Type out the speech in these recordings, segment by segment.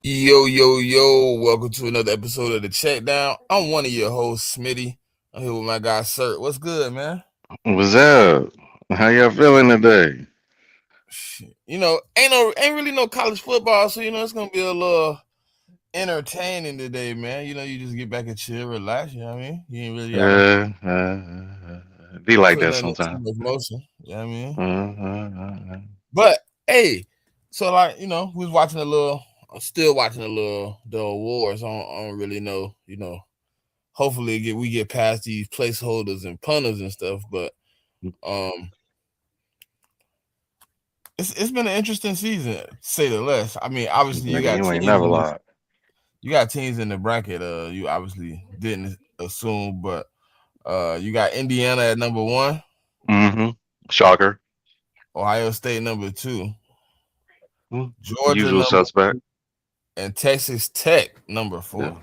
Yo, yo, yo, welcome to another episode of the CheckDown. I'm one of your hosts, Smitty. I'm here with my guy, Sir. What's good, man? What's up? How y'all feeling today? Shit. Ain't really no college football, so it's gonna be a little entertaining today, man. You just get back and chill, relax, you know what I mean? You ain't really gotta Be like put that nothing in too sometimes. much motion, you know what I mean? Uh, But hey, so we was watching I'm still watching the awards. I don't really know, hopefully we get past these placeholders and punters and stuff. But um, it's been an interesting season, to say the least. I mean, obviously Nigga, you ain't never lied. you got teams in the bracket. You obviously didn't assume, but you got Indiana at number one, Mm-hmm. Shocker. Ohio State number two, Georgia Usual number suspect. three, and Texas Tech number Yeah. four.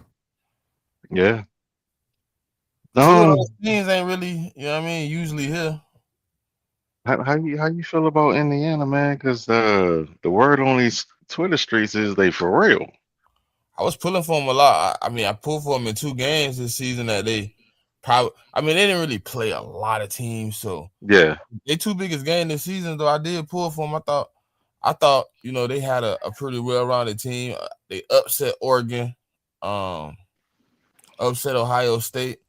Yeah. Two of Um, those teams ain't really, you know what I mean, usually here. how you feel about Indiana, man? Because the word on these Twitter streets is they for real. I was pulling for them a lot. I mean, I pulled for them in two games this season that they probably. I mean, they didn't really play a lot of teams, so Yeah. their two biggest game this season. Though I did pull for them. I thought they had a pretty well-rounded team. They upset Oregon, um, upset Ohio State.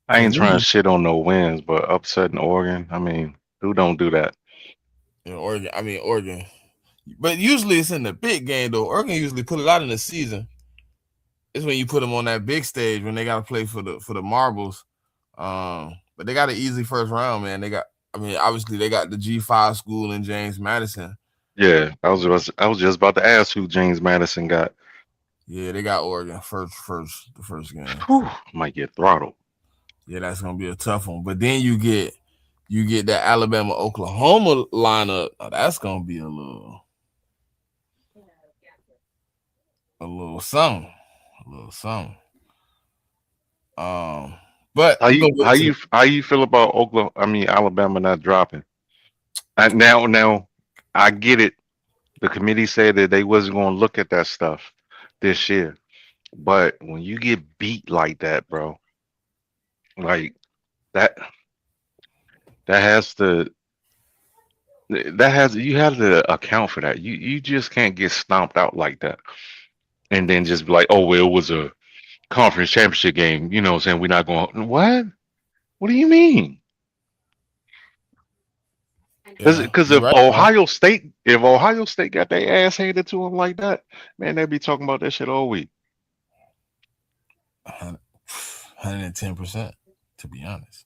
I To ain't trying to me, shit on no wins, but upsetting Oregon. I mean, who don't do that? Oregon. I mean Oregon, but usually it's in the big game though. Oregon usually put it out in the season. It's when you put them on that big stage when they got to play for the marbles. But they got an easy first round, man. I mean, obviously they got the G5 school in James Madison. Yeah, I was just about to ask who James Madison got. Yeah, they got Oregon the first game. Whew, might get throttled. Yeah, that's gonna be a tough one. But then you get that Alabama Oklahoma lineup. Now, that's gonna be a little something, a little something. Um, but How we you gonna get how into you how you feel about Oklahoma? I mean Alabama not dropping. Now I get it. The committee said that they wasn't going to look at that stuff this year, but when you get beat like that, bro, like that that has to that has you have to account for that. You just can't get stomped out like that and then just be like, oh well, it was a conference championship game. You know what I'm saying? We're not going. What do you mean? yeah, Because you're right, though. if Ohio State got their ass handed to them like that, man, they'd be talking about that shit all week. 110%, to be honest.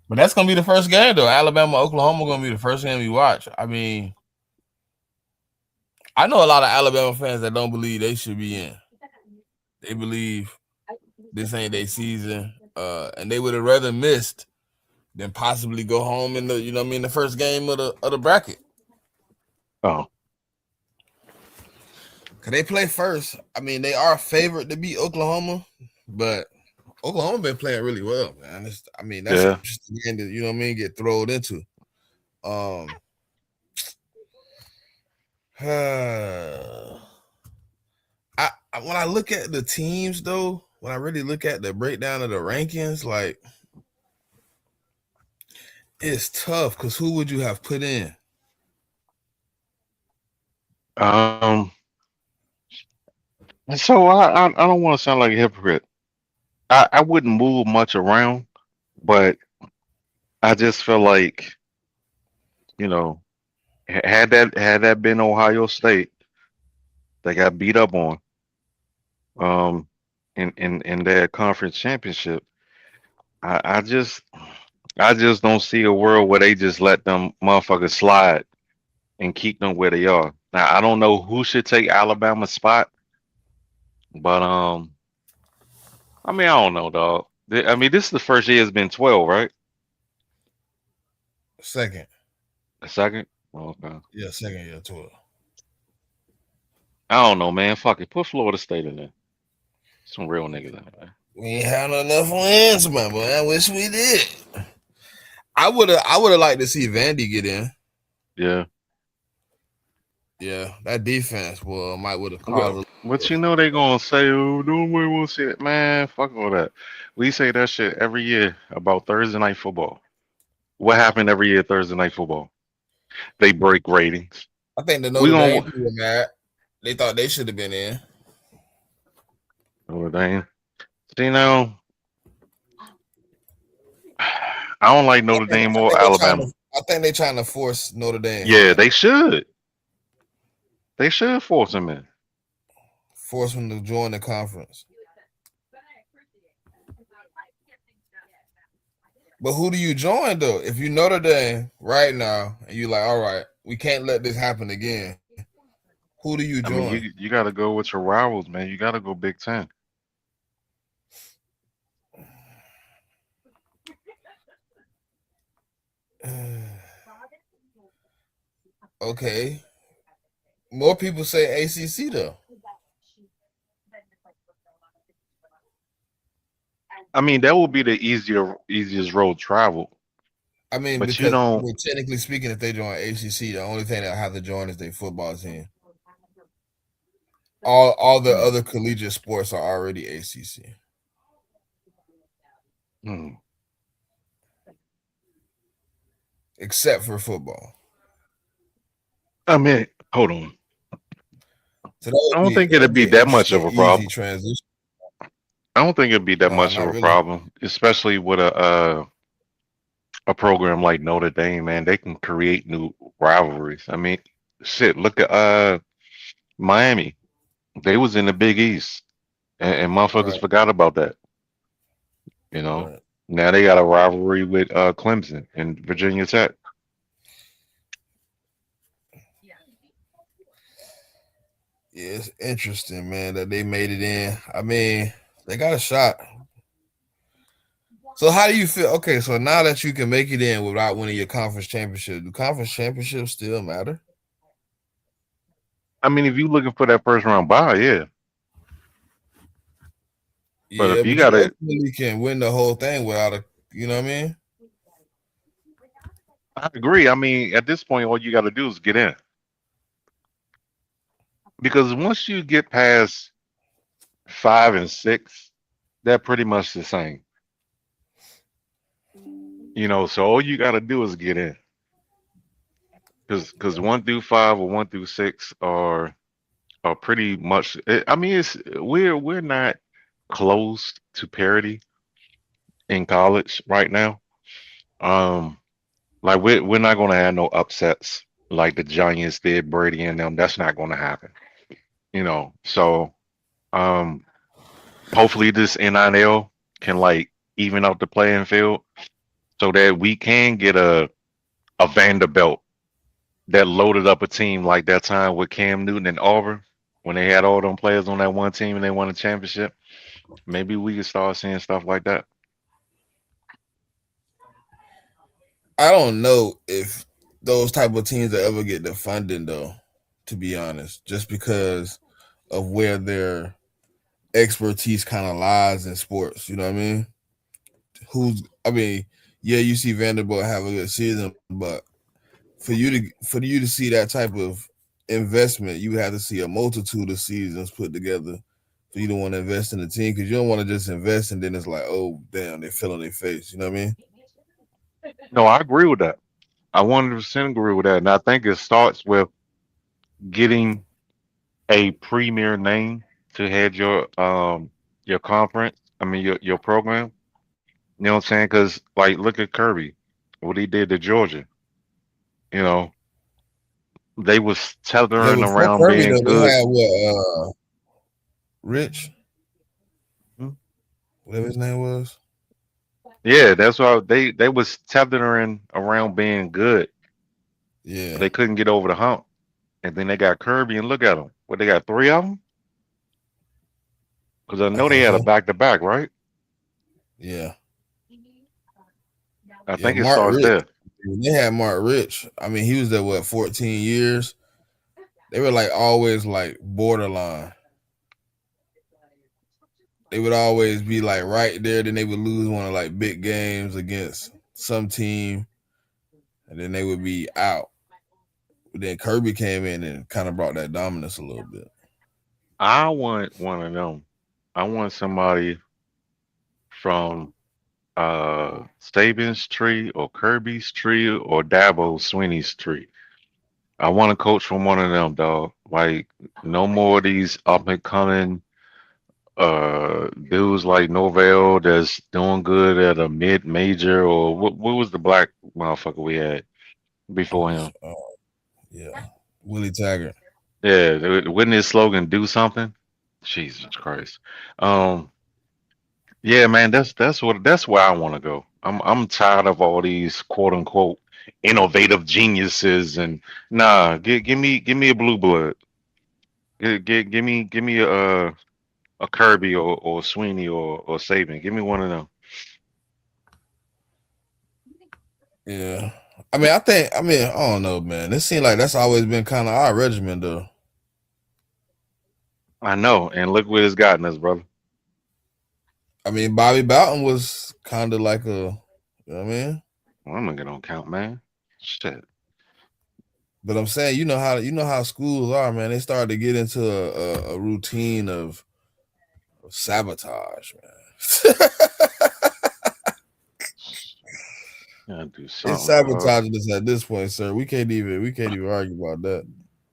But that's gonna be the first game though. Alabama, Oklahoma gonna be the first game we watch. I mean, I know a lot of Alabama fans that don't believe they should be in. They believe this ain't their season, and they would have rather missed than possibly go home in the first game of the bracket. Oh, Cause they play first. I mean, they are favored to beat Oklahoma, but Oklahoma been playing really well, man. That's an yeah. interesting game to get thrown into. Um, when I look at the teams though, when I really look at the breakdown of the rankings, like it's tough because who would you have put in? Um. So I don't want to sound like a hypocrite. I wouldn't move much around, but I just feel like you know had that been Ohio State, they got beat up on um in their conference championship. I just don't see a world where they just let them motherfuckers slide and keep them where they are. Now I don't know who should take Alabama's spot, but I mean I don't know, dog. I mean this is the first year it's been 12, right? Second, A second? Okay. yeah, second year tour. I don't know, man. Fuck it. Put Florida State in there. Some real niggas in there. We ain't had enough wins, my boy. I wish we did. I would have liked to see Vandy get in. Yeah. Yeah, that defense would have But, caused a but you know they gonna say, oh, nobody wants to see it. Man, fuck all that. We say that shit every year about Thursday night football. What happened every year Thursday night football? They break ratings. I think the We Notre Dame gonna people were mad. They thought they should have been in. oh dang. See now, I don't like Notre Dame I or think they're trying Alabama. to. I think they're trying to force Notre Dame's Yeah, hand, they should. They should force them in. force them to join the conference. But who do you join though? If you Notre Dame right now and you like, all right, we can't let this happen again. Who do you I join? mean, you got to go with your rivals, man. You got to go Big Ten. Okay, more people say ACC though. I mean, that would be the easiest road travel. I mean, But you because don't. well, technically speaking, if they join ACC, the only thing they'll have to join is their football team. All the Hmm, other collegiate sports are already ACC, hmm. except for football. I mean, hold on. So that I would don't be think that it'd would be be an that much of interesting, a easy problem. transition. I don't think it'd be that No, much of not a really. problem, especially with a program like Notre Dame. Man, they can create new rivalries. I mean, shit. Look at Miami. They was in the Big East, and motherfuckers Right, forgot about that. You know. right. Now they got a rivalry with Clemson and Virginia Tech. Yeah, it's interesting, man, that they made it in. I mean, they got a shot. So how do you feel? Okay, so now that you can make it in without winning your conference championship, do conference championships still matter? I mean, if you looking for that first round bye, yeah. But Yeah, if you but you got to, ultimately can win the whole thing without a, you know what I mean? I agree. I mean, at this point, all you got to do is get in. Because once you get past 5 and 6, they're pretty much the same. So all you got to do is get in. Because 1 through 5 or 1 through 6 are pretty much. I mean, we're not close to parity in college right now. Um, like we're not gonna have no upsets like the Giants did Brady and them. That's not gonna happen. So um, hopefully this NIL can like even out the playing field so that we can get a Vanderbilt that loaded up a team like that time with Cam Newton and Auburn when they had all them players on that one team and they won a championship. Maybe we could start seeing stuff like that. I don't know if those type of teams will ever get the funding though, to be honest, just because of where their expertise kind of lies in sports. You know what I mean? I mean, yeah, you see Vanderbilt have a good season, but for you to see that type of investment, you have to see a multitude of seasons put together for you to want to invest in the team because you don't want to just invest and then it's like, oh damn, they fell on their face. You know what I mean? No, I agree with that. I 100% agree with that. And I think it starts with getting a premier name to head your conference. I mean your program. You know what I'm saying? Because like look at Kirby, what he did to Georgia. You know, they was Yeah, tethering before around Kirby being though, they good. had what Rich, Hmm? whatever his name was. Yeah, that's why they was tethering around being good, but Yeah. they couldn't get over the hump. And then they got Kirby, and look at them. What they got 3 of them? Because I I know they think had a so. back to back, right? Yeah. I Yeah. think it Mark starts Rich. there. They had Mark Rich. I mean, he was there what 14 years. They were like always like borderline. They would always be like right there. Then they would lose one of like big games against some team, and then they would be out. Then Kirby came in and kind of brought that dominance a little bit. I want one of them. I want somebody from Saban's tree or Kirby's tree or Dabo Sweeney's tree. I want a coach from one of them, dog. Like no more of these up and coming dudes like Norvell that's doing good at a mid major or what was the black motherfucker we had before him? Uh, yeah, Willie Taggart. Yeah, wouldn't his slogan do something? Jesus Christ. Um, yeah, man, that's where I want to go. I'm tired of all these quote unquote innovative geniuses and nah, give me a blue blood. Give me a Kirby or Sweeney or Saban. Give me one of them. Yeah. I don't know, man. It seems like that's always been kind of our regimen, though. I know, and look where it's gotten us, brother. I mean, Bobby Bowden was kind of like you know what I mean? Well, I'm gonna get on count, man. Shit. But I'm saying, you know how schools are, man. They started to get into a routine of sabotage, man. Gotta do It's something, dog. sabotaging us at this point, sir. We can't even argue about that.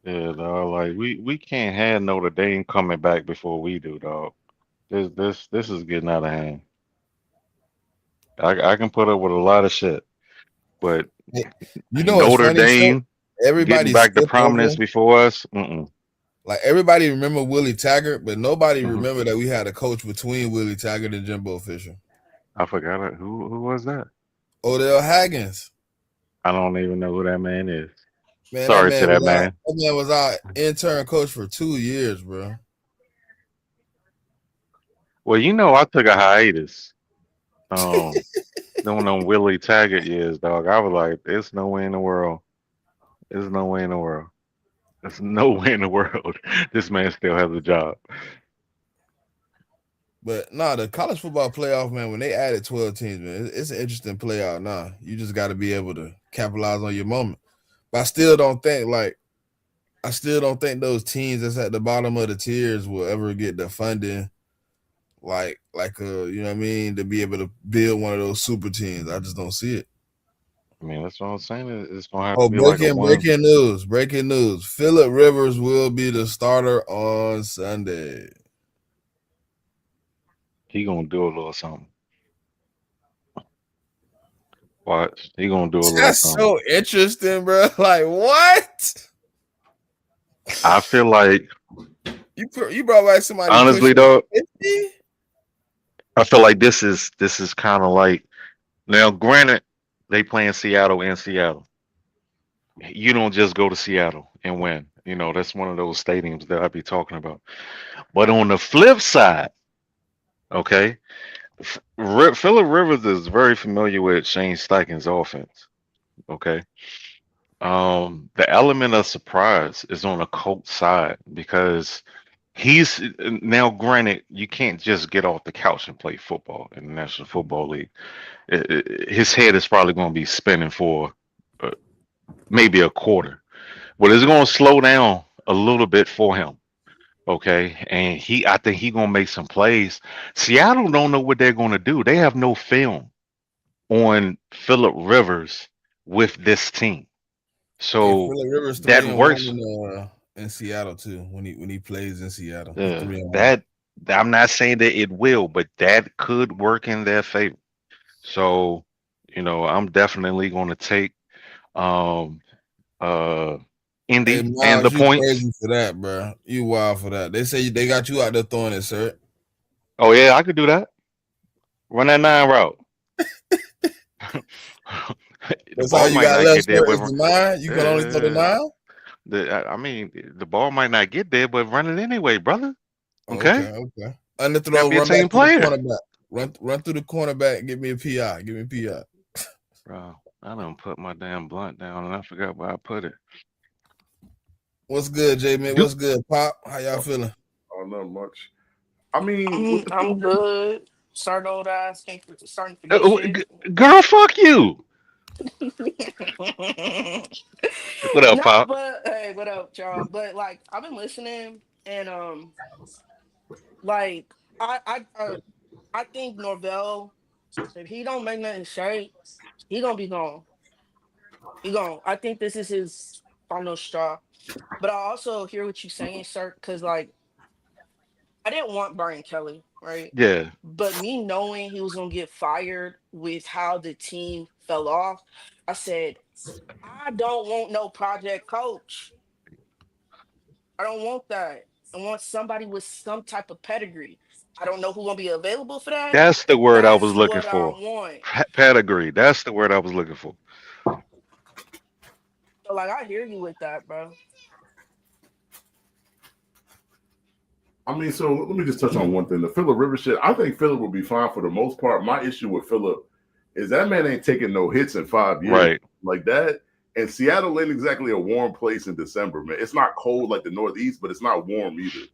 Yeah, dog. Like we can't have Notre Dame coming back before we do, dog. This is getting out of hand. I can put up with a lot of shit, but Hey, you know what's Notre funny, sir? Dame getting Everybody back to skipped over. prominence before us. Mm-mm. Like everybody remember Willie Taggart, but nobody Hmm. remember that we had a coach between Willie Taggart and Jimbo Fisher. I forgot it. Who was that? Odell Haggins. I don't even know who that man is. Man, that Sorry to man that was our man. that man was our intern coach for 2 years, bro. Well, I took a hiatus. Um, doing them Willie Taggart years, dog. I was like, there's no way in the world. There's no way in the world. There's no way in the world. This man still has a job. But nah, the college football playoff, man, when they added 12 teams, man, it's an interesting playoff now. You just got to be able to capitalize on your moment. But I still don't think those teams that's at the bottom of the tiers will ever get the funding you know what I mean, to be able to build one of those super teams. I just don't see it. I mean, that's what I'm saying. It's gonna have to Oh, be like a breaking one. breaking news. Breaking news. Phillip Rivers will be the starter on Sunday. He gonna do a little something. Watch. He gonna do a little That's something. so interesting, bro. Like what? I feel like, You brought back somebody honestly, pushing though, 50? I feel like this is kind of like now. Granted, they play in Seattle and Seattle. You don't just go to Seattle and win. That's one of those stadiums that I be talking about. But on the flip side, okay, Phillip Rivers is very familiar with Shane Steichen's offense. Okay, the element of surprise is on the Colts side because he's now. Granted, you can't just get off the couch and play football in the National Football League. His head is probably going to be spinning for uh, maybe a quarter, but it's going to slow down a little bit for him. Okay, and I think he gonna make some plays. Seattle don't know what they're gonna do. They have no film on Phillip Rivers with this team, Hey, so Phillip Rivers that 3-1 works. in Seattle too. When he plays in Seattle, he Uh, 3-1. that I'm not saying that it will, but that could work in their favor. So, I'm definitely gonna take um uh Hey Indy and the Miles, you points. crazy for that, bro. You wild for that. They say they got you out there throwing it, sir. Oh yeah, I could do that. Run that 9 route. The That's all ball you might got not left, get there, sir. but Is the 9? You can only throw the uh, 9? I mean, the ball might not get there, but run it anyway, brother. Oh, Okay, okay. gotta Underthrow, be a run back team to the player, cornerback. Run through the cornerback. Give me a PI. Give me a PI. bro. I done put my damn blunt down and I forgot where I put it. What's good, J man? Do What's good, Pop? How y'all feeling? Not much. I mean, with the I'm good. Starting to forget uh, shit. girl, fuck you. What up, No, Pop? but hey, what up, y'all? But like, I've been listening, and like, I think Norvell, if he don't make nothing straight, he gonna be gone. He gone. I think this is his final straw. But I also hear what you're saying, sir, because like, I didn't want Brian Kelly, right? Yeah, But me knowing he was gonna get fired with how the team fell off, I said, I don't want no project coach. I don't want that. I want somebody with some type of pedigree. I don't know who gonna be available for that. that's the word I was That's looking what I for. want. Pedigree. That's the word I was looking for. So like I hear you with that, bro. I mean, so let me just touch on one thing. The Phillip Rivers shit, I think Phillip will be fine for the most part. My issue with Phillip is that man ain't taking no hits in 5 years Right. like that. And Seattle ain't exactly a warm place in December, man. It's not cold like the Northeast, but it's not warm either.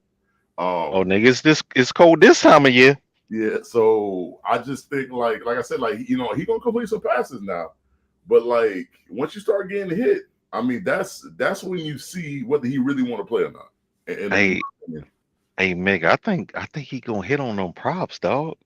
Oh, Um, nigga, it's cold this time of year. yeah, so I just think like I said, like he gonna complete some passes now, but like once you start getting hit, I mean that's when you see whether he really want to play or not. In Hey, my opinion. hey, Mick, I think he gonna hit on them props, dog.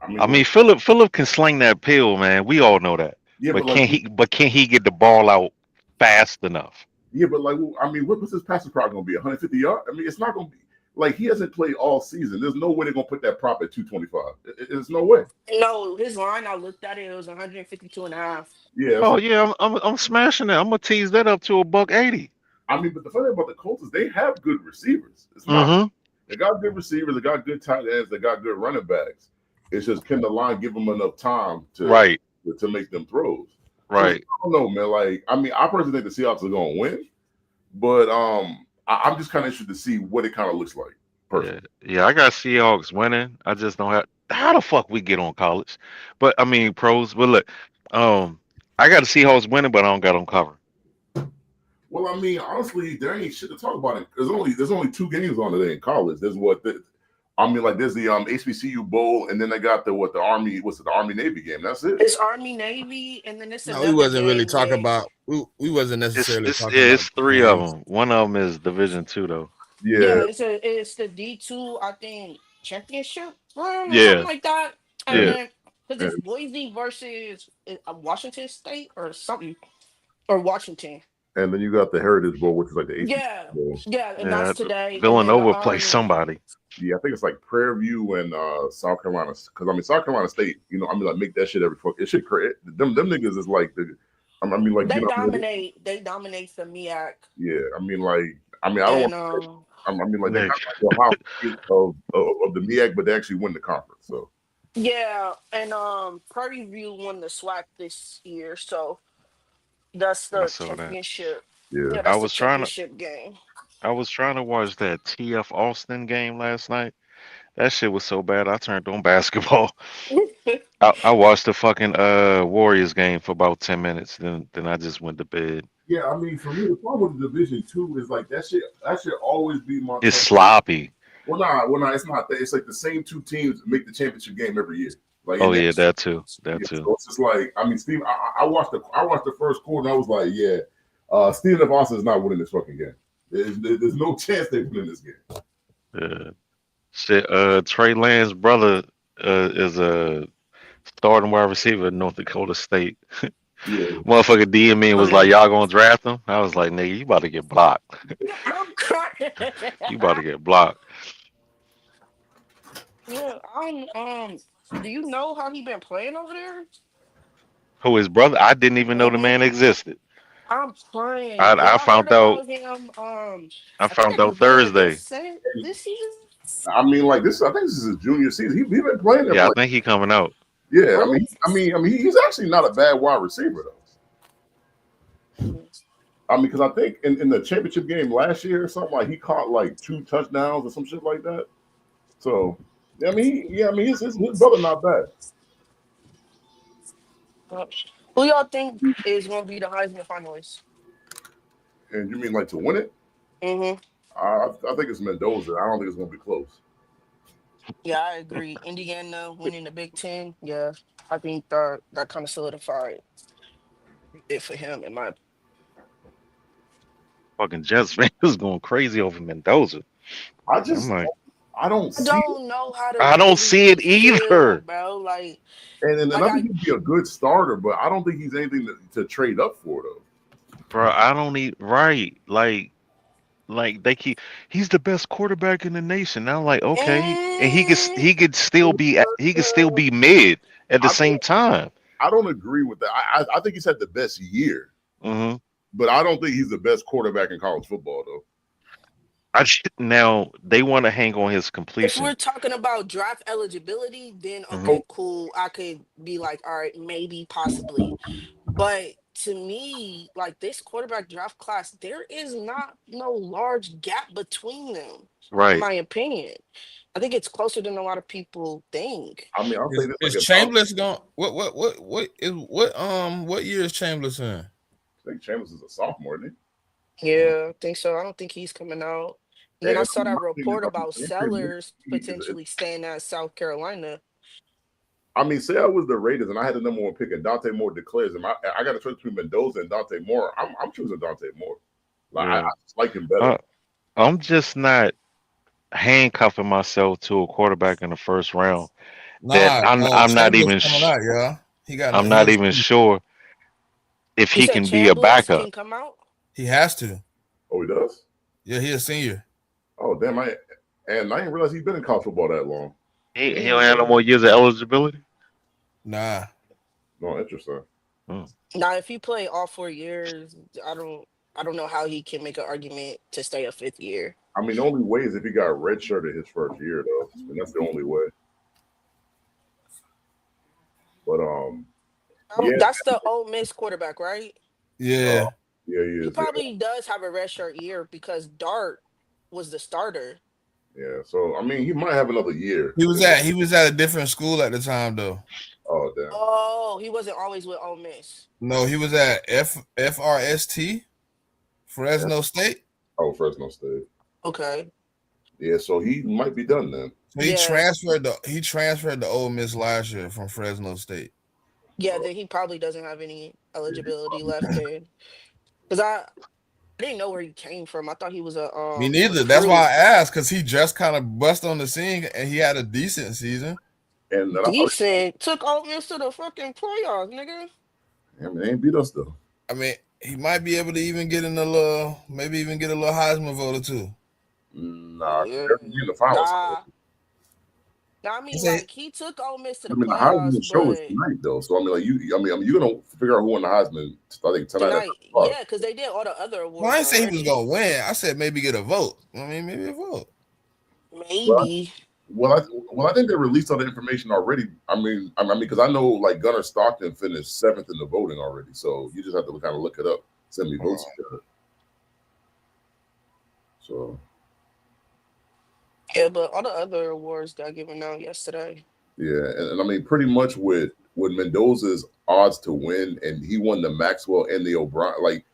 I I mean, mean, Philip can sling that pill, man. We all know that. yeah, But but like can he? But can he get the ball out fast enough? yeah, but like I mean, what's his passing prop gonna be? 150 yards? I mean, it's not gonna be like he hasn't played all season. There's no way they're gonna put that prop at 225. There's no way. No, his line, I looked at it, it was 152 and a half. Yeah, Oh so yeah, I'm smashing that. I'm gonna tease that up to a buck 80. I mean, but the funny thing about the Colts is they have good receivers. It's not Mm-hmm. they got good receivers, they got good tight ends, they got good running backs. It's just can the line give them enough time Right. to make them throws? So Right. I don't know, man. Like I mean, I personally think the Seahawks are gonna win, but I'm just kind of interested to see what it kind of looks like Yeah. personally. Yeah. I got Seahawks winning. I just don't have how the fuck we get on college. But I mean pros. But look, um, I got the Seahawks winning, but I don't got them cover. Well, I mean, honestly, there ain't shit to talk about. There's only two games on today in college. I mean, like there's the HBCU Bowl, and then they got the Army. What's it? The Army Navy game. That's it. It's Army Navy, and then it's No, we another wasn't really game talking they about we wasn't necessarily It's talking yeah, about it's the three of games. them. One of them is Division 2 though. Yeah, yeah, it's the D2, I think, championship round or something Yeah. like that. And and, Yeah. then because and it's Boise versus Washington State or something or Washington. and then you got the Heritage Bowl, which is like the HBCU Yeah, Bowl. yeah, and Yeah. that's today. And then the Villanova plays Army. somebody. Yeah, I think it's like Prairie View and South Carolina. Because I mean, South Carolina State. I mean, like make that shit every fuck. It shit crazy. Them niggas is like the. I mean, like They I mean, dominate. They dominate the MEAC, yeah. I mean, I don't want. and I mean, like they mm, got like the Ohio State of the MEAC, but they actually win the conference. So yeah, and Prairie View won the SWAC this year, so that's I the saw that. championship. yeah. Yeah, I that's the was trying to championship game. I was trying to watch that TF Austin game last night. That shit was so bad I turned on basketball. I watched the fucking Warriors game for about 10 minutes, then I just went to bed. Yeah, I mean, for me, the problem with the Division 2 is like that shit. That should always be my It's thing. sloppy. Well, nah, it's not that. It's like the same two teams make the championship game every year. Like, Oh and yeah, that's that too. That yeah. too. So it's just like, I mean, Steve. I watched the first quarter, and I was like, yeah, Stephen F. Austin is not winning this fucking game. There's no chance they win this game. Yeah. Shit, Trey Lance's brother is a starting wide receiver at North Dakota State. Yeah, Motherfucker DM me and was like, Um, "Y'all gonna draft him?" I was like, "Nigga, you about to get blocked. I'm crying. You about to get blocked." Yeah, do you know how he been playing over there? Who his brother? I didn't even know the Mm-hmm. man existed. I'm playing. I Y'all heard found out about him? I I think found at the out beginning of Thursday. this season. I mean, like this. I think this is his junior season. He been playing there Yeah, for I like. think he coming out. Yeah, Really? he's actually not a bad wide receiver though. Mhm. I mean, because I think in the championship game last year or something, like he caught like 2 touchdowns or some shit like that. So, yeah, I mean, his brother not bad. Uh, Who y'all think is going to be the Heisman finalist? And you mean like to win it? Mm-hmm. I think it's Mendoza. I don't think it's gonna be close. Yeah, I agree. Indiana winning the Big Ten. Yeah, I think that kind of solidified. it for him in my. Fucking Jets fans was going crazy over Mendoza. I I'm just like, I don't I see it. don't know how to I don't see really it feel, either, bro. And Like I think I he'd be a good starter, but I don't think he's anything to trade up for though. bro. I don't need right. Like they keep. He's the best quarterback in the nation. And I'm like, okay, and eh, he could still be mid at the I same time. I don't agree with that. I think he's had the best year, Hmm. but I don't think he's the best quarterback in college football though. Now they want to hang on his if we're completion. talking about draft eligibility, then Hmm. okay, cool. I could be like, all right, maybe, possibly. But to me, like this quarterback draft class, there is not no large gap between them, in Right. my opinion. I think it's closer than a lot of people think. I mean, I'll say this Is like if I Chambliss going? What year is Chambliss in? think Chambers is a sophomore, isn't Yeah, I think so. I don't think he's coming out. And he? then I And saw my that thing is, report I mean, about the interior Sellers is potentially staying at South Carolina. I mean, say I was the Raiders and I had the number one pick and Dante Moore declares him. I got a choice between Mendoza and Dante Moore. I'm choosing Dante Moore. Like I Yeah. just like him better. Uh, I'm just not handcuffing myself to a quarterback in the first round that Nah, I'm not Chambliss even coming out, y'all. I'm He not has even sure if You he said can be a Chambliss backup. can come out? he has to. Oh, he does. Yeah, he a senior. Oh, damn! I didn't realize he's been in college football that long. He don't have no more years of eligibility. Nah, No, interesting. Hmm. Now, if he play all 4 years, I don't know how he can make an argument to stay a fifth year. I mean, the only way is if he got redshirted his first year, though, and that's the only way. But yeah, That's the Ole Miss quarterback, right? uh, yeah. yeah, he He is. Yeah, probably does have a redshirt year because Dart was the starter. yeah. So I mean, he might have another year. He was at a different school at the time though. Oh, damn. Oh, he wasn't always with Ole Miss. No, he was at FRST, Yeah. Fresno State. Oh, Fresno State. Okay. Yeah, so he might be done then. So Yeah. he transferred to Ole Miss last year from Fresno State. Yeah, Oh, then he probably doesn't have any yeah, he's eligibility probably left then. Because I didn't know where he came from. I thought he was a Me neither. That's why I recruit. asked because he just kind of bust on the scene and he had a decent season. and then I thought, Decent. Took Ole Miss to the fucking playoffs, nigga. I mean, they ain't beat us though. I mean, he might be able to even get in a little, maybe even get a little Heisman voter too. Nah, Yeah. they're in the finals. Nah. Nah, I I mean, say like, he took Ole Miss to I the mean, the playoffs, Heisman show is but tonight though. So I mean, like you're gonna figure out who won the Heisman. I think tonight at tonight, 5 o'clock. yeah, because they did all the other well, I awards didn't say he was already. gonna win. I said maybe get a vote. I mean, maybe a vote. Well, Maybe. I think they released all the information already. I mean, because I know like Gunnar Stockton finished seventh in the voting already. So you just have to kind of look it up. Send me votes. He got. So Yeah, but all the other awards got given out yesterday. yeah, and I mean, pretty much with Mendoza's odds to win, and he won the Maxwell and the O'Brien, like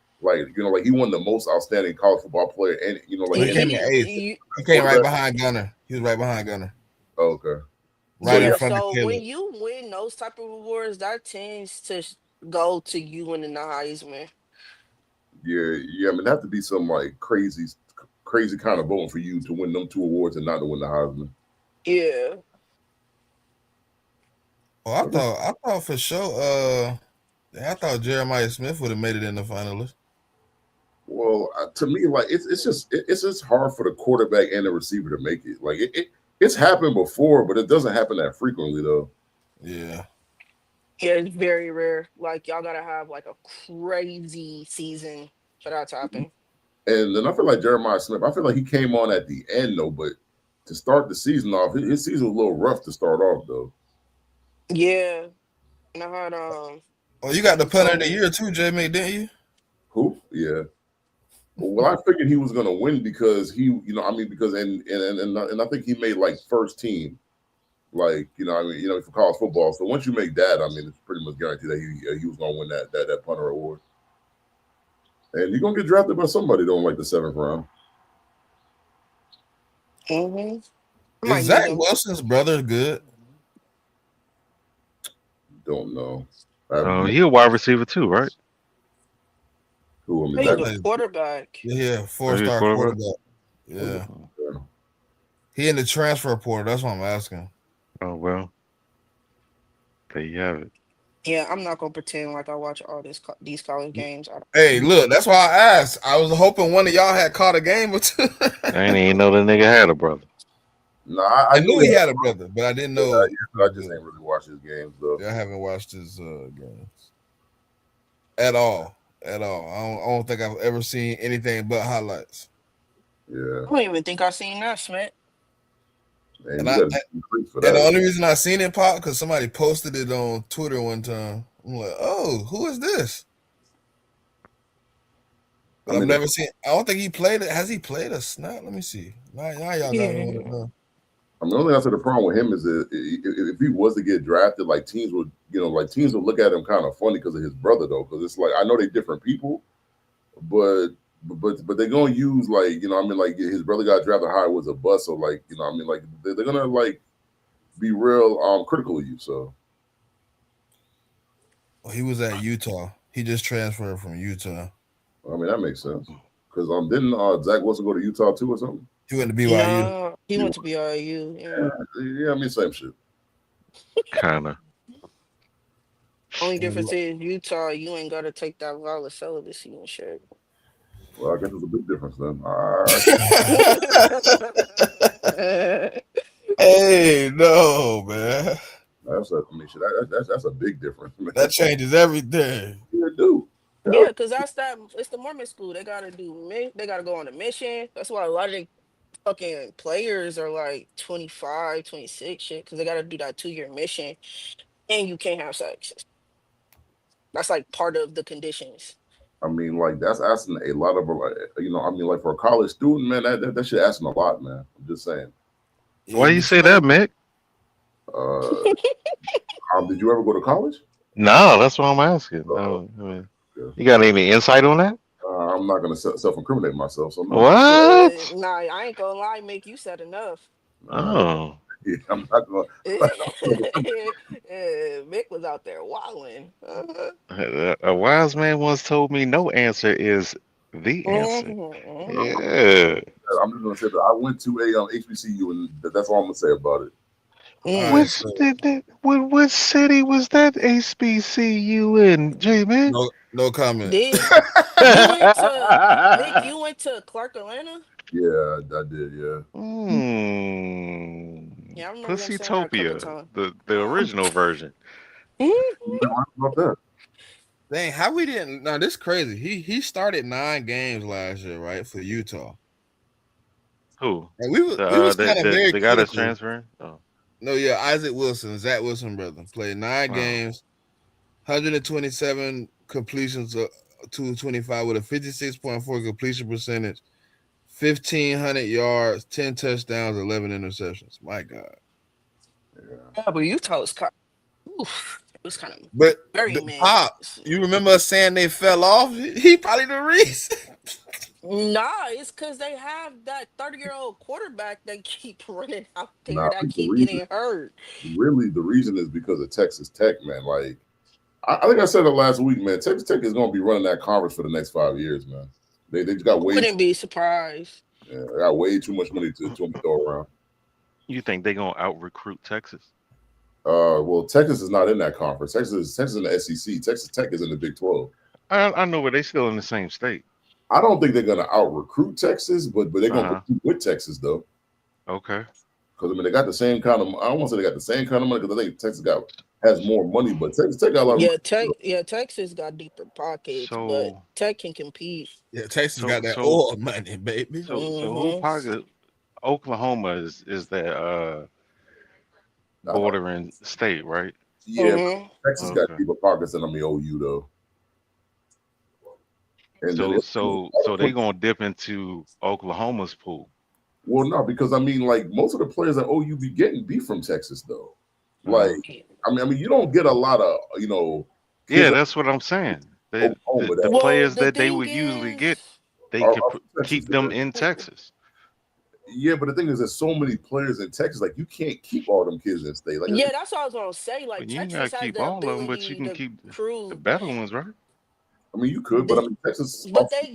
he won the most outstanding college football player, and Well, he like came and in He, eighth. he, He came right quarterback. behind Gunner. He was right behind Gunner, Oh, okay, so right in yeah, yeah, front of so when Caleb. you win those type of awards, that tends to go to you winning the Heisman. yeah. I mean, there have to be some like crazy kind of voting for you to win them two awards and not to win the Heisman. Yeah. Oh, I thought for sure. I thought Jeremiah Smith would have made it in the finalists. Well, to me, like it's just hard for the quarterback and the receiver to make it. Like it's happened before, but it doesn't happen that frequently though. Yeah. Yeah, it's very rare. Like, y'all gotta have like a crazy season for that to happen. And then I feel like Jeremiah Smith. I feel like he came on at the end though, but to start the season off, his season was a little rough to start off though. Yeah. And I had Oh, you got the he punter told of the me year too, JMIK, didn't you? Who? Yeah. Well, I figured he was gonna win because because and I think he made like first team, like for college football. So once you make that, I mean, it's pretty much guaranteed that he was gonna win that punter award. And you're gonna get drafted by somebody don't like the seventh round. I Is might need Zach him. Wilson's brother good? Don't know. I have He a wide receiver too, right? Who? I mean, He's Zach. a quarterback. Yeah, Are you a 4-star quarterback? quarterback. Yeah. Yeah. He in the transfer portal. That's what I'm asking. Oh well, there you have it. Yeah, I'm not gonna pretend like I watch all these college games. I Hey, look, that's why I asked. I was hoping one of y'all had caught a game or two. I ain't even know the nigga had a brother. No, I I knew knew he he had. had a brother, but I didn't Yeah, know he I was just good. ain't really watched his games though. Yeah, I haven't watched his games at all. At all. I don't think I've ever seen anything but highlights. Yeah, don't even think I've seen that, Smith. and And you I got to increase for and the that. only reason I seen it pop because somebody posted it on Twitter one time. I'm like, oh, who is this? I But I've mean, never seen. I don't think he played it. Has he played a snap? Let me see. Now y'all got me want to Yeah. know. the only thing I said the problem with him is that if he was to get drafted, like teams would, like teams would look at him kind of funny because of his brother though. Because it's like I know they're different people, but they're gonna use like like his brother got drafted high was a bust, so like like they're gonna like be real critical of you. So Well, he was at Utah. He just transferred from Utah. I mean that makes sense because didn't Zach Wilson go to Utah too or something? He went to BYU. No, he went to BYU. Yeah. Yeah, I mean same shit. Kinda. Only And difference is Utah, you ain't gotta take that vow of celibacy and shit. Well, I guess there's a big difference then. hey, no, man. I mean, shit, that's a big difference, man. That changes everything. Yeah, dude. Yeah, because it's the Mormon school. They gotta they gotta go on a mission. That's why a lot of the fucking players are like 25, 26 shit, because they gotta do that 2-year mission and you can't have sex. That's like part of the conditions. I mean, like that's asking a lot of, I mean, like for a college student, man, that shit asking a lot, man. I'm just saying. Why Yeah, you but say that, Mick? Uh, did you ever go to college? No, that's what I'm asking. Uh, No, I mean, yeah. you got any insight on that? I'm not gonna self-incriminate myself, so no. What? Nah, I ain't gonna lie, make you said enough. Oh, Yeah, I'm not gonna. Mick was out there wilding. a wise man once told me no answer is the answer. Yeah. I'm just gonna say that I went to a HBCU, and that's all I'm gonna say about it. all right, Which did that, what city was that HBCU in, J-Man? no comment. Did you went to Mick? You went to Clark, Atlanta? Yeah, I did. Yeah. Yeah, I remember them saying that a couple Pussytopia, times. the original version. You know about that? Dang, how we didn't? Now this crazy. He started 9 games last year, right, for Utah. Who? And we was kind of very The guy that's critical. transferring? Oh. No, yeah, Isaac Wilson, Zach Wilson brother, played 9 games, 127 completions to 25 with a 56.4 completion percentage, 1,500 yards, 10 touchdowns, 11 interceptions. My God. Yeah. Yeah, but Utah was kind. Oof, it was kind of But very the mid. Pop, you remember us saying they fell off? He probably the reason. Nah, it's because they have that 30-year-old quarterback they keep running out Nah, there I that think the keep reason, getting hurt. really, the reason is because of Texas Tech, man. Like, I think I said it last week, man. Texas Tech is going to be running that conference for the next 5 years, man. They just got Wouldn't be surprised. they got way too much money to throw around. You think they gonna out recruit Texas? Well, Texas is not in that conference. Texas is in the SEC. Texas Tech is in the Big 12. I know, but they still in the same state. I don't think they're going to out recruit Texas, but they're going to Uh-huh. compete with Texas though. Okay. Because I mean, they got the same kind of. I don't want to say they got the same kind of money because I think Texas has more money, but Texas Tech got a lot of money. Texas got deeper pockets, but So Tech can compete. Yeah, Texas so got that so oil money, baby. so who Hmm pocket Oklahoma is that Uh, bordering state, right? yeah, but hmm Texas got Okay. deeper pockets than OU though. And then So they gonna dip into Oklahoma's pool. well, no, because I mean, like most of the players that OU be getting be from Texas though. Like, Uh-huh. I mean, you don't get a lot of kids Yeah, from that's what I'm saying. Oklahoma The that Well, players the that they thing would usually get, is, they are could from Texas. keep them in Texas. Yeah, but the thing is, there's so many players in Texas. Like, you can't keep all them kids in state. Like, yeah, that's what I was gonna say. Like But you ain't gotta Texas has keep the all of them, but you ability can to keep the recruit. better ones, right? I mean, you could, but I mean, Texas. But they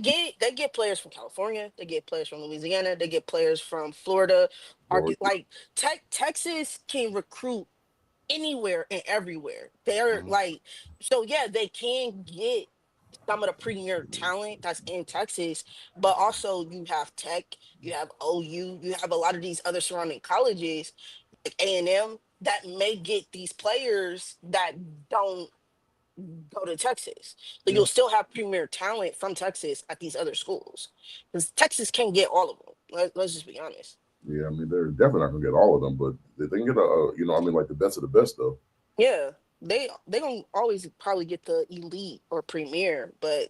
get players from California, they get players from Louisiana, they get players from Florida. Like Texas can recruit anywhere and everywhere. They're Mhm. like, so yeah, they can get some of the premier talent that's in Texas, but also you have Tech, you have OU, you have a lot of these other surrounding colleges like A&M that may get these players that don't go to Texas. So Yeah, you'll still have premier talent from Texas at these other schools because Texas can't get all of them. Let's just be honest. yeah. I mean, they're definitely not gonna get all of them, but they can get I mean, like the best of the best though. Yeah, they don't always probably get the elite or premier, but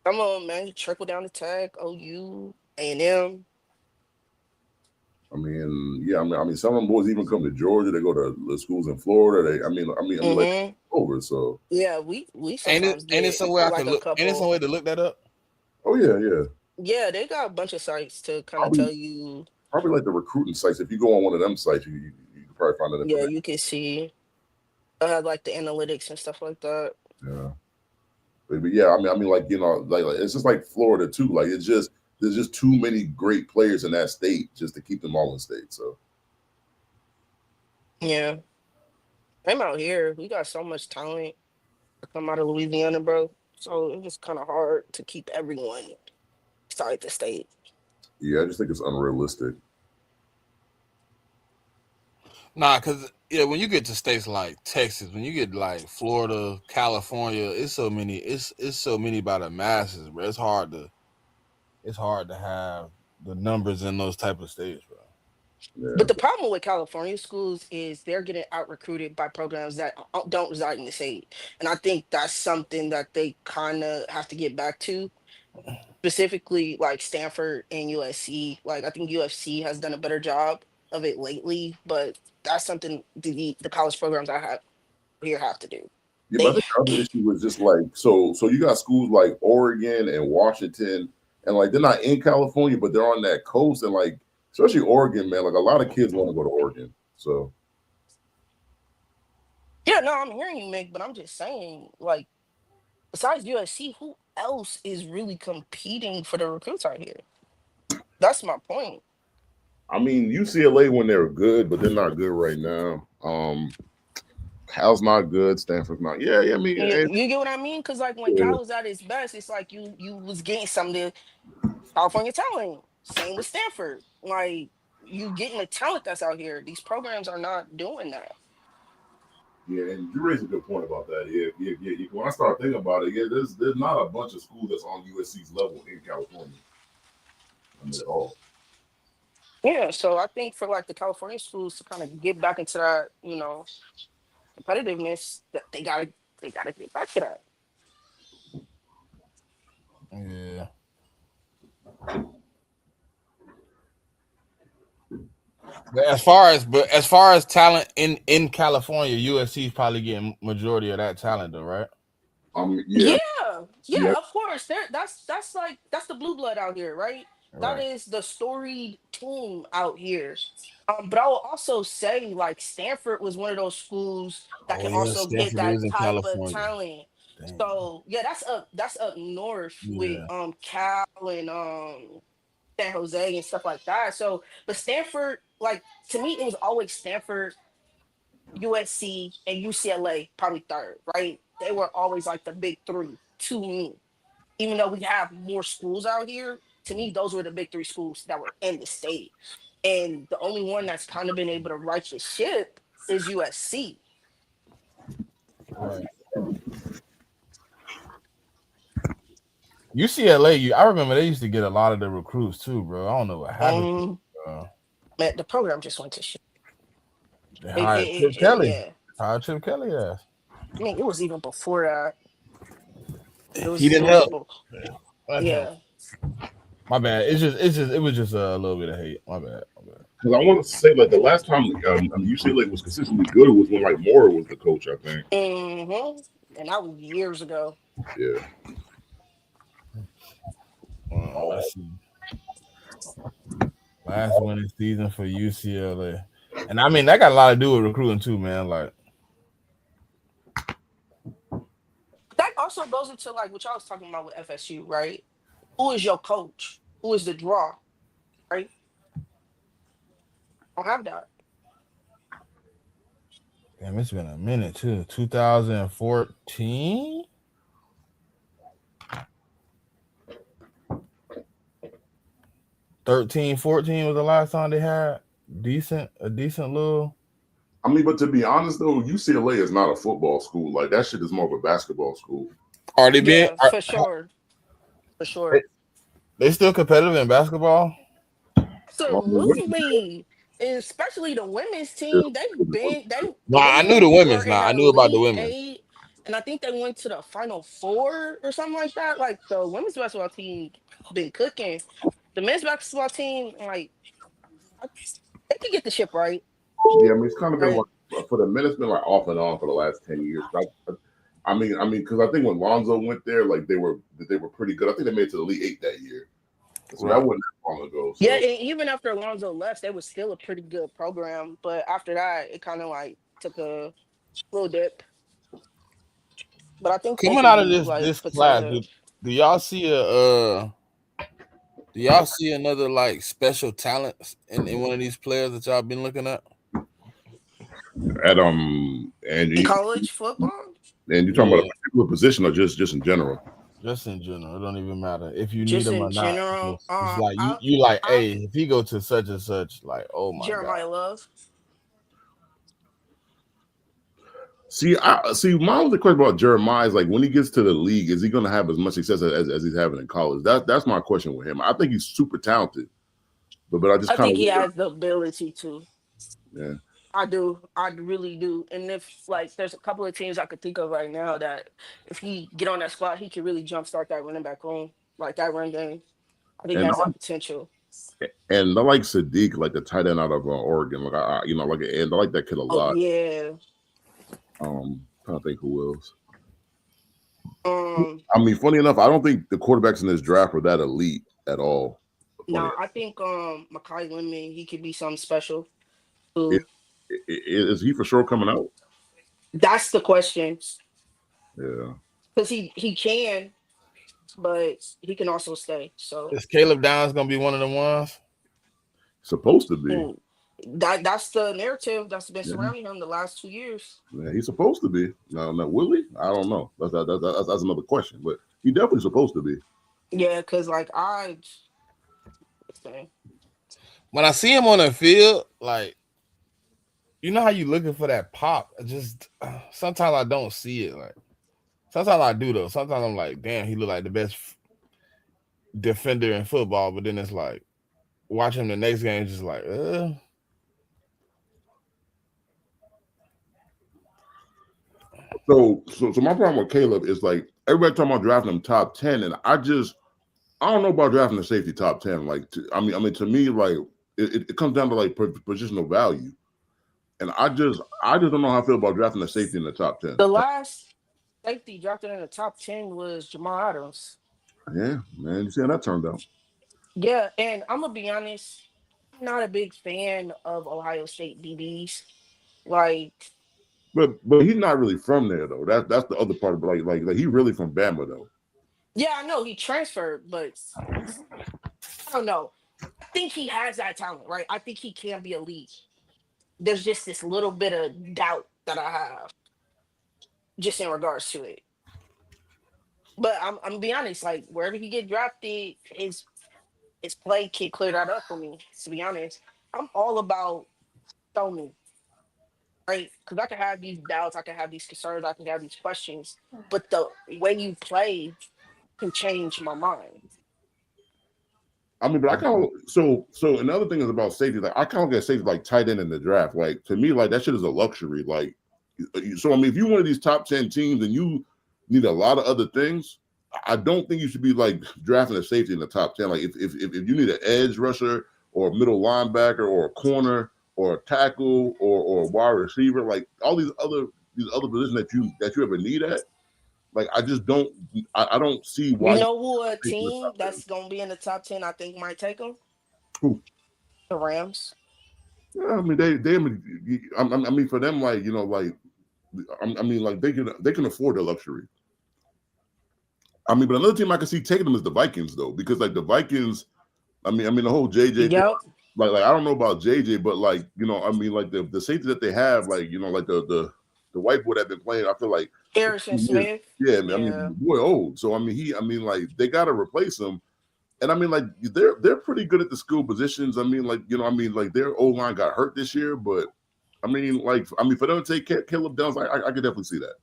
some of them, man, you trickle down to Tech, OU, A&M. I mean, yeah. I mean, some of them boys even come to Georgia. They go to the schools in Florida. Like Hmm. over. So, Yeah, we sometimes Ain't it get somewhere I like could a look? Ain't it some couple. way to look that up? oh yeah, yeah. Yeah, they got a bunch of sites to kind of Probably, tell you. probably like the recruiting sites. If you go on one of them sites, you can probably find that Yeah, information. you can see like the analytics and stuff like that. Yeah. But yeah, I mean, like like it's just like Florida too. Like it's just there's just too many great players in that state just to keep them all in state. So Yeah, I'm out here. We got so much talent to come out of Louisiana, bro. So it's just kind of hard to keep everyone inside the state. yeah, I just think it's unrealistic. Nah, cause yeah, when you get to states like Texas, when you get like Florida, California, it's so many by the masses, bro. It's hard to have the numbers in those type of states, bro. Yeah, But the problem with California schools is they're getting out recruited by programs that don't reside in the state. And I think that's something that they kind of have to get back to, specifically like Stanford and USC. Like I think UFC has done a better job of it lately, but that's something the college programs I have here have to do. yeah. But I They think the other issue was just like so you got schools like Oregon and Washington, and like they're not in California, but they're on that coast, and like especially Oregon, man. Like a lot of kids want to go to Oregon. So Yeah, no, I'm hearing you, Mick, but I'm just saying, like, besides USC, who else is really competing for the recruits out here? That's my point. I mean, UCLA when they're good, but they're not good right now. Cal's not good. Stanford's not. Yeah, yeah. I mean, You get what I mean? Because like when yeah, Cal was at his best, it's like you was getting some of the California talent. Same with Stanford. Like you getting the talent that's out here. These programs are not doing that. yeah, and you raise a good point about that. Yeah, yeah, yeah. When I start thinking about it, yeah, there's not a bunch of schools that's on USC's level in California. I mean, at all. Yeah, so I think for like the California schools to kind of get back into that, competitiveness, that they gotta get back to that. Yeah. But as far as talent in California, USC is probably getting majority of that talent though, right? Yeah, Yeah, yeah, yeah, of course. That's like that's the blue blood out here, right? That Right. is the storied team out here. But I will also say, like Stanford was one of those schools that Oh can yeah, also get Stanford that is in type of California. talent. Damn. So yeah, that's up north with Yeah. Cal and San Jose and stuff like that. So, but Stanford, like to me, it was always Stanford, USC, and UCLA, probably third, right? They were always like the big three to me. Even though we have more schools out here, to me, those were the big three schools that were in the state. And the only one that's kind of been able to right the ship is USC. Right. UCLA, I remember they used to get a lot of the recruits too, bro. I don't know what happened. Um, Uh, Man, the program just went to shit. they hired Chip Kelly. Yeah. Hired Chip Kelly ass. I mean, it was even before that. It He was, it didn't was, help. bu- That's him. yeah. My bad. It was just a little bit of hate. My bad. My bad. because I want to say like the last time UCLA was consistently good was when like Mora was the coach. I think. Hmm. And that was years ago. Yeah. Let's see. Last winning season for UCLA. And I mean that got a lot to do with recruiting too, man. Like That also goes into like what y'all was talking about with FSU, right? Who is your coach? Who is the draw, right? I don't have that. Damn, it's been a minute too. 2014, 13, 14 was the last time they had a decent little. I mean, but to be honest though, UCLA is not a football school. Like that shit is more of a basketball school. Are they being? Yeah, for sure. For They, sure. they still competitive in basketball? Absolutely. And especially the women's team, No, the I women's knew the team were women's. in Nah, the I knew about the Elite women's. Eight, and I think they went to the Final Four or something like that. Like the women's basketball team been cooking. The men's basketball team, like I, they could get the ship right, Yeah, I mean, it's kind of been right? like for the men, it's been like off and on for the last 10 years. I mean, because I think when Lonzo went there, like they were pretty good. I think they made it to the Elite Eight that year, so that Right. wasn't that long ago. Yeah, So and even after Alonzo left, they was still a pretty good program. But after that, it kind of like took a little dip. But I think they Coming could out of be this like this class, contender. do y'all see do y'all see another like special talents in one of these players that y'all been looking at? at and In you college football? and you're talking about Yeah, a particular position or just in general. just in general. It don't even matter if you need Just him in or not. general, It's like you like, I hey, if he go to such and such, like, oh my god. Jeremiah Love. See. My only question about Jeremiah is like when he gets to the league, is he going to have as much success as he's having in college? That's my question with him. I think he's super talented, but I just I kind think of he wonder. has the ability to. Yeah. I do. I really do. And if like there's a couple of teams I could think of right now that if he get on that squad, he could really jumpstart that running back room, like that run game. I think he And has that potential. I like Sadiq, like the tight end out of Oregon. Like and I like that kid a Oh lot. yeah. Trying to think who else. Um I mean, funny enough, I don't think the quarterbacks in this draft are that elite at all. Funny, no, I think Makai Lemon, he could be something special is, too. is he for sure coming out? That's the question. Yeah, Because he can, but he can also stay. So Is Caleb Downs gonna be one of the ones? supposed to be. mm, that's the narrative that's been Yeah, surrounding him the last 2 years. yeah, he's supposed to be. No, will he? I don't know. That's another question, but he definitely supposed to be. Yeah, because like I say, When I see him on the field, like you know how you looking for that pop. I just sometimes I don't see it. Like sometimes I do though. Sometimes I'm like, damn, he look like the best defender in football. But then it's like watching the next game, it's just like, So my problem with Caleb is like everybody talking about drafting him top 10, and I don't know about drafting the safety top 10. Like, to me, like it comes down to like positional value, and I just don't know how I feel about drafting the safety in the top 10. the last safety drafted in the top 10 was Jamal Adams. Yeah, man, you see how that turned out. Yeah, and I'm gonna be honest, I'm not a big fan of Ohio State DBs. Like, But he's not really from there though. That's the other part. But like he really from Bama though. yeah, I know he transferred, but I don't know. I think he has that talent, right? I think he can be elite. There's just this little bit of doubt that I have just in regards to it. But I'm gonna be honest, like wherever he get drafted, his play can clear that up for me. To be honest, I'm all about show me, right? Because I can have these doubts, I can have these concerns, I can have these questions, but the way you play can change my mind. I mean, but I kind of so another thing is about safety. Like I kind of get safety like tight end in the draft. Like to me, like that shit is a luxury. Like so, I mean, if you're one of these top 10 teams and you need a lot of other things, I don't think you should be like drafting a safety in the top 10. Like if you need an edge rusher or a middle linebacker or a corner or a tackle or a wide receiver, like all these other positions that you ever need at, like I just don't I don't see You why you know who a take the team top 10. that's gonna be in the top 10 I think might take him? Who? The Rams. Yeah, I mean I mean for them like like I mean like they can afford the luxury. I mean, but another team I can see taking them is the Vikings, though, because like the Vikings, I mean the whole JJ thing, Yep. like I don't know about JJ, but like I mean like the safety that they have, like like the white boy that been playing, I feel like Harrison Smith. yeah, I mean Yeah. the boy old, so I mean like they got to replace him, and I mean like they're pretty good at the skill positions. I mean like I mean like their O line got hurt this year, but I mean for them to take Caleb Downs, I could definitely see that.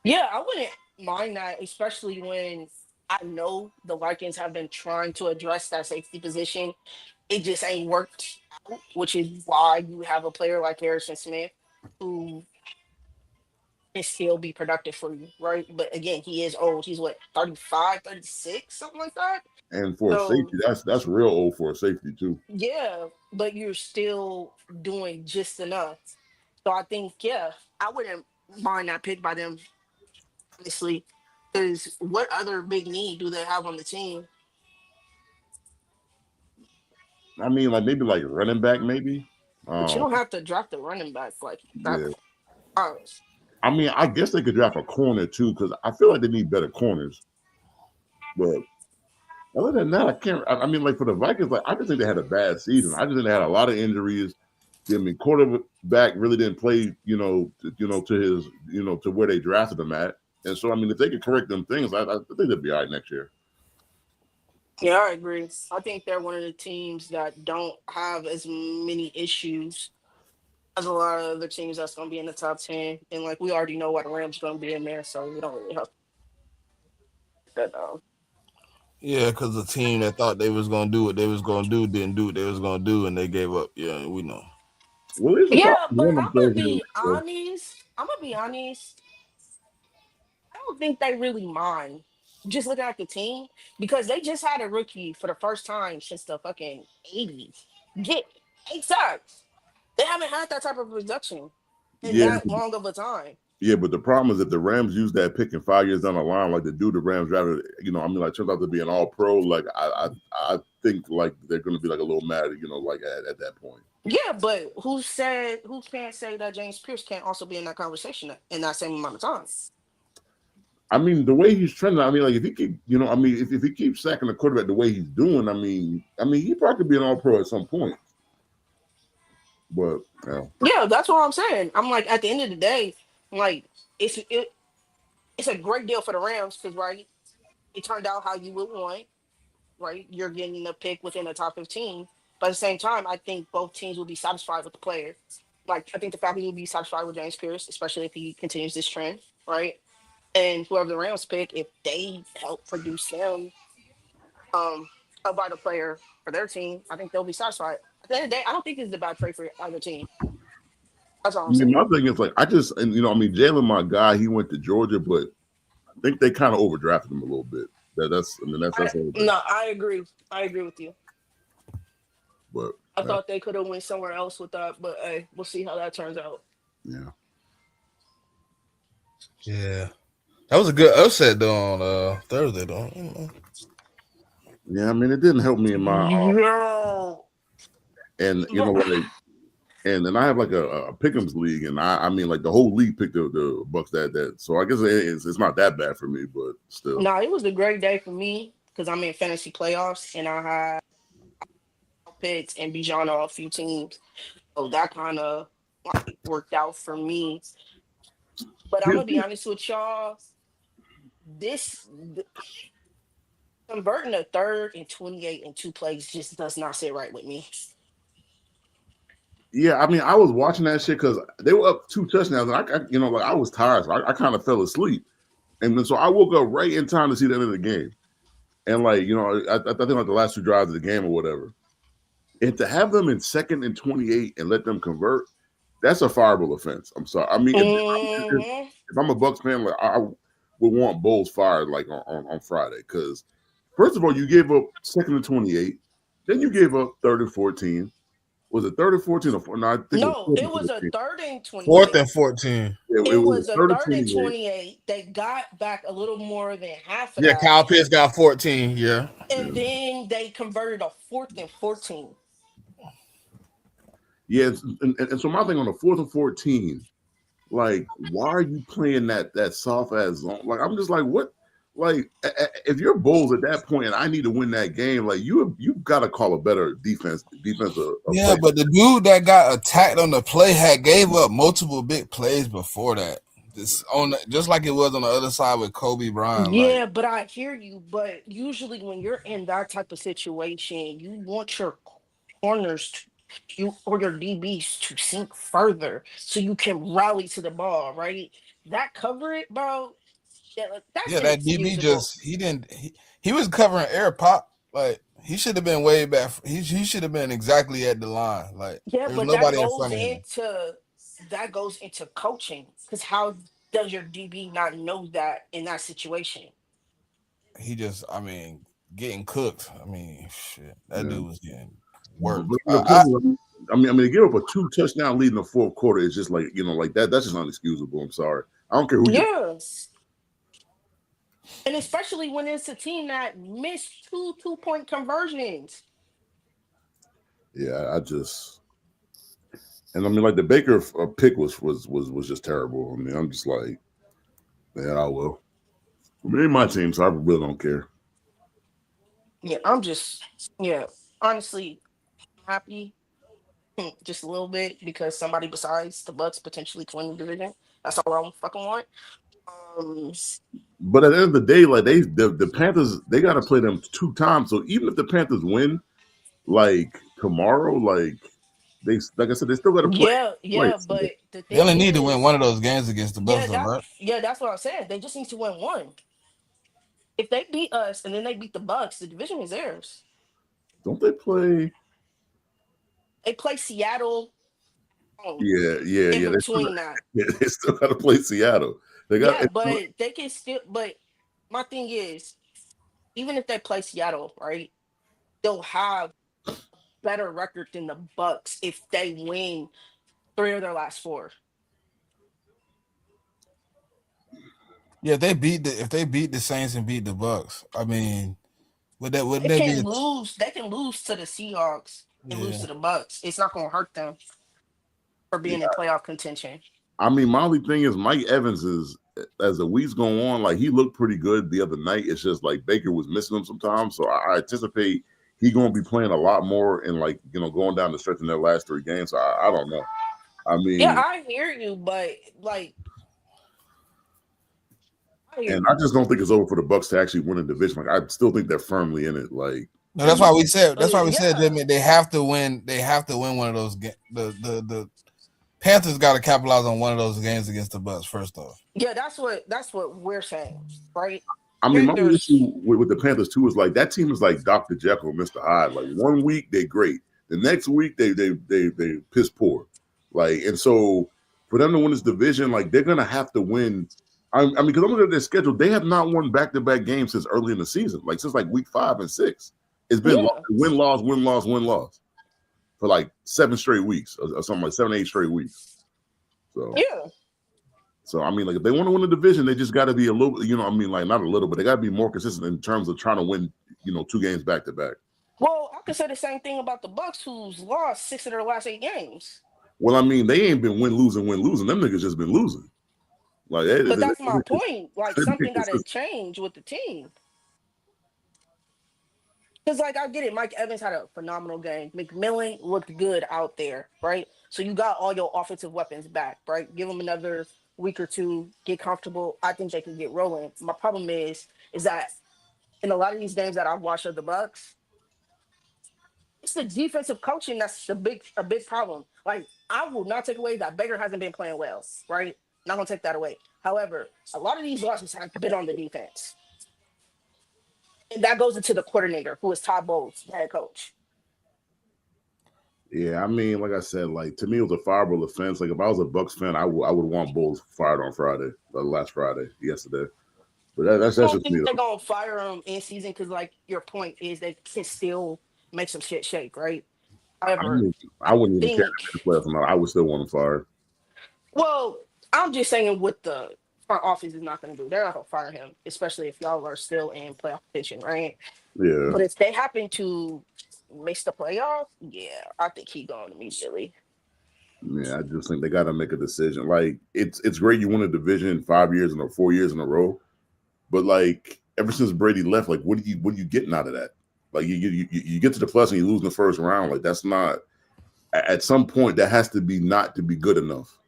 Yeah, I wouldn't mind that, especially when I know the Vikings have been trying to address that safety position. It just ain't worked out, which is why you have a player like Harrison Smith who can still be productive for you, right? But again, he is old. He's what, 35, 36, something like that? And for a So safety, that's real old for a safety too. yeah, but you're still doing just enough. So I think, yeah, I wouldn't mind that pick by them, honestly. Because what other big need do they have on the team? I mean, like maybe like running back, maybe. But you Um, don't have to draft a running back like that. yeah. Honest. I mean, I guess they could draft a corner too, because I feel like they need better corners. But other than that, I can't. I mean, like for the Vikings, like I just think they had a bad season. I just think they had a lot of injuries. I mean, quarterback really didn't play, to his, to where they drafted him at. And so, I mean, if they could correct them things, I think they'd be all right next year. Yeah, I agree. I think they're one of the teams that don't have as many issues as a lot of other teams that's going to be in the top 10. And like we already know what the Rams going to be in there, so we don't really have that down. Yeah, because the team that thought they was gonna do what they was gonna do didn't do what they was gonna do, and they gave up. Yeah, we know. Well, there's a Yeah, couple but random I'm gonna players in be there. So. honest. I'm gonna be honest. I don't think they really mind. Just looking at the team because they just had a rookie for the first time since the fucking 80s. Get 8 sacks. They haven't had that type of production in Yeah, that long of a time. yeah, but the problem is if the Rams use that pick in 5 years down the line, like the dude the Rams drafted, I mean, like turns out to be an all pro. Like I think like they're going to be like a little mad, like at that point. Yeah, but who can't say that James Pierce can't also be in that conversation in that same amount of time? I mean, the way he's trending, I mean, like if he keep, I mean, if he keeps sacking the quarterback the way he's doing, I mean, he probably could be an all pro at some point. But yeah, that's what I'm saying. I'm like, at the end of the day, like it's a great deal for the Rams because right, it turned out how you would want. Right, you're getting a pick within the top 15. But at the same time, I think both teams will be satisfied with the player. Like I think the Falcons will be satisfied with James Pierce, especially if he continues this trend, right? And whoever the Rams pick, if they help produce him a vital player for their team, I think they'll be satisfied. At the end of the day, I don't think it's a bad trade for either team. That's all I I'm mean, saying. my thing is like and I mean, Jalen, my guy, he went to Georgia, but I think they kind of overdrafted him a little bit. That's all. No, I agree. I agree with you. But I thought they could have went somewhere else with that, but hey, we'll see how that turns out. yeah. Yeah, that was a good upset though on Thursday though. Yeah, I mean, it didn't help me in my Yo. and like, and I have like a pick'ems league, and I mean, like the whole league picked the Bucks that. So I guess it's not that bad for me, but still. No, it was a great day for me because I'm in fantasy playoffs and I had Pitts and Bijan on a few teams. So that kind of like worked out for me. But I'm gonna be honest with y'all. This converting a third and 28 in 2 plays just does not sit right with me. Yeah, I mean, I was watching that shit because they were up 2 touchdowns, and like I was tired, so I kind of fell asleep, and then so I woke up right in time to see the end of the game, and like I think like the last 2 drives of the game or whatever, and to have them in 2nd and 28 and let them convert, that's a fireable offense. I'm sorry. I mean, if I'm a Bucks fan, like I would want Bowles fired like on Friday because first of all, you gave up 2nd and 28, then you gave up 3rd and 14. Was it 3rd and 14 or 4? No, I think it was a 3rd and 28. 4th and 14. Yeah, it was a 3rd and 28. They got back a little more than half of that. Kyle Pitts got 14. Yeah, and then they converted a 4th and 14. Yeah, and so my thing on the 4th and 14, like, why are you playing that soft ass zone? Like, I'm just like, what? like if you're Bulls at that point and I need to win that game, like you've got to call a better defensive Yeah, play. but the dude that got attacked on the play gave up multiple big plays before that. Just like it was on the other side with Kobe Bryant. Like, Yeah, but I hear you. But usually, when you're in that type of situation, you want your corners to you or your DBs to sink further so you can rally to the ball, right? That cover it, bro. That's yeah, that DB inexcusable. he was covering air pop. Like he should have been way back. He should have been exactly at the line. Like Yeah, there was but that nobody in goes front of him. into coaching. Because how does your DB not know that in that situation? He just, I mean, getting cooked. I mean, shit, that Yeah. dude was getting But worked. the problem, I mean, to give up a 2-touchdown lead in the fourth quarter is just like like that. That's just unexcusable. I'm sorry. I don't care who you. Yes. And especially when it's a team that missed two-point conversions. Yeah, I just. And I mean, like the Baker pick was just terrible. I mean, I'm just like, man, I will. I mean, my team, so I really don't care. Yeah, honestly, happy just a little bit because somebody besides the Bucks potentially can win the division. That's all I fucking want. Um, But at the end of the day, like the Panthers, they got to play them 2 times. So even if the Panthers win, like tomorrow, like I said, they still got to play yeah, twice. but the They only thing need to win is, one of those games against the Bucks, though, right? that's what I'm saying. They just need to win one. If they beat us and then they beat the Bucks, the division is theirs. Don't they play? They play Seattle in Yeah. between that. They still got to play Seattle. They got. Yeah, but they can still. But my thing is, even if they play Seattle, right, they'll have better record than the Bucks if they win 3 of their last 4. Yeah, if they beat the Saints and beat the Bucks, I mean, wouldn't They that be can lose. They can lose to the Seahawks and lose yeah. to the Bucks. It's not going to hurt them for being in playoff contention. I mean, my only thing is Mike Evans is as the weeks go on, like he looked pretty good the other night. It's just like Baker was missing him sometimes, so I anticipate he going to be playing a lot more and like going down the stretch in their last 3 games. So I don't know. I Yeah, mean, I hear you, but like, I hear and you. I just don't think it's over for the Bucks to actually win a division. Like I still think they're firmly in it. Like, No, that's why we said. That's why we said Yeah. they have to win. They have to win one of those. The Panthers got to capitalize on one of those games against the Bucks first off. Yeah, that's what we're saying, right? I mean, my only issue Panthers. with the Panthers too is like that team is like Dr. Jekyll, Mr. Hyde. Like one week they great, the next week they piss poor. Like, and so for them to win this division, like they're gonna have to win. I mean, because I'm looking at their schedule, they have not won back-to-back games since early in the season, like since like week 5 and 6. It's been Yeah. win loss for like 7 straight weeks or something like 7 8 straight weeks. So Yeah. So I mean, like if they want to win the division, they just got to be a little, I mean, like not a little, but they got to be more consistent in terms of trying to win, 2 games back to back. Well, I could say the same thing about the Bucks, who's lost 6 of their last 8 games. Well, I mean, they ain't been win losing. Them niggas just been losing. Like, But that's my point. Like something got to consistent. change with the team. Because, like, I get it. Mike Evans had a phenomenal game. McMillan looked good out there, right? So you got all your offensive weapons back, right? Give them another week or 2, get comfortable. I think they can get rolling. My problem is that in a lot of these games that I've watched of the Bucks, it's the defensive coaching that's a big problem. Like, I will not take away that Baker hasn't been playing well, right? Not gonna take that away. However, a lot of these losses have been on the defense. And that goes into the coordinator, who is Todd Bowles, the head coach. Yeah, I mean, like I said, like to me, it was a fireable offense. Like if I was a Bucks fan, I would want Bulls fired on Friday, last Friday, yesterday. But that's I don't just me think they're though. gonna fire him in season because, like, your point is they can still make some shit shake, right? However, I wouldn't even care think, if they playoffs or not. I would still want them fired. well, I'm just saying what the front office is not gonna do. They're not gonna fire him, especially if y'all are still in playoff position, right? Yeah. But if they happen to miss the playoff, yeah, I think he gone immediately. Yeah, I just think they got to make a decision. Like it's great you win a division 5 years in 4 years in a row, but like ever since Brady left, like what are you getting out of that? Like you get to the plus and you lose in the first round. Like that's not. At some point, that has to be not to be good enough.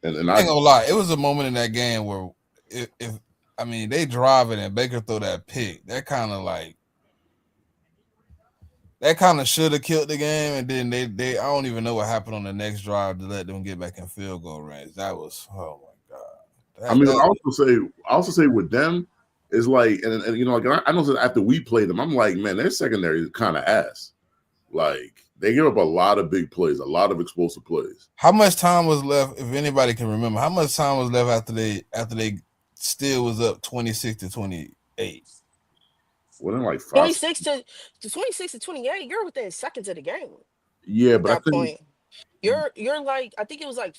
And I ain't gonna lie, it was a moment in that game where if I mean they drive it and Baker throw that pick, that kind of should have killed the game, and then they I don't even know what happened on the next drive to let them get back in field goal range. That was oh my god. I mean, I also say with them is like, and you know, like I know that after we played them, I'm like, man, their secondary is kind of ass. Like they give up a lot of big plays, a lot of explosive plays. How much time was left, if anybody can remember? How much time was left after they still was up 26-28? Well, then like 26 to 28. You're within seconds of the game. Yeah, At but I that think point, you're like I think it was like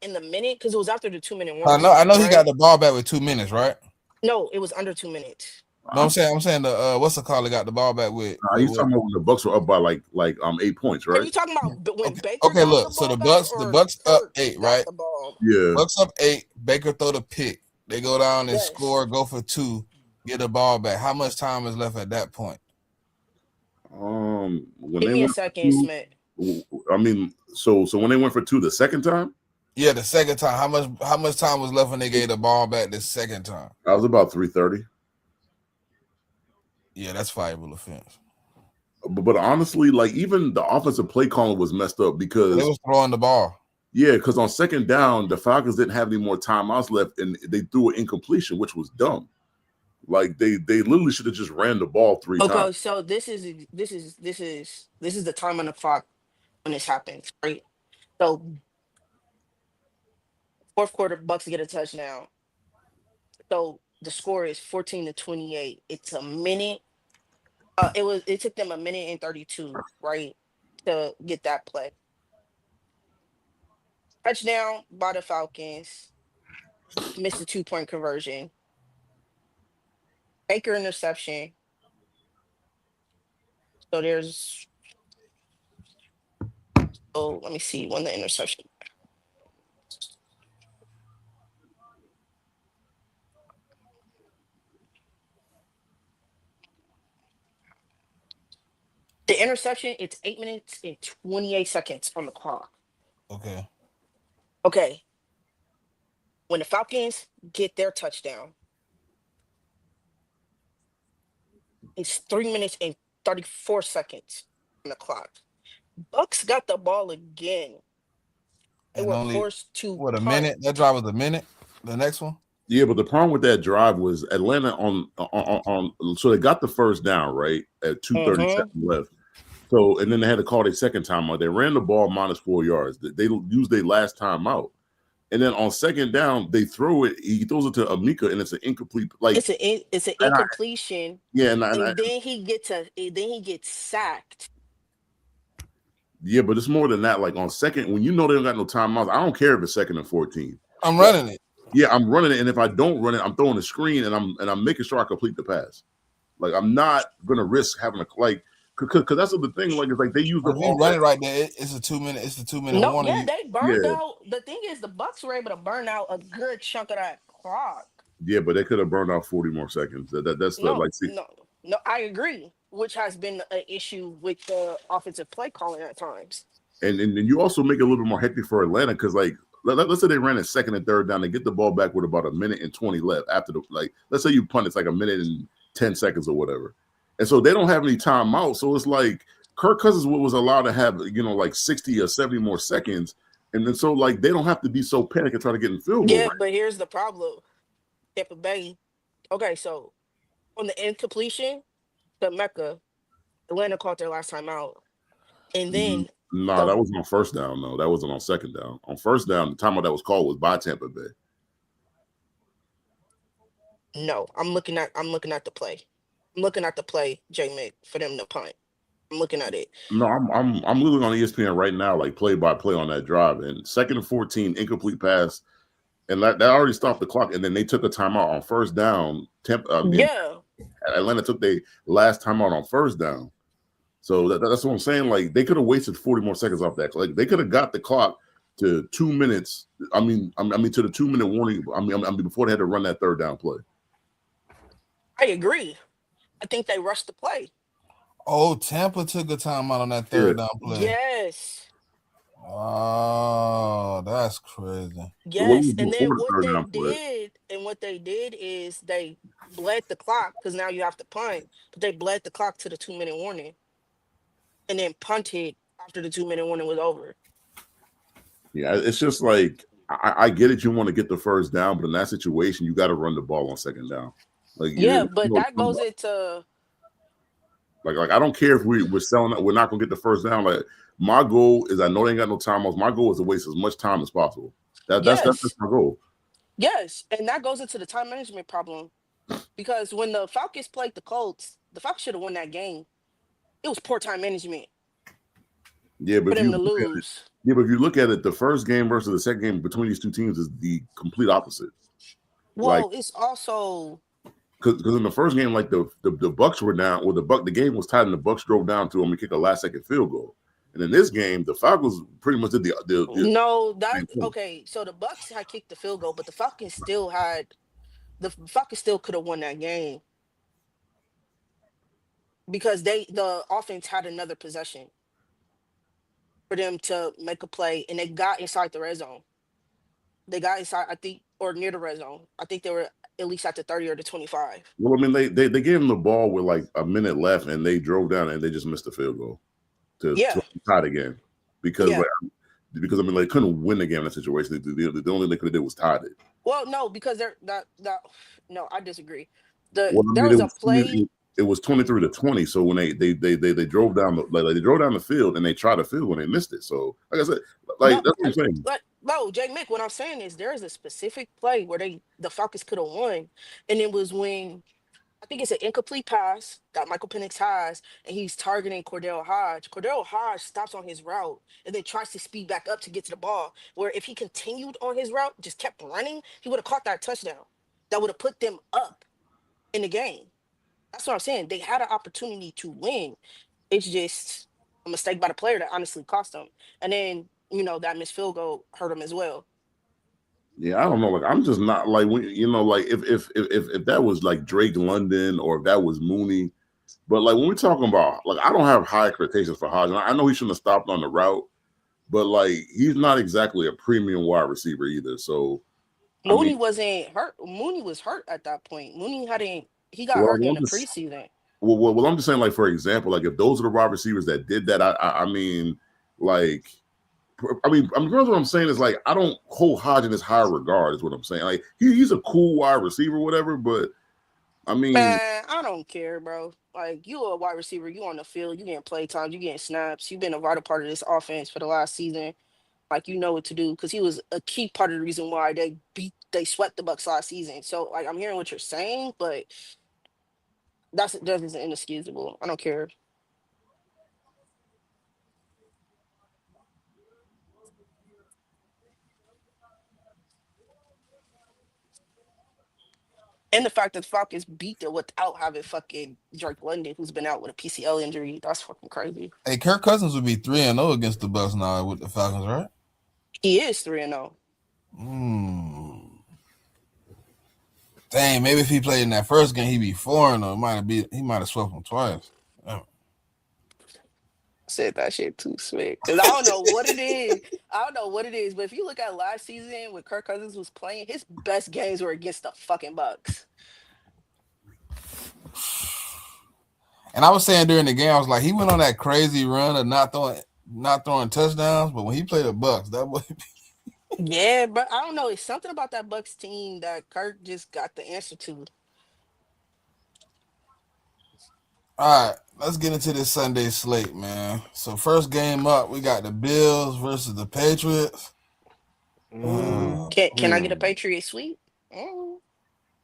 in the minute because it was after the 2-minute I warning. know he right? got the ball back with 2 minutes, right? No, it was under 2 minutes. No, I'm saying the what's the call? They got the ball back with. He's talking about when the Bucks were up by like 8 points, Are right? you talking about when Baker? Okay, got look. the So ball the Bucks back, up or 8, got right? The ball? Yeah. Bucks up 8. Baker throw the pick. They go down and Yes. score, go for 2, get the ball back. How much time is left at that point? When Give they me a went second, Smith. I mean, so when they went for 2 the second time, Yeah, the second time. How much time was left when they gave the ball back the second time? that was about 3:30. Yeah, that's fireable offense. But honestly, like even the offensive play calling was messed up because They was throwing the ball. Yeah, because on second down, the Falcons didn't have any more timeouts left, and they threw an incompletion, which was dumb. Like they literally should have just ran the ball 3 Okay, times. so this is the time on the clock when this happens, right? So fourth quarter, Bucks get a touchdown. So the score is 14-28. It's a minute. It took them a minute and 32, right, to get that play. Touchdown by the Falcons. Missed a 2-point conversion. Baker interception. So there's let me see when the interception. The interception, it's 8 minutes and 28 seconds on the clock. Okay. When the Falcons get their touchdown, it's 3 minutes and 34 seconds on the clock. Bucks got the ball again. They were forced to a minute? That drive was a minute. The next one? Yeah, but the problem with that drive was Atlanta on so they got the first down, right? At 2:37 left. So and then they had to call their second timeout. They ran the ball -4 yards. They used their last timeout. And then on second down, they throw it. He throws it to JMIK, and it's an incomplete. Like it's an incompletion. And then he gets sacked. Yeah, but it's more than that. Like on second, when you know they don't got no timeouts, I don't care if it's 2nd and 14. I'm running it. Yeah, I'm running it, and if I don't run it, I'm throwing the screen, and I'm making sure I complete the pass. Like I'm not gonna risk having a because that's the thing. Like it's like they use the ball. Run it right there. It's a 2 minute. It's the 2 minute warning. Yeah, they burned out. The thing is, the Bucks were able to burn out a good chunk of that clock. Yeah, but they could have burned out 40 more seconds. No, I agree. Which has been an issue with the offensive play calling at times. And you also make it a little bit more hectic for Atlanta because like let's say they ran a 2nd and 3rd down, they get the ball back with about a minute and 20 left after let's say you punt, it's like a minute and 10 seconds or whatever. And so they don't have any timeout. So it's like Kirk Cousins was allowed to have, like 60 or 70 more seconds. And then so like they don't have to be so panicked and try to get in field goal. Yeah, but here's the problem. Tampa Bay. Okay, so on the incompletion, the Mecca, Atlanta caught their last time out. And then that wasn't on first down, though. That wasn't on second down. On first down, the timeout that was called was by Tampa Bay. No, I'm looking at the play. I'm looking at the play, JMIK, for them to punt. I'm looking at it. No, I'm looking on ESPN right now, like play by play on that drive. And 2nd and 14, incomplete pass, and that already stopped the clock. And then they took a timeout on first down. Atlanta took their last timeout on first down. So that's what I'm saying. Like they could have wasted 40 more seconds off that. Like they could have got the clock to 2 minutes. I mean to the 2 minute warning. I mean before they had to run that 3rd down play. I agree. I think they rushed the play. Oh, Tampa took a timeout on that Yeah. third down play. Yes. Oh, that's crazy. What was Yes. And before then the third down play? what they did is they bled the clock because now you have to punt, but they bled the clock to the 2-minute warning and then punted after the 2-minute warning was over. Yeah, it's just like I get it. You want to get the first down, but in that situation, you got to run the ball on second down. Like Yeah, but that goes into like I don't care if we're selling it. We're not gonna get the first down. Like my goal is, I know they ain't got no timeouts. My goal is to waste as much time as possible. That's yes. my goal. Yes. And that goes into the time management problem. Because when the Falcons played the Colts, the Falcons should have won that game. It was poor time management Yeah, but for them to lose. but if you look at it, the first game versus the second game between these two teams is the complete opposite. Like, Well, it's also because in the first game, like the Bucks were down, or the game was tied, and the Bucks drove down to kick a last second field goal. And in this game, the Falcons pretty much did the no that okay. So the Bucks had kicked the field goal, but the Falcons still could have won that game because the offense had another possession for them to make a play, and they got inside the red zone. They got inside, I think, or near the red zone. I think they were at least at the 30 or the 25. Well, I mean, they gave them the ball with like a minute left, and they drove down and they just missed the field goal to tie the game because I mean, they couldn't win the game in that situation. The only thing they could have did was tied it. Well, no, because they're that no, I disagree. There was a play. It was 23-20. So when they drove down they drove down the field and they tried to field when they missed it. So like I said, that's what I'm saying. No, JMIK, what I'm saying is there is a specific play where the Falcons could have won, and it was when I think it's an incomplete pass that Michael Penix has, and he's targeting Cordell Hodge. Cordell Hodge stops on his route and then tries to speed back up to get to the ball. Where if he continued on his route, just kept running, he would have caught that touchdown. That would have put them up in the game. That's what I'm saying. They had an opportunity to win. It's just a mistake by the player that honestly cost them. And then, that missed field goal hurt them as well. Yeah, I don't know. Like, I'm just not like when like if that was like Drake London or if that was Mooney, but like when we're talking about, like, I don't have high expectations for Hodge. I know he shouldn't have stopped on the route, but like he's not exactly a premium wide receiver either. So Mooney wasn't hurt. Mooney was hurt at that point. He got hurt in the preseason. Well, I'm just saying, like, for example, like if those are the wide receivers that did that, I mean, like. What I'm saying is, like, I don't hold Hodge in this high regard, is what I'm saying. Like, he's a cool wide receiver, whatever, but I mean, man, I don't care, bro. Like, you a wide receiver, you on the field, you getting play time, you getting snaps, you've been a vital part of this offense for the last season. Like, you know what to do, because he was a key part of the reason why they swept the Bucks last season. So, like, I'm hearing what you're saying, but that is inexcusable. I don't care. And the fact that the Falcons beat them without having fucking Drake London, who's been out with a PCL injury, that's fucking crazy. Hey, Kirk Cousins would be 3-0 against the Bucks now with the Falcons, right? He is 3-0. Dang, maybe if he played in that first game, he'd be 4-0. He might have swept him twice. I said that shit too slick. Because I don't know what it is. But if you look at last season when Kirk Cousins was playing, his best games were against the fucking Bucks. And I was saying during the game, I was like, he went on that crazy run of not throwing touchdowns, but when he played the Bucks, that was yeah, but I don't know. It's something about that Bucks team that Kirk just got the answer to. All right, let's get into this Sunday slate, man. So first game up, we got the Bills versus the Patriots. Can I get a Patriot sweep?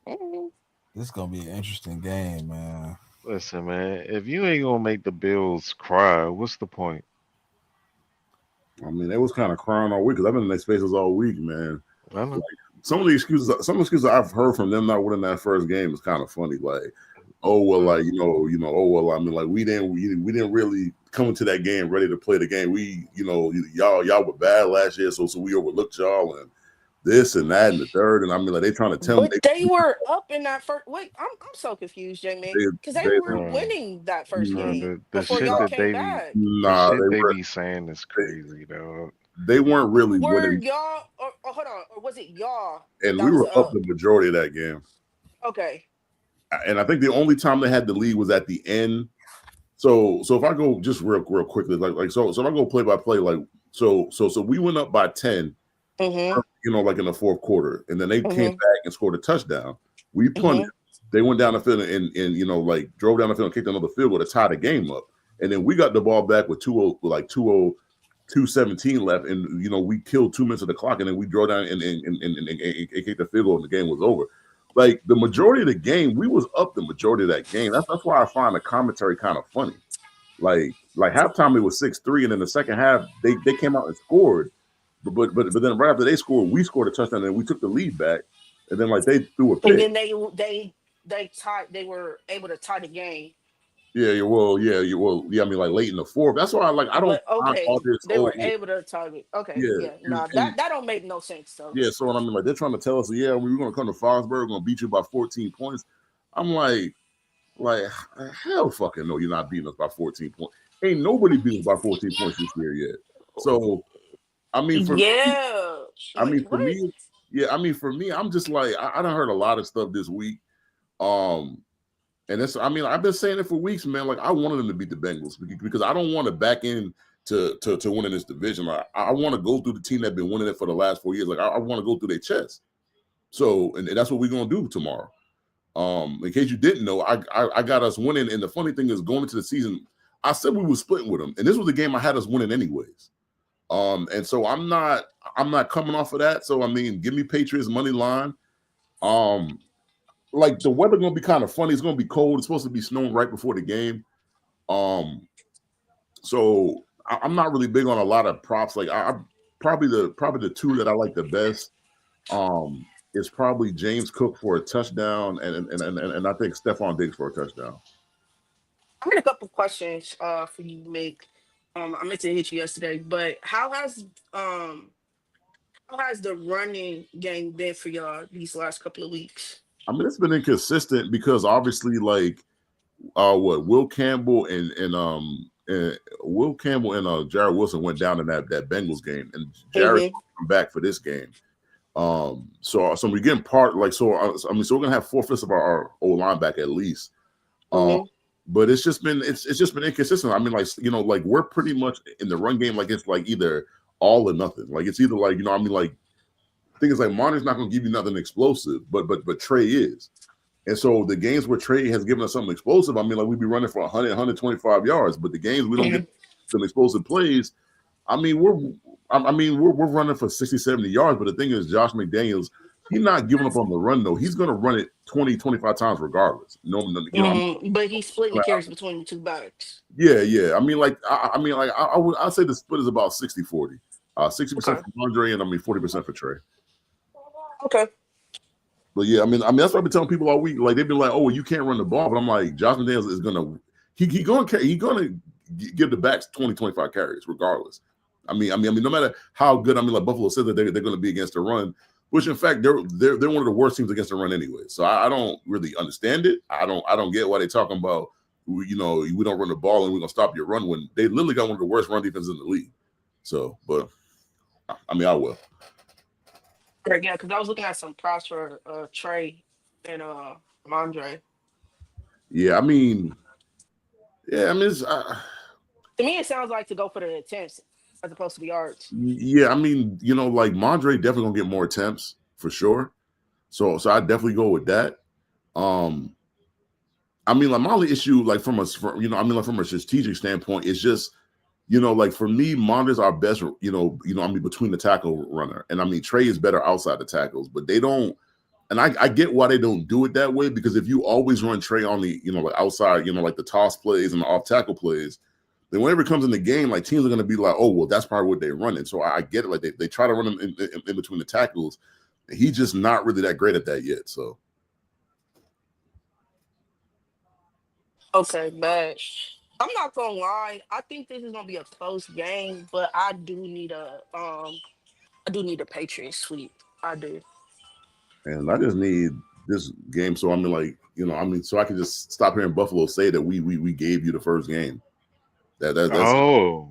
This is gonna be an interesting game, man. Listen, man, if you ain't gonna make the Bills cry, what's the point? I mean, they was kind of crying all week because I've been in their spaces all week, man. I know. Like, some of the excuses I've heard from them not winning that first game is kind of funny. Like, oh well, like oh well. I mean, like we didn't really come into that game ready to play the game. We, y'all were bad last year, so we overlooked y'all, and this and that and the third, and I mean, like they trying to tell me But they were up in that first. Wait, I'm so confused, JMIK, because they they were Bro, winning that first bro, mm, game the before shit y'all that came they be back. the nah, shit they be saying is they, crazy, dog. they weren't really Were winning, y'all? Or hold on, or was it y'all and we that was were up up? the majority of that game. Okay. And I think the only time they had the lead was at the end. So if I go just real quickly, so if I go play by play, like so we went up by 10, Mhm. like in the fourth quarter, and then they came Mhm. back and scored a touchdown. We punted. Mhm. They went down the field and like drove down the field and kicked another field goal to tie the game up. And then we got the ball back with 2:17 left, and we killed 2 minutes of the clock, and then we drove down and kicked the field goal, and the game was over. Like the majority of the game, we was up the majority of that game. That's why I find the commentary kind of funny. Like halftime it was 6-3, and in the second half they came out and scored, but then right after they scored, we scored a touchdown, and we took the lead back, and then like they threw a And pick. then they tied. They were able to tie the game. Yeah. I mean, like late in the fourth. That's why I don't But find all okay, this. they Oh, were able to tie it. Okay, yeah, yeah. Nah, and that don't make no sense. So yeah. So what I mean, like they're trying to tell us, yeah, we were gonna come to Foxborough, we're gonna beat you by 14 points. I'm like hell, fucking no, you're not beating us by 14 points. Ain't nobody beating us by 14 points this year yet. So I mean, for me, yeah. I Wait, mean, for what? me, yeah, I mean, for me, I'm just like I done heard a lot of stuff this week. Um, And that's, I mean, I've been saying it for weeks, man. Like I wanted them to beat the Bengals because I don't want to back in to winning this division. Like I want to go through the team that's been winning it for the last 4 years. Like I want to go through their chest. So, and that's what we're gonna do tomorrow. In case you didn't know, I got us winning. And the funny thing is, going into the season, I said we were splitting with them, and this was the game I had us winning anyways. And so I'm not coming off of that. So I mean, give me Patriots money line. Um, like the weather gonna be kind of funny. It's gonna be cold. It's supposed to be snowing right before the game. Um, so I'm not really big on a lot of props. Like I probably the two that I like the best. Is probably James Cook for a touchdown, and I think Stephon Diggs for a touchdown. I had a couple questions for you, Mick. I meant to hit you yesterday, but how has the running game been for y'all these last couple of weeks? I mean, it's been inconsistent because obviously, like what Will Campbell and Will Campbell and Jared Wilson went down in that Bengals game, and Jared Mm-hmm. come back for this game. So we're getting part like I mean, so we're gonna have 4/5 of our old line back at least. Um, Mm-hmm. but it's just been inconsistent. I mean, like we're pretty much in the run game, like it's like either all or nothing. Like it's either like I mean, like thing is like Marner's not gonna give you nothing explosive, but Trey is. And so the games where Trey has given us something explosive, I mean, like we'd be running for 100, 125 yards, but the games we don't get Mm-hmm. some explosive plays. I mean, we're running for 60, 70 yards, but the thing is, Josh McDaniels, he's not giving up on the run, though. He's going to run it 20, 25 times regardless. Mm-hmm. But he's splitting the carries between the two backs. Yeah. I mean, like, I'd say the split is about 60-40. 60% Okay. for Andre, and I mean 40% for Trey. Okay. But yeah, I mean that's what I've been telling people all week. Like they've been like, "Oh, well, you can't run the ball," but I'm like, Josh McDaniels is gonna give the backs 20, 25 carries regardless. I mean, no matter how good. I mean, like Buffalo said that they're going to be against the run, which in fact they're one of the worst teams against the run anyway. So I don't really understand it. I don't get why they're talking about we don't run the ball and we're gonna stop your run when they literally got one of the worst run defenses in the league. So, but I mean, I will. Right, yeah, because I was looking at some props for Trey and Mondre. Yeah, I mean, it's. To me, it sounds like to go for the attempts as opposed to the yards. Yeah, I mean, like Mondre definitely gonna get more attempts for sure. So I definitely go with that. Um, I mean, like my only issue, like from a strategic standpoint, is just like for me, Mondre's our best. I mean, between the tackle runner, and I mean Trey is better outside the tackles, but they don't. And I get why they don't do it that way because if you always run Trey on the like outside, like the toss plays and the off tackle plays, then whenever it comes in the game, like teams are going to be like, oh, well, that's probably what they're running. So I get it. Like they try to run him in between the tackles. He's just not really that great at that yet. So Okay, but I'm not gonna lie. I think this is gonna be a close game, but I do need a Patriots sweep. I do. and I just need this game. So I mean, like I mean, so I can just stop hearing Buffalo say that we gave you the first game. That's Oh,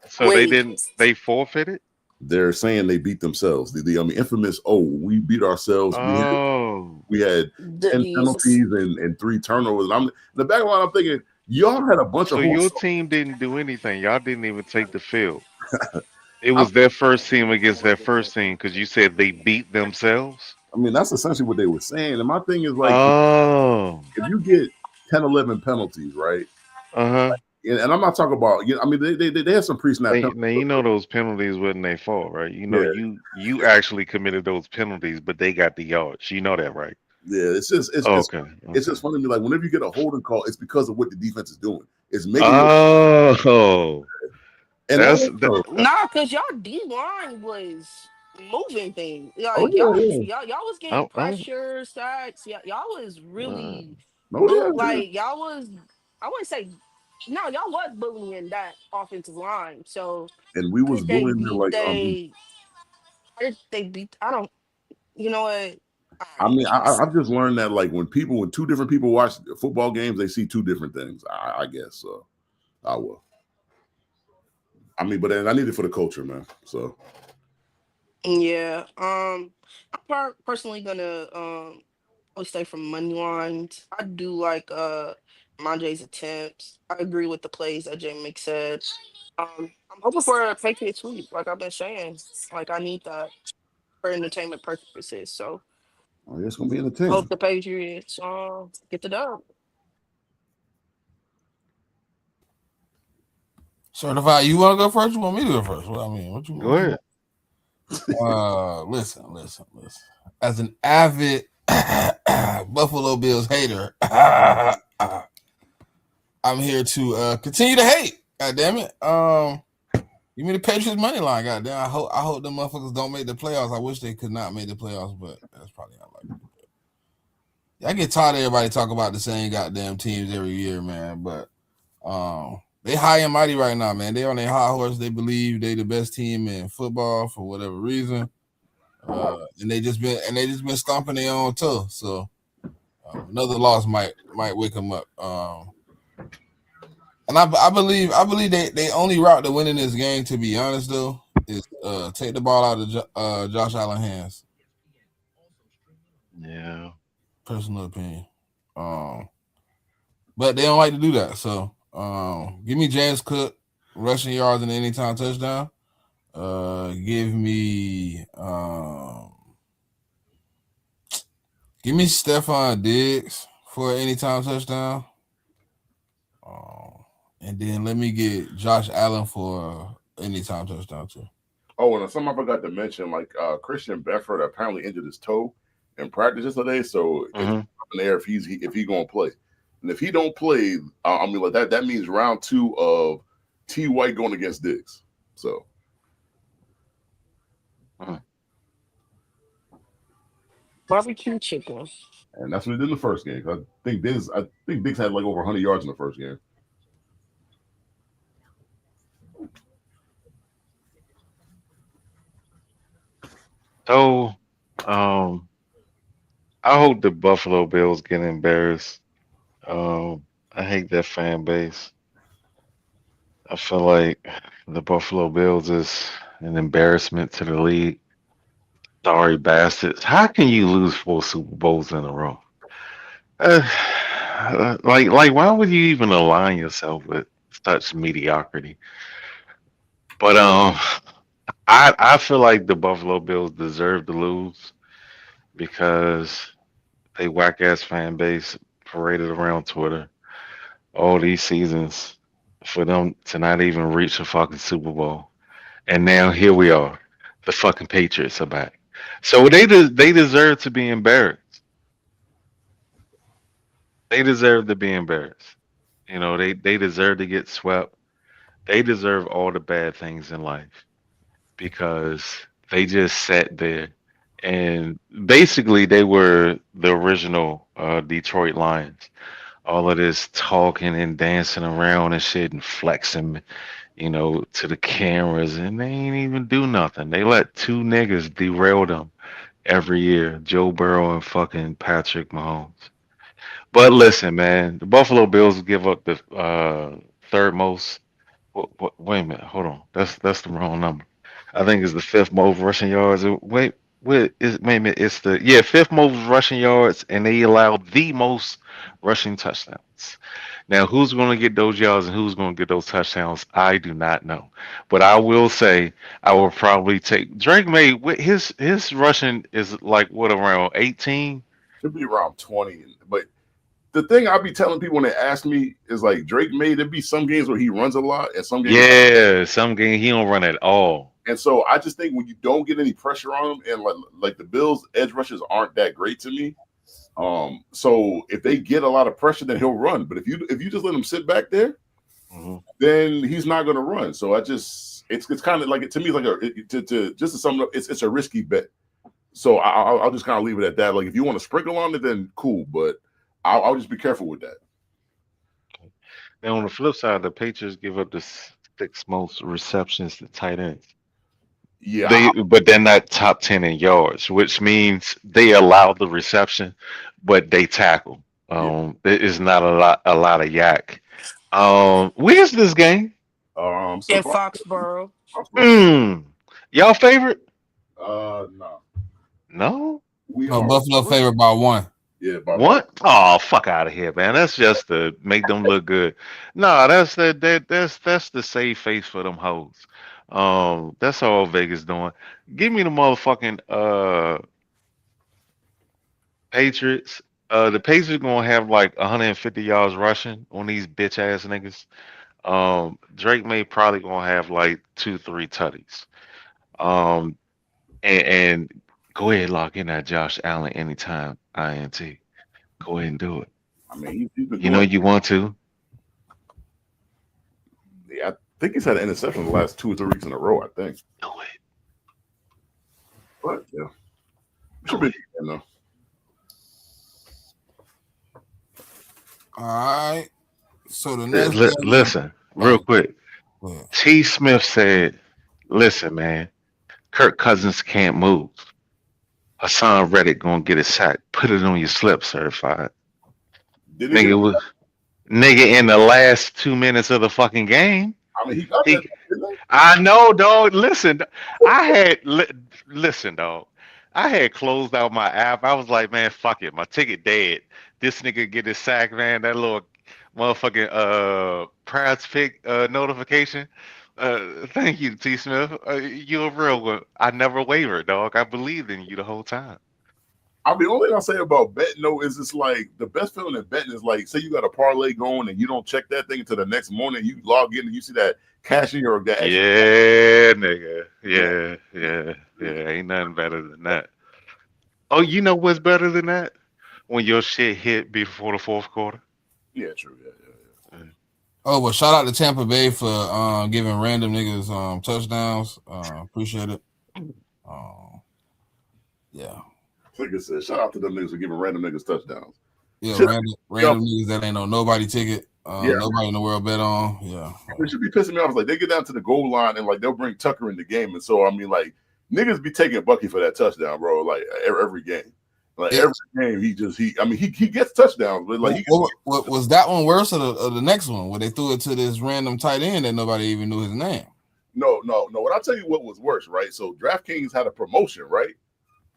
so they Wait, didn't. They forfeited. they're saying they beat themselves. I mean, infamous. Oh, we beat ourselves. Oh, We had the 10 penalties and 3 turnovers. I'm in the back of the line. I'm thinking y'all had a bunch of so horse. your team didn't do anything. Y'all didn't even take the field. It I, was their first team against their first team because you said they beat themselves. I mean, that's essentially what they were saying. And my thing is like, Oh, if you get 10, 11 penalties, right? uh-huh. And I'm not talking about. I mean, they had some pre-snap Now, penalties. now you know those penalties wasn't their fault, right? You know Yeah, you actually committed those penalties, but they got the yards. You know that, right? yeah. It's just Okay, it's okay. just funny to me. Like whenever you get a holding call, it's because of what the defense is doing. It's making you. Oh, And that's that. also, nah, cause y'all D line was moving things. oh Like yeah, yeah. y'all was getting I'm pressure sacks. Y'all was uh, really No, yeah, yeah. like y'all was. I wouldn't say no. Y'all was bullying that offensive line. So And we how was did they bullying them beat like they? How did they beat? I don't. You know what? All I right. mean, I've just learned that like when two different people watch football games, they see two different things. I guess so. I will. I mean, but then I need it for the culture, man. So Yeah. I'm personally gonna I'll stay from money lines. I do like Manjay's attempts. I agree with the plays that JMIK said. I'm hoping for a Patriot sweep, like I've been saying. Like I need that for entertainment purposes. So oh, yeah, it's gonna be hope entertaining. the Patriots get the dub. Certified. You want to go first? You want me to go first? What I mean, go what you ahead. want? Listen. As an avid Buffalo Bills hater, I'm here to continue to hate. God damn it. Give me the Patriots money line. God damn. I hope the motherfuckers don't make the playoffs. I wish they could not make the playoffs, but that's probably unlikely. I get tired of everybody talking about the same goddamn teams every year, man. But they high and mighty right now, man. They on their high horse. They believe they the best team in football for whatever reason. And they just been stomping their own toe. So another loss might wake them up. And I believe they only route to winning this game. To be honest, though, is take the ball out of Josh Allen's hands. Yeah. Personal opinion. But they don't like to do that. So give me James Cook rushing yards and anytime touchdown. Give me Stephon Diggs for an anytime touchdown. And then let me get Josh Allen for anytime touchdown too. Oh, and something I forgot to mention, like Christian Bedford apparently injured his toe in practice yesterday, so it's Mm-hmm. up in the air if he gonna play. And if he don't play, I mean like that means round two of T White going against Diggs. So Barbecue chicken. and that's what he did in the first game. I think Diggs had like over 100 yards in the first game. So, um, I hope the Buffalo Bills get embarrassed. I hate that fan base. I feel like the Buffalo Bills is an embarrassment to the league. Sorry, bastards. How can you lose 4 Super Bowls in a row? Like, why would you even align yourself with such mediocrity? But I feel like the Buffalo Bills deserve to lose because they whack ass fan base paraded around Twitter all these seasons for them to not even reach a fucking Super Bowl. And now here we are. The fucking Patriots are back. So they deserve to be embarrassed. They deserve to be embarrassed. They deserve to get swept. They deserve all the bad things in life because they just sat there and basically they were the original Detroit Lions. All of this talking and dancing around and shit and flexing, to the cameras, and they ain't even do nothing. They let two niggas derail them every year, Joe Burrow and fucking Patrick Mahomes. But listen, man, the Buffalo Bills give up the third most. Wait a minute, hold on. That's the wrong number. I think it's the fifth most rushing yards. Wait a minute. It's the fifth most rushing yards, and they allow the most rushing touchdowns. Now, who's going to get those yards and who's going to get those touchdowns? I do not know, but I will say I will probably take Drake May. His rushing is like what, around 18. Should be around 20. But the thing I be telling people when they ask me is like Drake May. There be some games where he runs a lot, and some games. Yeah, some game he don't run at all. And so I just think when you don't get any pressure on him, and like the Bills' edge rushes aren't that great to me. So if they get a lot of pressure, then he'll run. But if you just let him sit back there, then he's not going to run. So it's kind of like, to me, like to sum it up, it's a risky bet. So I'll just kind of leave it at that. Like if you want to sprinkle on it, then cool. But I'll just be careful with that. Now on the flip side, the Patriots give up the sixth most receptions to tight ends. Yeah, But they're not top 10 in yards, which means they allow the reception, but they tackle. There is not a lot of yak. Where's this game? So In Foxborough. Y'all favorite? No. No? Buffalo favorite by 1. Yeah, by What? Oh, fuck out of here, man. That's just to make them look good. No, that's the save face for them hoes. That's all Vegas doing. Give me the motherfucking Patriots. The Patriots gonna have like 150 yards rushing on these bitch ass niggas. Drake May probably gonna have like 2-3 tutties. And go ahead, lock in that Josh Allen anytime INT. Go ahead and do it. I mean, he's been You know you want to. Yeah, I think he's had an interception the last 2 or 3 weeks in a row. I think. Do it. But yeah, should be though. All right. So the next listen, real quick. T. Smith said, "Listen, man, Kirk Cousins can't move. Hassan Reddick gonna get a sack. Put it on your slip, certified." Nigga in the last 2 minutes of the fucking game. I mean, he got that. I know, dog. Listen, listen, dog. I had closed out my app. I was like, man, fuck it. My ticket dead. This nigga get his sack, man. That little motherfucking prize pick notification. Thank you, T. Smith. You're a real one. I never wavered, dog. I believed in you the whole time. I mean, the only thing I'll say about betting, though, is it's like the best feeling in betting is like, say you got a parlay going and you don't check that thing until the next morning. You log in and you see that cashing or that. Yeah, nigga. Yeah. Ain't nothing better than that. Oh, you know what's better than that? When your shit hit before the fourth quarter. Yeah, true. Yeah. Oh, well, shout out to Tampa Bay for giving random niggas touchdowns. Appreciate it. Yeah. Like I said, shout out to them niggas for giving random niggas touchdowns. Yeah, random niggas that ain't on nobody ticket. Nobody in the world bet on. Yeah. It should be pissing me off. Like they get down to the goal line and like they'll bring Tucker in the game. And so I mean, like niggas be taking Bucky for that touchdown, bro. Like every game. Like every game, he gets touchdowns, but like what was that one worse or the next one where they threw it to this random tight end that nobody even knew his name? No. What I'll tell you what was worse, right? So DraftKings had a promotion, right?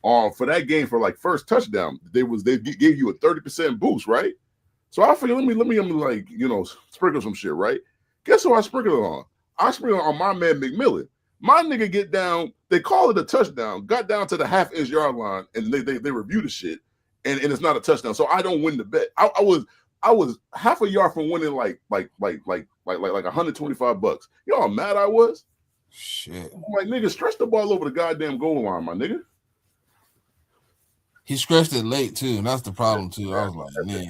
For that game for like first touchdown, they gave you a 30% boost, right? So I figured let me like sprinkle some shit, right? Guess who I sprinkled it on? I sprinkled it on my man McMillan. My nigga get down, they call it a touchdown, got down to the half-inch yard line, and they review the shit, and it's not a touchdown. So I don't win the bet. I was half a yard from winning like $125. You know how mad I was? Shit. I'm like, nigga, stretch the ball over the goddamn goal line, my nigga. He stretched it late too, and that's the problem too. I was like, nigga,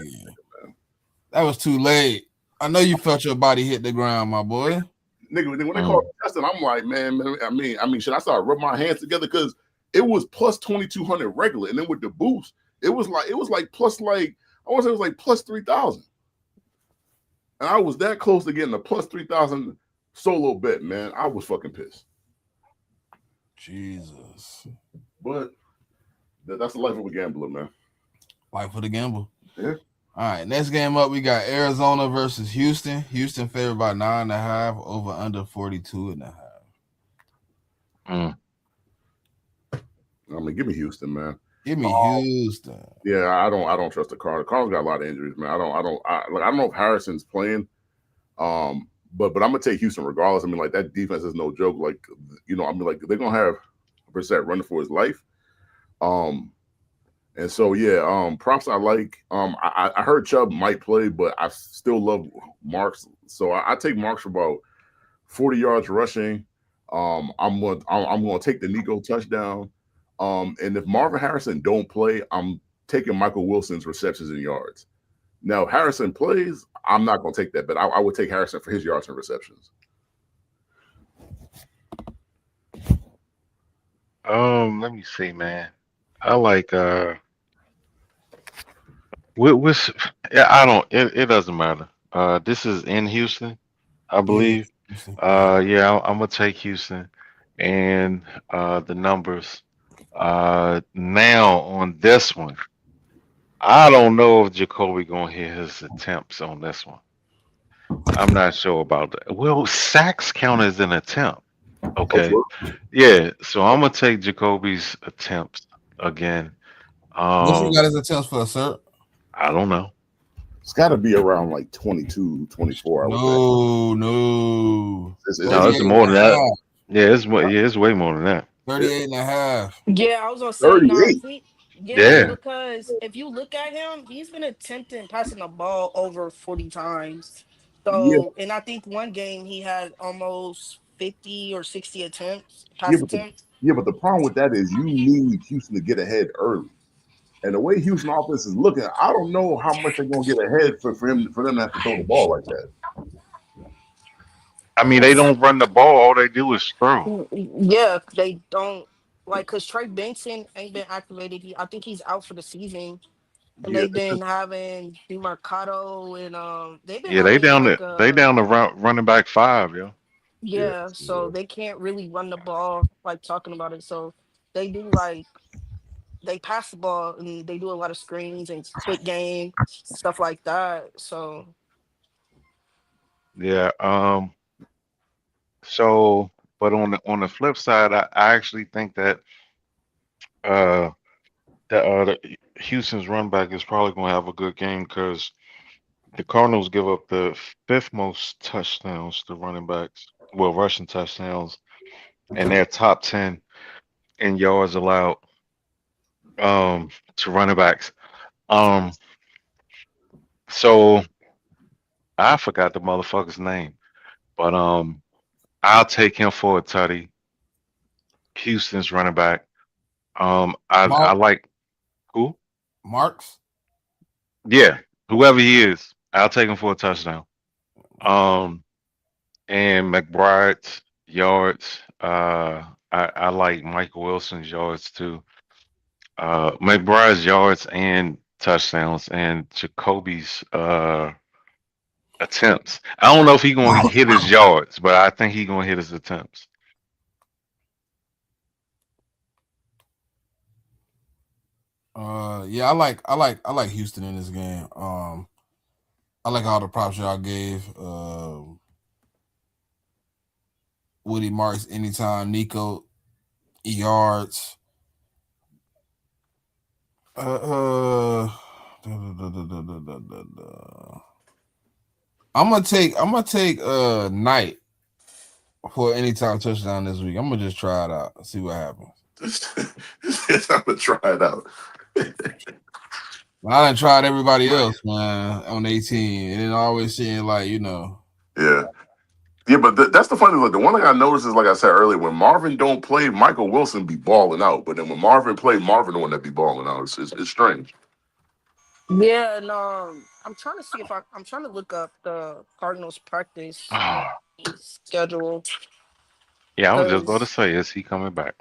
that was too late. I know you felt your body hit the ground, my boy. Nigga, when they called testing, I'm like, man, I mean, should I start rubbing my hands together? Because it was plus 2,200 regular, and then with the boost, it was like plus like I want to say it was like plus 3,000, and I was that close to getting a plus 3,000 solo bet, man. I was fucking pissed. Jesus. But that's the life of a gambler, man. Life for the gamble. Yeah. All right, next game up, we got Arizona versus Houston. Houston favored by 9.5, over under 42.5. I mean, give me Houston, man. Give me Houston. Yeah, I don't trust the Cardinals. Cardinals got a lot of injuries, man. I don't know if Harrison's playing. But I'm gonna take Houston regardless. I mean, like that defense is no joke. Like, you know, I mean, like they're gonna have Brissett running for his life. And so yeah, props I like. I heard Chubb might play, but I still love Marks. So I take Marks for about 40 yards rushing. I'm gonna take the Nico touchdown. And if Marvin Harrison don't play, I'm taking Michael Wilson's receptions and yards. Now, if Harrison plays, I'm not going to take that, but I would take Harrison for his yards and receptions. Let me see, man. I like yeah, I don't. It doesn't matter. This is in Houston, I believe. Houston. Yeah, I'm gonna take Houston, and the numbers. Now on this one, I don't know if Jacoby gonna hit his attempts on this one. I'm not sure about that. Well, sacks count as an attempt. Okay. Yeah, so I'm gonna take Jacoby's attempts again. What you got as attempts for, sir? I don't know. It's got to be around like 22, 24. No. No, it's more than that. Yeah, it's way more than that. 38.5. Yeah, I was gonna say no. 38. Yeah. Because if you look at him, he's been attempting passing the ball over 40 times. So, and I think one game he had almost 50 or 60 attempts, pass attempts. But the problem with that is you need Houston to get ahead early. And the way Houston offense is looking, I don't know how much they're gonna get ahead for them to have to throw the ball like that. I mean, they don't run the ball. All they do is throw. Yeah, they don't because Trey Benson ain't been activated. I think he's out for the season. And Yeah, they've been having DeMarcado and they've been Yeah, they having down the running back 5, yo. yeah, so they can't really run the ball like talking about it. So they do like they pass the ball and they do a lot of screens and quick game stuff like that. So Yeah. So, but on the flip side, I actually think that uh the Houston's run back is probably going to have a good game because the Cardinals give up the fifth most touchdowns to running backs, well, rushing touchdowns, and they're top 10 in yards allowed to running backs. Um, so I forgot the motherfucker's name, but I'll take him for a tutty. Houston's running back. I like who? Marks? Yeah, whoever he is, I'll take him for a touchdown. Um, and McBride's yards. I like Michael Wilson's yards too. McBride's yards and touchdowns, and Jacoby's attempts. I don't know if he's gonna hit his yards, but I think he's gonna hit his attempts. Yeah, I like Houston in this game. I like all the props y'all gave. Woody Marks anytime, Nico yards. I'm gonna take Knight for anytime touchdown this week. I'm gonna just try it out, see what happens. I'm gonna try it out. I done tried everybody else, man, on 18, and it always seemed like, Yeah. Yeah, but that's the funny look. The one thing I noticed is, like I said earlier, when Marvin don't play, Michael Wilson be balling out. But then when Marvin play, Marvin the one that be balling out. It's strange. yeah, and I'm trying to see if I'm trying to look up the Cardinals practice schedule. Yeah, I was just going to say, is he coming back?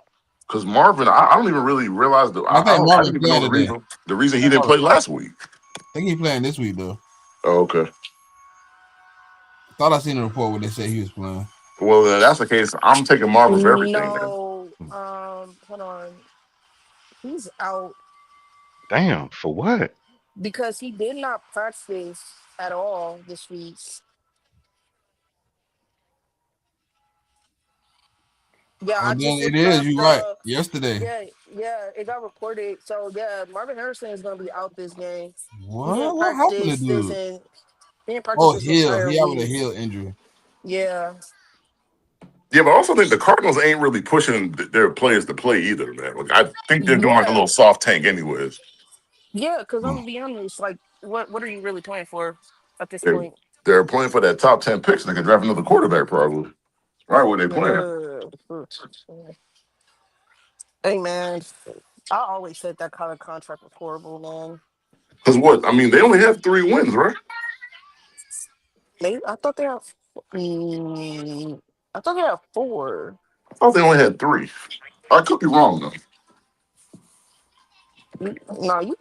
Because Marvin, I don't even really realize I didn't even know the reason he didn't play last week. I think he's playing this week though. Oh, okay. Thought I seen a report where they said he was playing. Well, that's the case. I'm taking Marvin for everything, man. No, hold on. He's out Damn, for what? because he did not practice at all this week. Yeah, Oh, I then just it looked is. up You right. the. Yesterday. Yeah, yeah, it got reported. So yeah, Marvin Harrison is gonna be out this game. He didn't What? What happened to practice this dude? and he didn't practice Oh, this heel. entire He out with a week. heel injury. Yeah, Yeah, but I also think the Cardinals ain't really pushing their players to play either, man. Like, I think they're doing like a yeah, little soft tank, anyways. yeah. Because I'm Hmm. gonna be honest, like, what are you really playing for at this They're, point? they're playing for that top 10 picks. They can draft another quarterback, probably. Right, what they playing? Uh, hey man, I always said that kind of contract was horrible, man. Because what? I mean, they only have 3 wins, right? I thought they have. Mm, I thought they have four. I thought they only had 3. I could be wrong though. No, you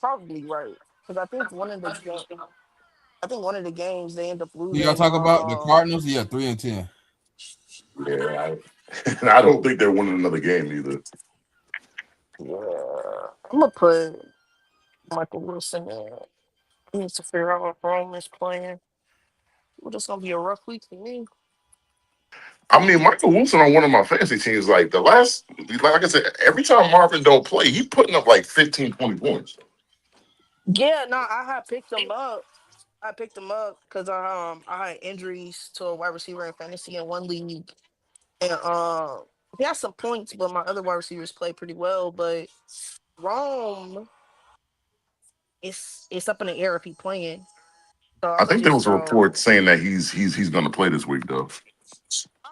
probably right because I think one of the games they end up You gotta losing. talk about the Cardinals. Yeah, 3-10. Yeah, I don't think they're winning another game either. Yeah, I'm gonna put Michael Wilson in. He needs to figure out what Rome is playing. Well, it's gonna be a rough week for me. I mean, Michael Wilson on one of my fantasy teams, like the last, like I said, every time Marvin don't play, he putting up like 15, 20 points. Yeah, no, I had picked him up. I picked him up because I had injuries to a wide receiver in fantasy in one league, and he had some points, but my other wide receivers played pretty well. But Rome, it's up in the air if he playing. So I I'm gonna think there just was a go. report saying that he's going to play this week though.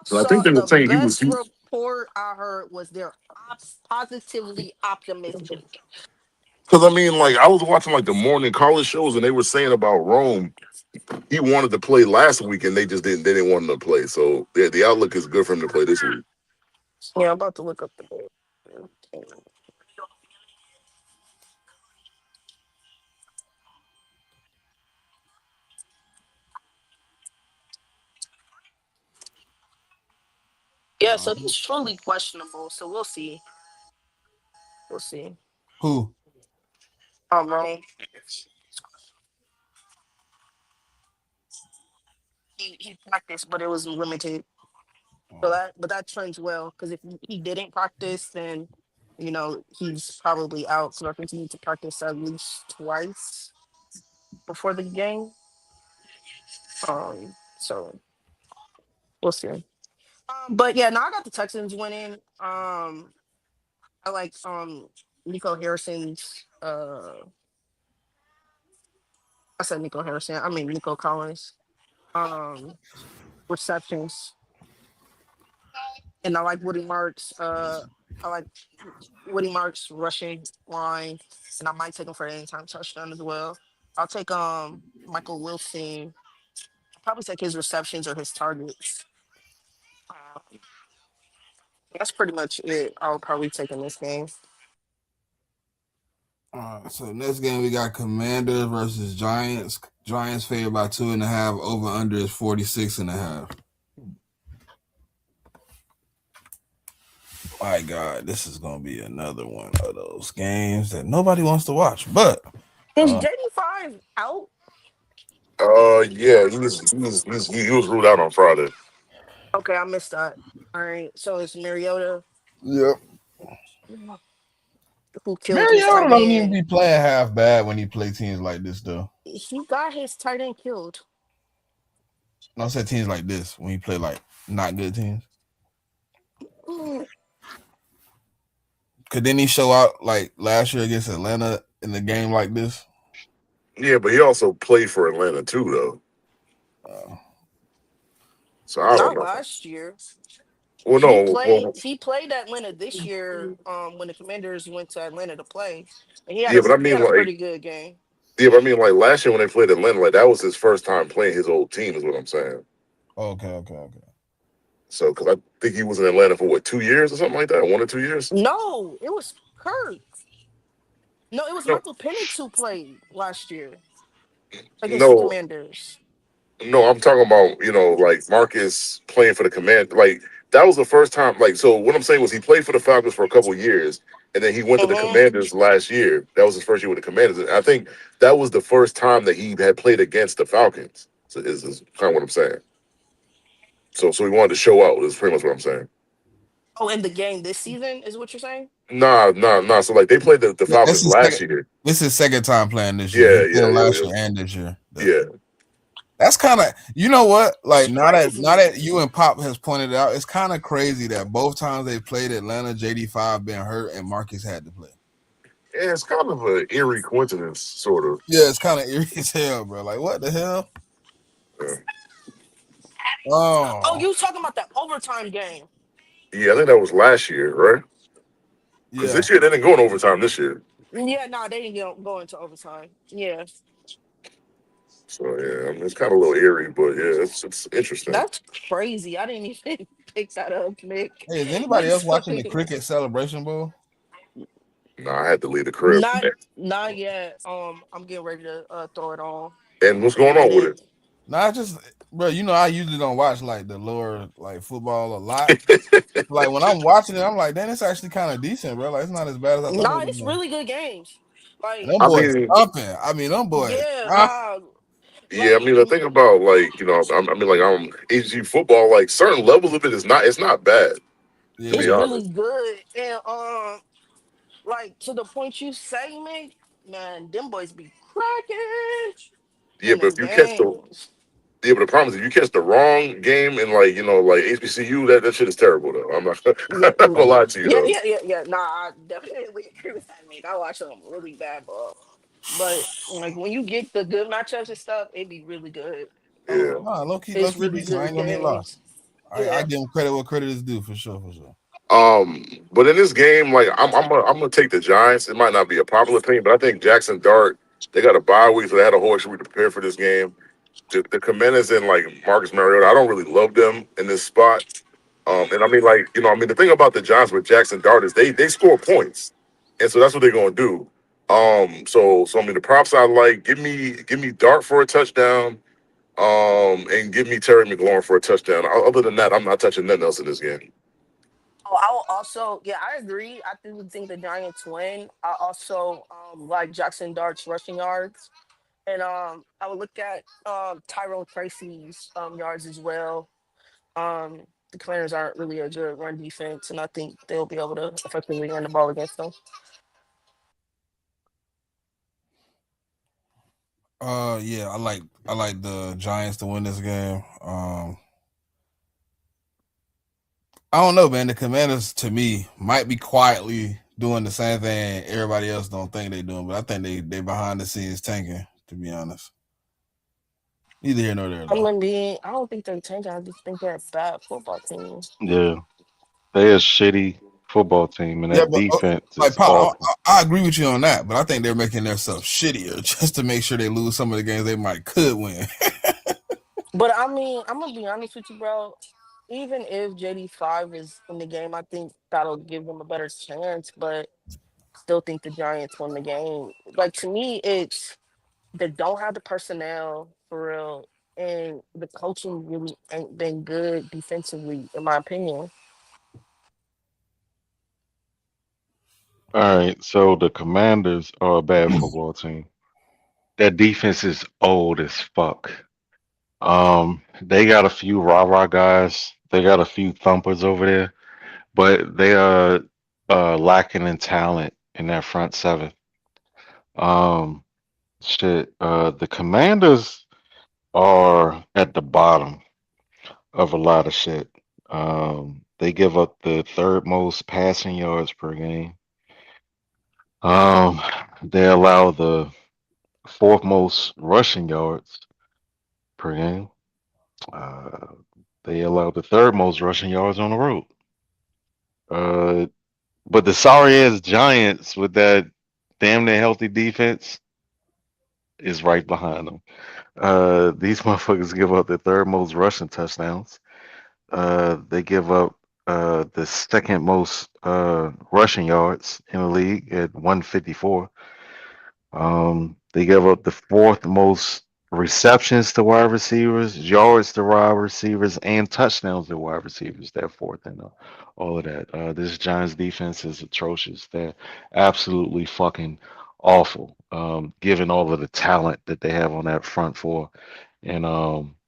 So I think So they were the saying he was. best report I heard was they're positively optimistic. Because I mean, like I was watching like the morning college shows, and they were saying about Rome. He wanted to play last week, and they just didn't. They didn't want him to play. So the outlook is good for him to play this week. Yeah, I'm about to look up the. Yeah, so he's truly questionable. So we'll see. We'll see. Who? Rome. He practiced, but it was limited. So that trends well because if he didn't practice, then he's probably out. So I think he needs to practice at least twice before the game. So we'll see. But yeah, now I got the Texans winning. I like Nico Harrison's. I said Nico Harrison. I mean Nico Collins. Um, receptions, and I like Woody Marks. I like Woody Marks rushing line, and I might take him for an anytime touchdown as well. I'll take Michael Wilson. Probably take his receptions or his targets. Uh, that's pretty much it. I'll probably take in this game. All right. So next game we got Commanders versus Giants. Giants favored by 2.5. Over under is 46.5. My God, this is gonna be another one of those games that nobody wants to watch. But Is uh, JD5 out? Yeah, he was ruled out on Friday. Okay, I missed that. All right, so it's Mariota yeah, who killed his Mariota tight don't even end. be playing half bad when he play teams like this though. He got his tight end killed. No, I said teams like this when he play like not good teams. Mm, Could then he show out like last year against Atlanta in the game like this? Yeah, but he also played for Atlanta too, though. Uh, So I don't not know. last year. Well, He no, played. well, He played Atlanta this year. When the Commanders went to Atlanta to play, and he had yeah, a but I he mean, had a like, pretty good game. yeah, but I mean, like last year when they played Atlanta, like that was his first time playing his old team, is what I'm saying. okay. So, because I think he was in Atlanta for what 2 years or something like that, 1 or 2 years. No, it was Kirk. No, it was No, Michael Penix who played last year against the no, Commanders. No, I'm talking about, like Marcus playing for the command. Like that was the first time. Like, so what I'm saying was he played for the Falcons for a couple years, and then he went to the Mm-hmm. Commanders last year. That was his first year with the Commanders. And I think that was the first time that he had played against the Falcons. So is kind of what I'm saying. So he wanted to show out. Is pretty much what I'm saying. Oh, in the game this season is what you're saying? Nah. So like they played the Yeah, Falcons last year. this is second time playing this year. He Yeah, played yeah, last year and this year. yeah. That's kind of, you know what? It's Like now crazy. that you and Pop has pointed out, it's kind of crazy that both times they played Atlanta, JD5 been hurt and Marcus had to play. Yeah, it's kind of an eerie coincidence, sort of. Yeah, it's kind of eerie as hell, bro. Like what the hell? Yeah. Oh, Oh, you talking about that overtime game? Yeah, I think that was last year, right? Because yeah. this year they didn't go in overtime this year. Yeah, no, they didn't go into overtime. Yeah, So yeah, I mean, it's kind of a little eerie, but yeah, it's interesting. that's crazy. I didn't even pick that up, Mick. Hey, is anybody else That's watching the Cricket Celebration Bowl? Nah, I had to leave the crib. not yet. I'm getting ready to throw it on And what's in a going on minute. with Nah, just bro. You know, I usually don't watch like the lower like football a lot. it? Like when I'm watching it, I'm like, damn, it's actually kind of decent, bro. Like it's not as bad as I thought it Nah, was it's gonna be. really good games. And Like, them I boys mean, thumping. I mean, them boys. yeah, Ah, nah, yeah, I like mean, the thing about like I mean, like HG football, like certain levels of it is not. It's not bad, to yeah, it's be yeah. honest. really good. And like to the point you say, Mick, man, them boys be cracking Yeah, in but them if you catch the games. yeah, but the problem is if you catch the wrong game and like like HBCU, that shit is terrible though. I'm not, Yeah, I'm not gonna lie to you though. yeah. Nah, I definitely agree with that, Mick. I watch them really bad ball. But like when you get the good matchups and stuff, it be really good. Yeah. Nah, low It's key really decent. I good ain't gonna even lie. games. I Yeah. give them credit where credit is due for sure, for sure. But in this game, like I'm gonna take the Giants. It might not be a popular opinion, but I think Jackson Dart, they got a bye week, so they had a whole extra week to prepare for this game. The Commanders and like Marcus Mariota, I don't really love them in this spot. And I mean, like, I mean, the thing about the Giants with Jackson Dart is they score points, and so that's what they're gonna do. So I mean, the props I like, give me Dart for a touchdown, and give me Terry McLaurin for a touchdown. Other than that, I'm not touching nothing else in this game. Oh, I will also, yeah, I agree. I think the Giants win. I also like Jackson Dart's rushing yards. And I would look at Tyrone Tracy's yards as well. The Commanders aren't really a good run defense, and I think they'll be able to effectively run the ball against them. Yeah, I like the Giants to win this game. I don't know, man. The Commanders to me might be quietly doing the same thing everybody else don't think they're doing, but I think they behind the scenes tanking, to be honest. Neither here nor there I'm though. gonna be. I don't think they're changing. I just think they're a bad football team. Yeah, they a shitty football team, and Yeah, that but defense like is Pop, awful. I agree with you on that, but I think they're making themselves shittier just to make sure they lose some of the games they might could win. But I mean, I'm gonna be honest with you, bro. Even if JD5 is in the game, I think that'll give them a better chance. But still think the Giants won the game. Like to me, it's they don't have the personnel for real, and the coaching really ain't been good defensively, in my opinion. All right, so the Commanders are a bad football team. Their defense is old as fuck. They got a few rah-rah guys. They got a few thumpers over there, but they are lacking in talent in that front seven. Um, shit. The Commanders are at the bottom of a lot of shit. They give up the third most passing yards per game. Um, they allow the fourth most rushing yards per game. Uh, they allow the third most rushing yards on the road. Uh, but the sorry ass Giants with that damn near healthy defense is right behind them. These motherfuckers give up the third most rushing touchdowns. They give up the second most rushing yards in the league at 154. They give up the fourth most receptions to wide receivers, yards to wide receivers, and touchdowns to wide receivers. They're fourth and all of that. This Giants defense is atrocious. They're absolutely fucking awful, given all of the talent that they have on that front four. And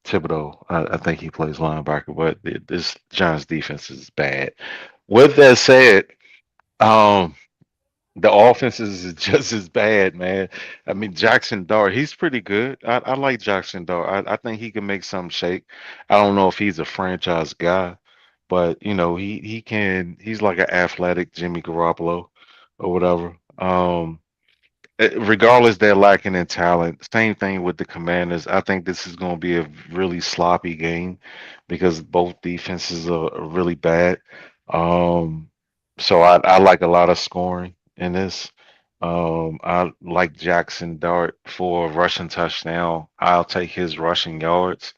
Thibodeau, I think he plays linebacker, but this Giants defense is bad. With that said, um, the offense is just as bad, man. I mean, Jackson Dart, he's pretty good. I like Jackson Dart. I think he can make some shake. I don't know if he's a franchise guy, but he can. He's like an athletic Jimmy Garoppolo or whatever. Regardless, they're lacking in talent. Same thing with the Commanders. I think this is going to be a really sloppy game because both defenses are really bad. Um, so I like a lot of scoring in this. I like Jackson Dart for a rushing touchdown. I'll take his rushing yards.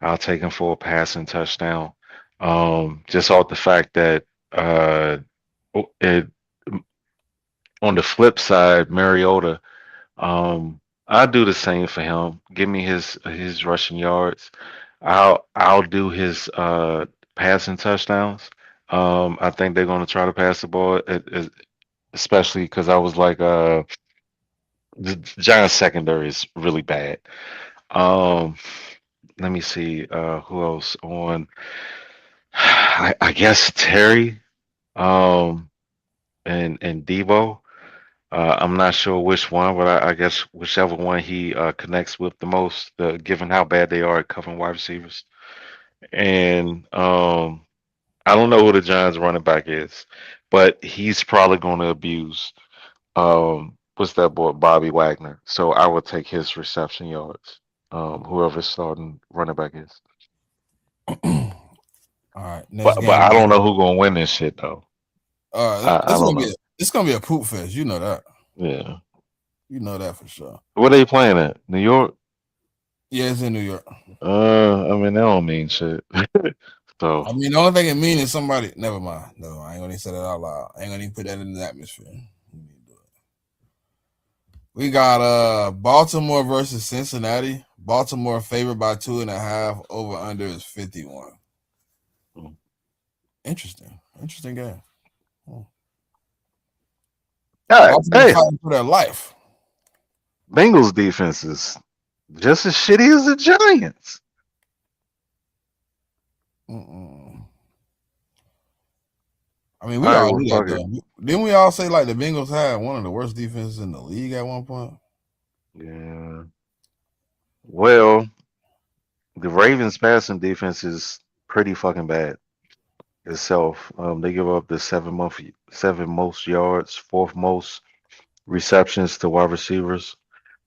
I'll take him for a passing touchdown. Just off the fact that it, on the flip side, Mariota. I'll do the same for him. Give me his rushing yards. I'll do his passing touchdowns. I think they're going to try to pass the ball, especially because I was like, the Giants secondary is really bad. Um, Let me see, who else on. I guess Terry, um, and Debo. I'm not sure which one, but I guess whichever one he connects with the most, given how bad they are at covering wide receivers. And I don't know who the Giants running back is, but he's probably going to abuse what's that boy, Bobby Wagner. So I would take his reception yards, whoever starting running back is. All right, next But game. I don't know who gonna win this shit though. I It's don't gonna be know. it's gonna be a poop fest. You know that. Yeah. You know that for sure. Where they playing at? New York? Yeah, it's in New York. I mean that don't mean shit. So I mean, the only thing it means is somebody. Never mind. No, I ain't gonna even say that out loud. I ain't gonna even put that in the atmosphere. We got Baltimore versus Cincinnati. Baltimore favored by 2.5. Over under is 51. Interesting game. all right, Baltimore hey, fighting for their life. Bengals defense is just as shitty as the Giants. Mm-mm. I mean, we All right, all well, knew that fuck it. though. Didn't we all say like the Bengals had one of the worst defenses in the league at one point? Yeah. Well, the Ravens passing defense is pretty fucking bad itself. They give up the seven most yards, fourth most receptions to wide receivers,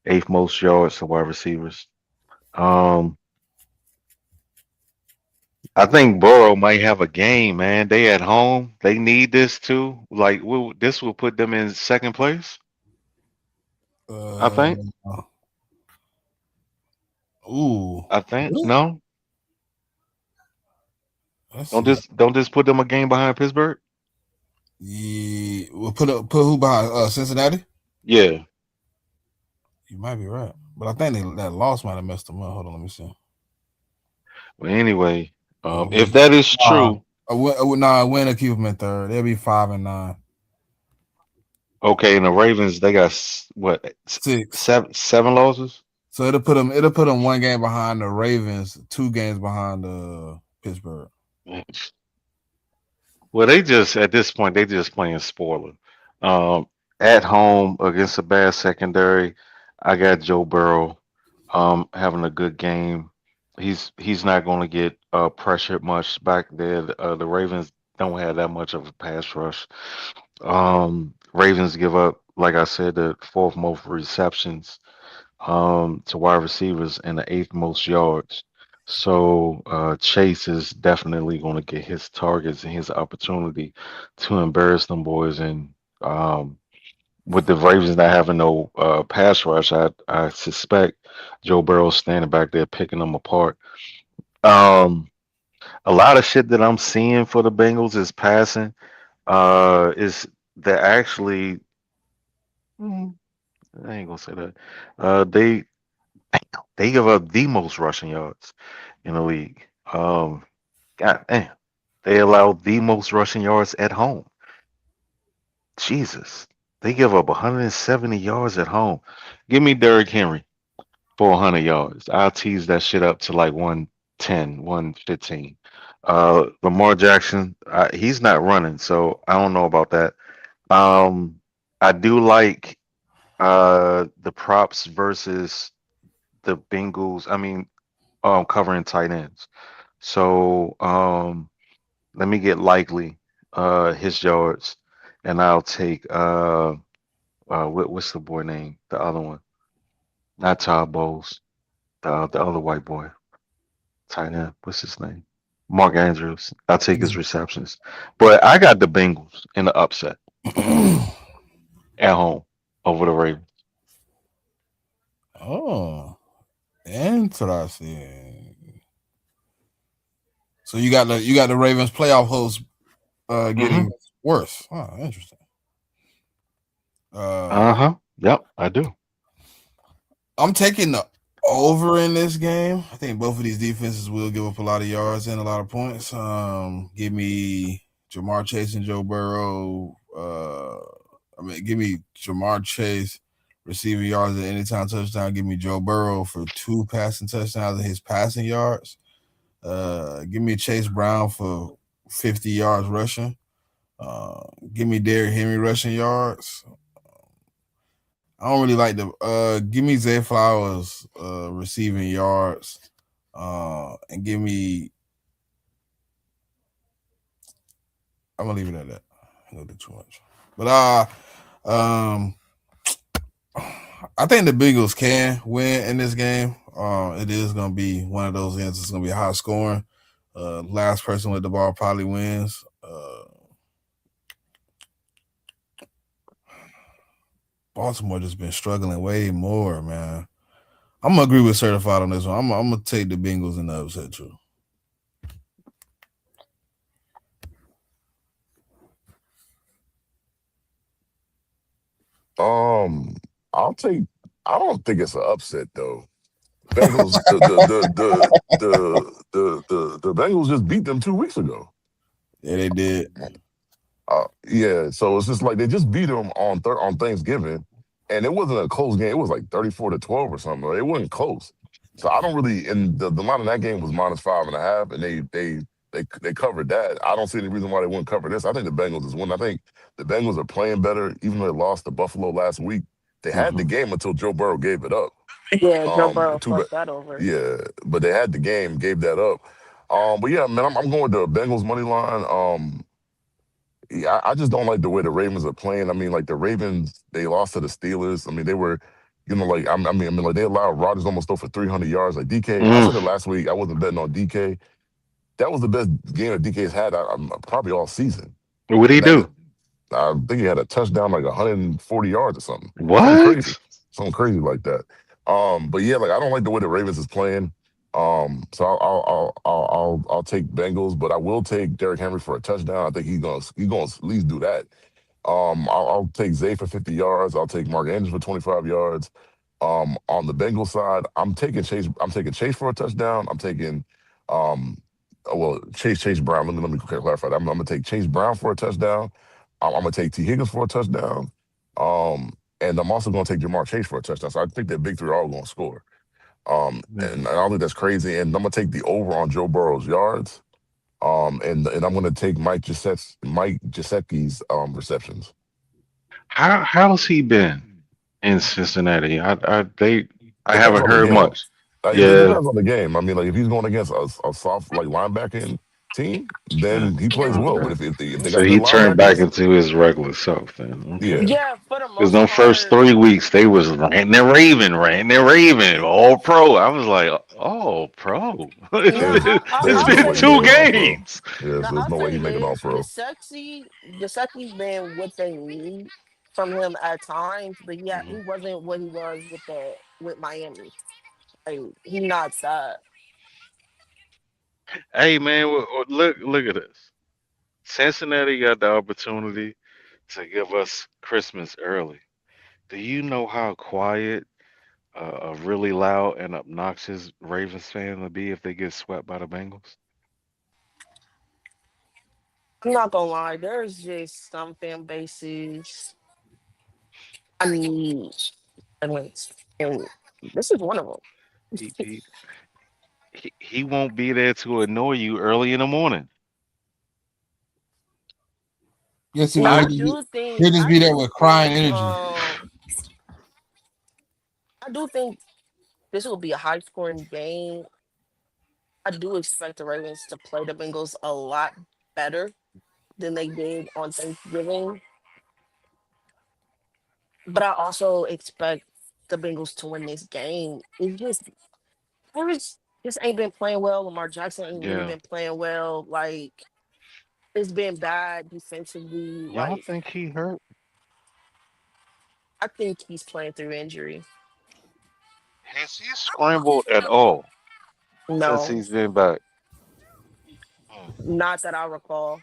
eighth most yards to wide receivers. Um, I think Burrow might have a game, man. They at home. They need this too. Like, this will put them in second place. I Uh, think. ooh, I think. really? No, Let's don't see. this put them a game behind Pittsburgh? Yeah, we'll put who behind Cincinnati? Yeah. You might be right, but I think that loss might have messed them up. Hold on, let me see. Well, anyway, A if win, that is true, a win to keep them in third. They'll be 5-9. okay. And the Ravens, they got what, 6. seven losses? So it'll put them one game behind the Ravens, 2 games behind the Pittsburgh. Well, they just at this point they just playing spoiler. Um, at home against a bad secondary, I got Joe Burrow having a good game. He's not going to get pressured much back there. The Ravens don't have that much of a pass rush. Ravens give up, like I said, the fourth most receptions to wide receivers and the eighth most yards. So Chase is definitely going to get his targets and his opportunity to embarrass them boys. And um, with the Ravens not having no pass rush, I suspect Joe Burrow standing back there picking them apart. Um, a lot of shit that I'm seeing for the Bengals is passing. Is they're actually, I ain't gonna say that. They They give up the most rushing yards in the league. God damn. They allow the most rushing yards at home. Jesus. They give up 170 yards at home. Give me Derrick Henry for 100 yards. I'll tease that shit up to like 110, 115. Lamar Jackson, he's not running, so I don't know about that. Um, I do like the props versus the Bengals. I mean, covering tight ends. So let me get likely his yards, and I'll take what's the boy name? The other one, not Todd Bowles, the other white boy, tight end. What's his name? Mark Andrews. I'll take his receptions, but I got the Bengals in the upset at home over the Ravens. Oh, interesting. So you got the Ravens playoff host Hmm. getting worse. Oh, interesting. Uh, Uh huh. Yep, I do. I'm taking the over in this game. I think both of these defenses will give up a lot of yards and a lot of points. Give me Jamar Chase and Joe Burrow. Give me Jamar Chase receiving yards at any time touchdown. Give me Joe Burrow for 2 passing touchdowns and his passing yards. Give me Chase Brown for 50 yards rushing. Give me Derrick Henry rushing yards. I don't really like the give me Zay Flowers receiving yards. And give me I'm gonna leave it at that. I don't do too much. But um I think the Bengals can win in this game. It is gonna be one of those games. It's gonna be high scoring. Last person with the ball probably wins. Baltimore just been struggling way more, man. I'm gonna agree with Certified on this one. I'm gonna take the Bengals in the upset too. Um, I'll take. I don't think it's an upset though. Bengals, the Bengals just beat them 2 weeks ago. Yeah, they did. Yeah, so it's just like they just beat them on Thanksgiving, and it wasn't a close game. It was like 34-12 or something. It wasn't close. So I don't really. And the line in that game was -5.5, and they covered that. I don't see any reason why they wouldn't cover this. I think the Bengals is winning. I think the Bengals are playing better, even though they lost to Buffalo last week. They had the Hmm. game until Joe Burrow gave it up. Yeah, Joe Burrow Too bad. fucked that over. Yeah, but they had the game, gave that up. But yeah, man, I'm going with the Bengals money line. Yeah, I just don't like the way the Ravens are playing. I mean, like the Ravens, they lost to the Steelers. I mean, they were, like like they allowed Rodgers almost throw for 300 yards. Like DK, I Mm. said it last week. I wasn't betting on DK. That was the best game that DK's had probably all season. What do you And that do? I think he had a touchdown, like 140 yards or something crazy, What? something crazy like that. But yeah, like I don't like the way the Ravens is playing. So I'll take Bengals, but I will take Derrick Henry for a touchdown. I think he's gonna at least do that. I'll take Zay for 50 yards. I'll take Mark Andrews for 25 yards. On the Bengals side, I'm taking Chase. I'm taking Chase for a touchdown. I'm taking, Chase Brown. Let me clarify that. I'm gonna take Chase Brown for a touchdown. I'm gonna take T Higgins for a touchdown. And I'm also gonna take Jamar Chase for a touchdown. So I think that big three are all gonna score. And I don't think that's crazy. And I'm gonna take the over on Joe Burrow's yards. And I'm gonna take Mike Gesicki's receptions. How's he been in Cincinnati? I Depends haven't on the heard game. much. It Yeah, depends on the game. I mean, like if he's going against a soft like linebacking team, yeah. then he plays well. But Okay. if they So got good he turned back linebackers, into his regular self then. Okay. yeah, Yeah, for the Because most them first part. 3 weeks they was ranting and raving, all pro. I was like, oh, pro. It's Now been it's there's I'll no been way say he's two making all this. pro. games. Yeah, Now there's I'll no way say he's making all this. pro. Gesicki's been what they need from him at times, but yeah, he Mhm. wasn't what he was with Miami. Like he not that. Hey man, look at this. Cincinnati got the opportunity to give us Christmas early. Do you know how quiet a really loud and obnoxious Ravens fan to be if they get swept by the Bengals? I'm not gonna lie, there's just some fan bases. I mean, I mean, and this is one of them. He he he won't be there to annoy you early in the morning. Yes, he Now will. I He'll just I be there do with crying think, energy. I do think this will be a high scoring game. I do expect the Ravens to play the Bengals a lot better than they did on Thanksgiving, but I also expect the Bengals to win this game. It's just Harris just ain't been playing well. Lamar Jackson ain't really yeah. been playing well. Like it's been bad defensively. Y'all Like think he hurt? I think he's playing through injury. Has he scrambled at all since No, he's been back? Hmm. not that I recall.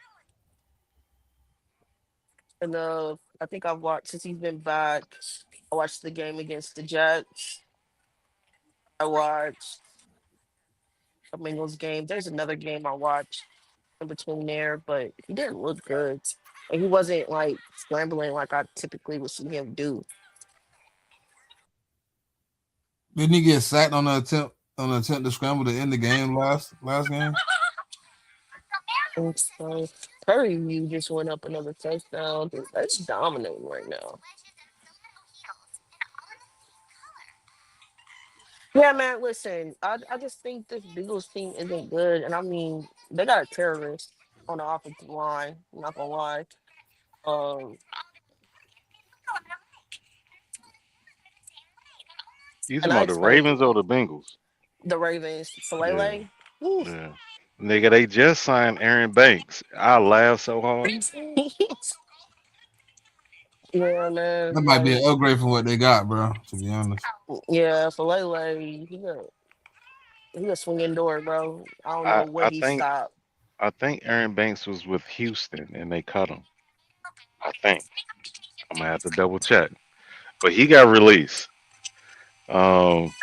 And I think I've watched since he's been back. I watched the game against the Jets. I watched the Bengals game. There's another game I watched in between there, but he didn't look good. And he wasn't like scrambling like I typically would see him do. Didn't he get sacked on the attempt to scramble to end the game last game? And so Curry you just went up another touchdown. That's dominating right now. Yeah, man, listen, I just think this Bengals team isn't good. And I mean, they got a terrorist on the offensive line. I'm not gonna lie. Um, You talking and I about the expect Ravens or the Bengals? the Ravens, Yeah, Falele. Woo. yeah. Nigga, they just signed Aaron Banks. I laughed so hard. Yeah, man. That might be Like, an upgrade from what they got, bro. To be honest, yeah, Falele, he a swinging door, bro. I don't know I, what I he think stopped. I think Aaron Banks was with Houston and they cut him. I think. I'm gonna have to double check. But he got released. Um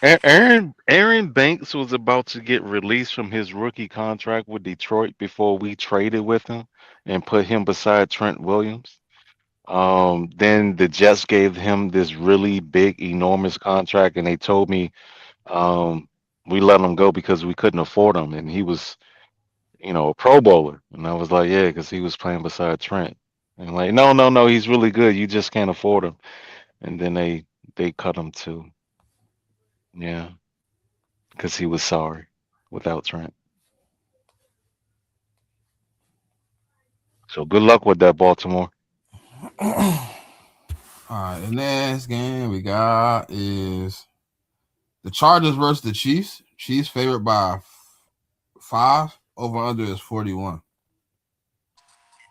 Aaron Banks was about to get released from his rookie contract with Detroit before we traded with him and put him beside Trent Williams. Then the Jets gave him this really big, enormous contract, and they told me we let him go because we couldn't afford him, and he was, a Pro Bowler, and I was like, yeah, because he was playing beside Trent, and like, no, no, no, he's really good. You just can't afford him, and then they cut him too, yeah, because he was sorry without Trent. So good luck with that, Baltimore. all right. The next game we got is the Chargers versus the Chiefs. Chiefs favored by 5. Over under is 41.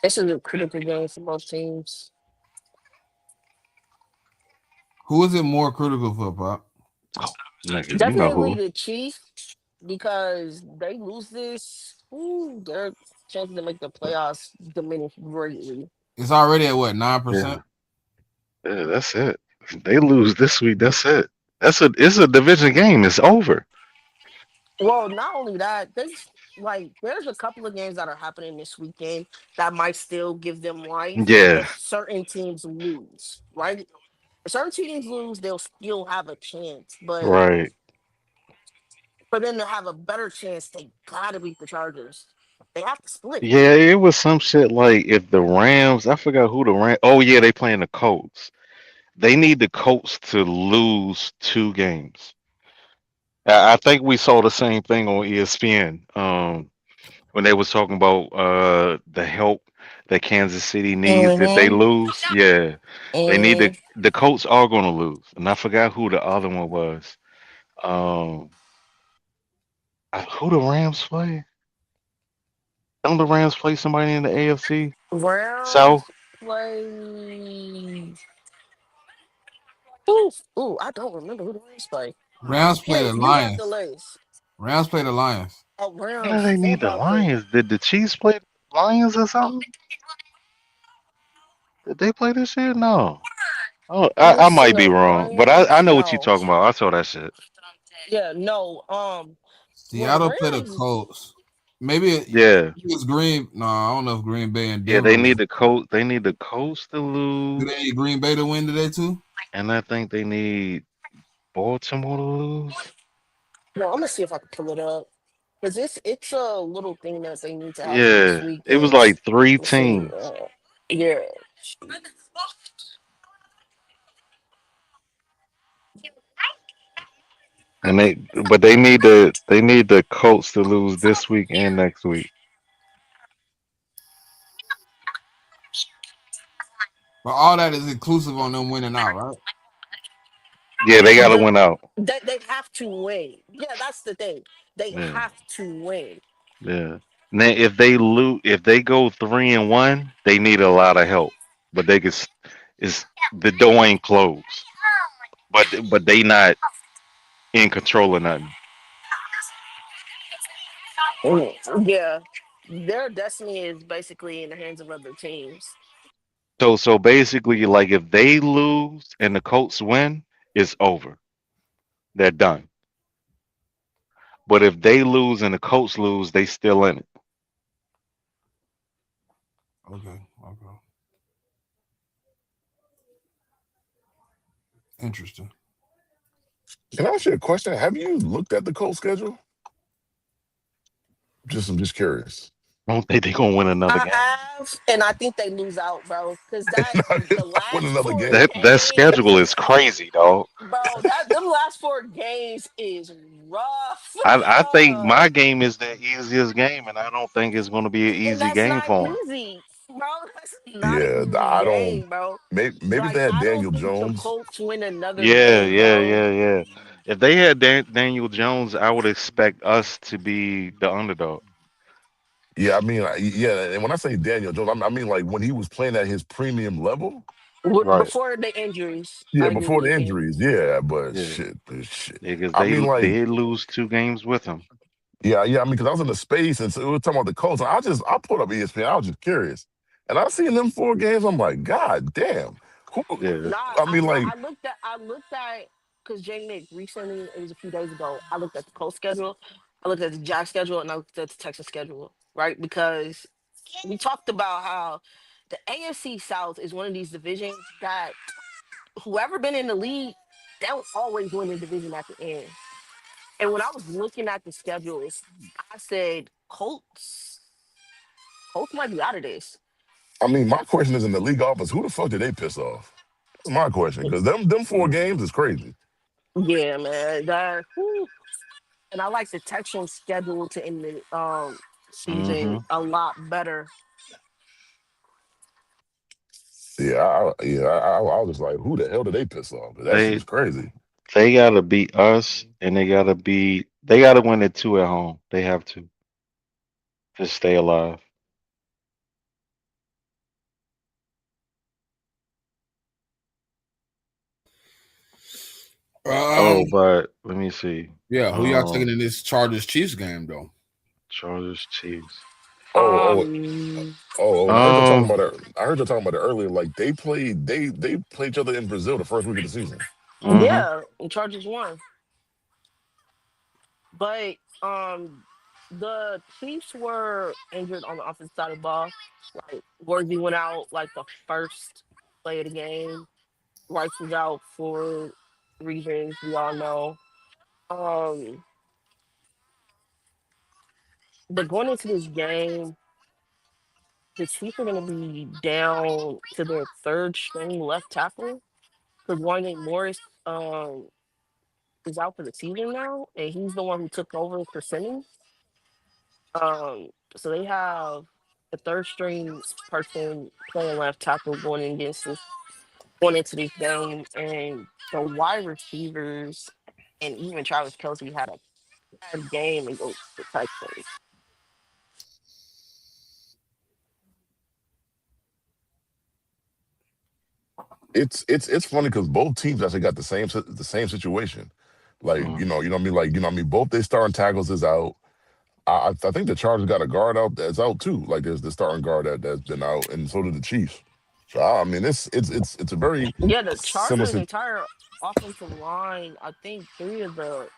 This is a critical game for most teams. Who is it more critical for, Pop? Oh, nigga, you know Definitely who? the Chiefs because they lose this. Ooh, their chances to make the playoffs diminish greatly. It's already at what, Yeah, 9%? yeah, that's it. If they lose this week, that's it. It's a division game. It's over. Well, not only that, there's a couple of games that are happening this weekend that might still give them life Yeah, if certain teams lose, right? If certain teams lose, they'll still have a chance. But right. for them to have a better chance, they gotta beat the Chargers. They have to split. Yeah, it was some shit like if the Rams, I forgot who the Rams. Oh yeah, they playing the Colts. They need the Colts to lose 2 games. I think we saw the same thing on ESPN. When they was talking about the help that Kansas City needs if they Mm-hmm. lose. Yeah, they need Mm-hmm. the Colts are going to lose, and I forgot who the other one was. Um, who the Rams play? Don't the Rams play somebody in the AFC South? Rams play. Ooh, ooh, I don't remember who the Rams play. Rams play Here, the you got the Lions. list. Rams play the Lions. Oh, Why do Rams. they They need the about to. Lions? Did the Chiefs play the Lions or something? Did they play this year? No. Oh, I Listen might be to wrong, but I Lions. know what you're No. talking about. I saw that shit. Yeah, no. Well, the Seattle play the Rams. Colts. Maybe Yeah, it's Green. No, I don't know if Green Bay and yeah. They Denver. need the coach. They need the coach to Do they lose, need Green Bay to win today too? and I think they need Baltimore to lose. No, I'm gonna see if I can pull it up because it's a little thing that they need to happen this Yeah, it was weekend. like three Let's see. teams, Yeah. and they need the Colts to lose this week and next week. But all that is inclusive on them winning out, right? Yeah, they got to The win out. they have to win. Yeah, that's the thing. They Yeah, have to win. yeah. Now, if they lose, if they go 3-1, they need a lot of help. But they could, is the door ain't closed. But they not in control of nothing. Yeah, their destiny is basically in the hands of other teams. So basically, like if they lose and the Colts win, it's over. They're done. But if they lose and the Colts lose, they still in it. Okay, okay, interesting. Can I ask you a question? Have you looked at the Colts schedule? I'm just curious. I don't think they're gonna win another I game. have, and I think they lose out, bro. Because that the Not win last another four game. That schedule is games, crazy, dog. bro. That them last four games is rough, I think my game is the easiest game, and I don't think it's gonna be an and easy that's game not for them. easy, bro. That's not an Yeah, easy I don't. game, bro. Maybe if Like they had I don't Daniel think the Jones. Colts win another Yeah, game, yeah, bro. yeah, yeah. If they had Daniel Jones, I would expect us to be the underdog. Yeah, I mean, yeah. And when I say Daniel Jones, I mean like when he was playing at his premium level. Right. Before the injuries, Yeah, I agree before the with you. injuries. Yeah, but Yeah. shit. Yeah, because I they mean, like, did lose 2 games with him. yeah. I mean, because I was in the space and so we were talking about the Colts. And I put up ESPN. I was just curious, and I seen them 4 games. I'm like, God damn. Who? Yeah. Nah, I mean, like, I looked at because JMIK recently, it was a few days ago. I looked at the Colts schedule, I looked at the Jack schedule, and I looked at the Texas schedule, right? Because we talked about how the AFC South is one of these divisions that whoever been in the league, they'll always win the division at the end. And when I was looking at the schedules, I said Colts might be out of this. I mean, my question is in the league office. Who the fuck did they piss off? That's my question. Because them 4 games is crazy. Yeah, man. That whew. And I like the Texans schedule to end the season Hmm. a lot better. Yeah, I was just like, who the hell did they piss off? 'Cause that shit They was crazy. they gotta beat us, and they gotta win it 2 at home. They have to stay alive. Um, Oh, but let me see. yeah, who y'all taking Um, in this Chargers Chiefs game though? Chargers, Chiefs. Oh, oh, Um, and I heard y'all talking Um, about it. I heard y'all talking about it earlier. Like they played each other in Brazil the first week of the season. hmm. yeah, and Chargers won. But the Chiefs were injured on the offensive side of the ball. Like Worthy went out like the first play of the game. Rice was out for reasons we all know. Um, but going into this game, the Chiefs are going to be down to their third string left tackle because Wyatt Morris is out for the season now, and he's the one who took over for Simmons. So they have a third string person playing left tackle going into this game, and the wide receivers and even Travis Kelsey had a bad game against the Texans. It's funny because both teams actually got the same situation. Like Hmm. what I mean. Like what I mean. Both their starting tackles is out. I think the Chargers got a guard out that's out too. Like there's the starting guard that's been out, and so did the Chiefs. So I mean, it's a very Yeah, the similar. Chargers' entire offensive line, I think three of the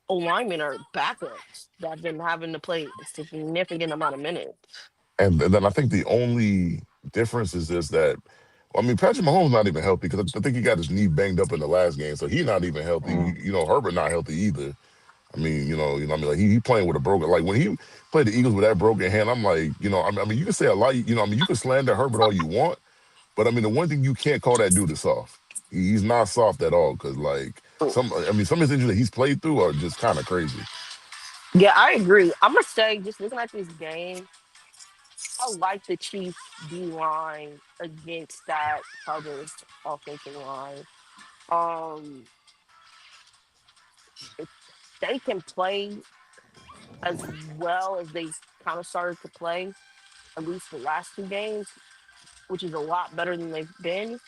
linemen are backups that have been having to play a significant amount of minutes. And then I think the only difference is this that, well, I mean, Patrick Mahomes not even healthy because I think he got his knee banged up in the last game, so he's not even healthy. Mm. Herbert not healthy either. I mean, I mean, like he playing with a broken. Like when he played the Eagles with that broken hand, I'm like, I mean, you can say a lot. I mean, you can slander Herbert all you want, but I mean, the one thing you can't call that dude is soft. He's not soft at all because like I mean, some of his injuries that he's played through are just kind of crazy. Yeah, I agree. I'm gonna say, just looking at this game, I like the Chiefs D line against that Chargers offensive line. Um, if they can play as well as they kind of started to play, at least the last two games, which is a lot better than they've been,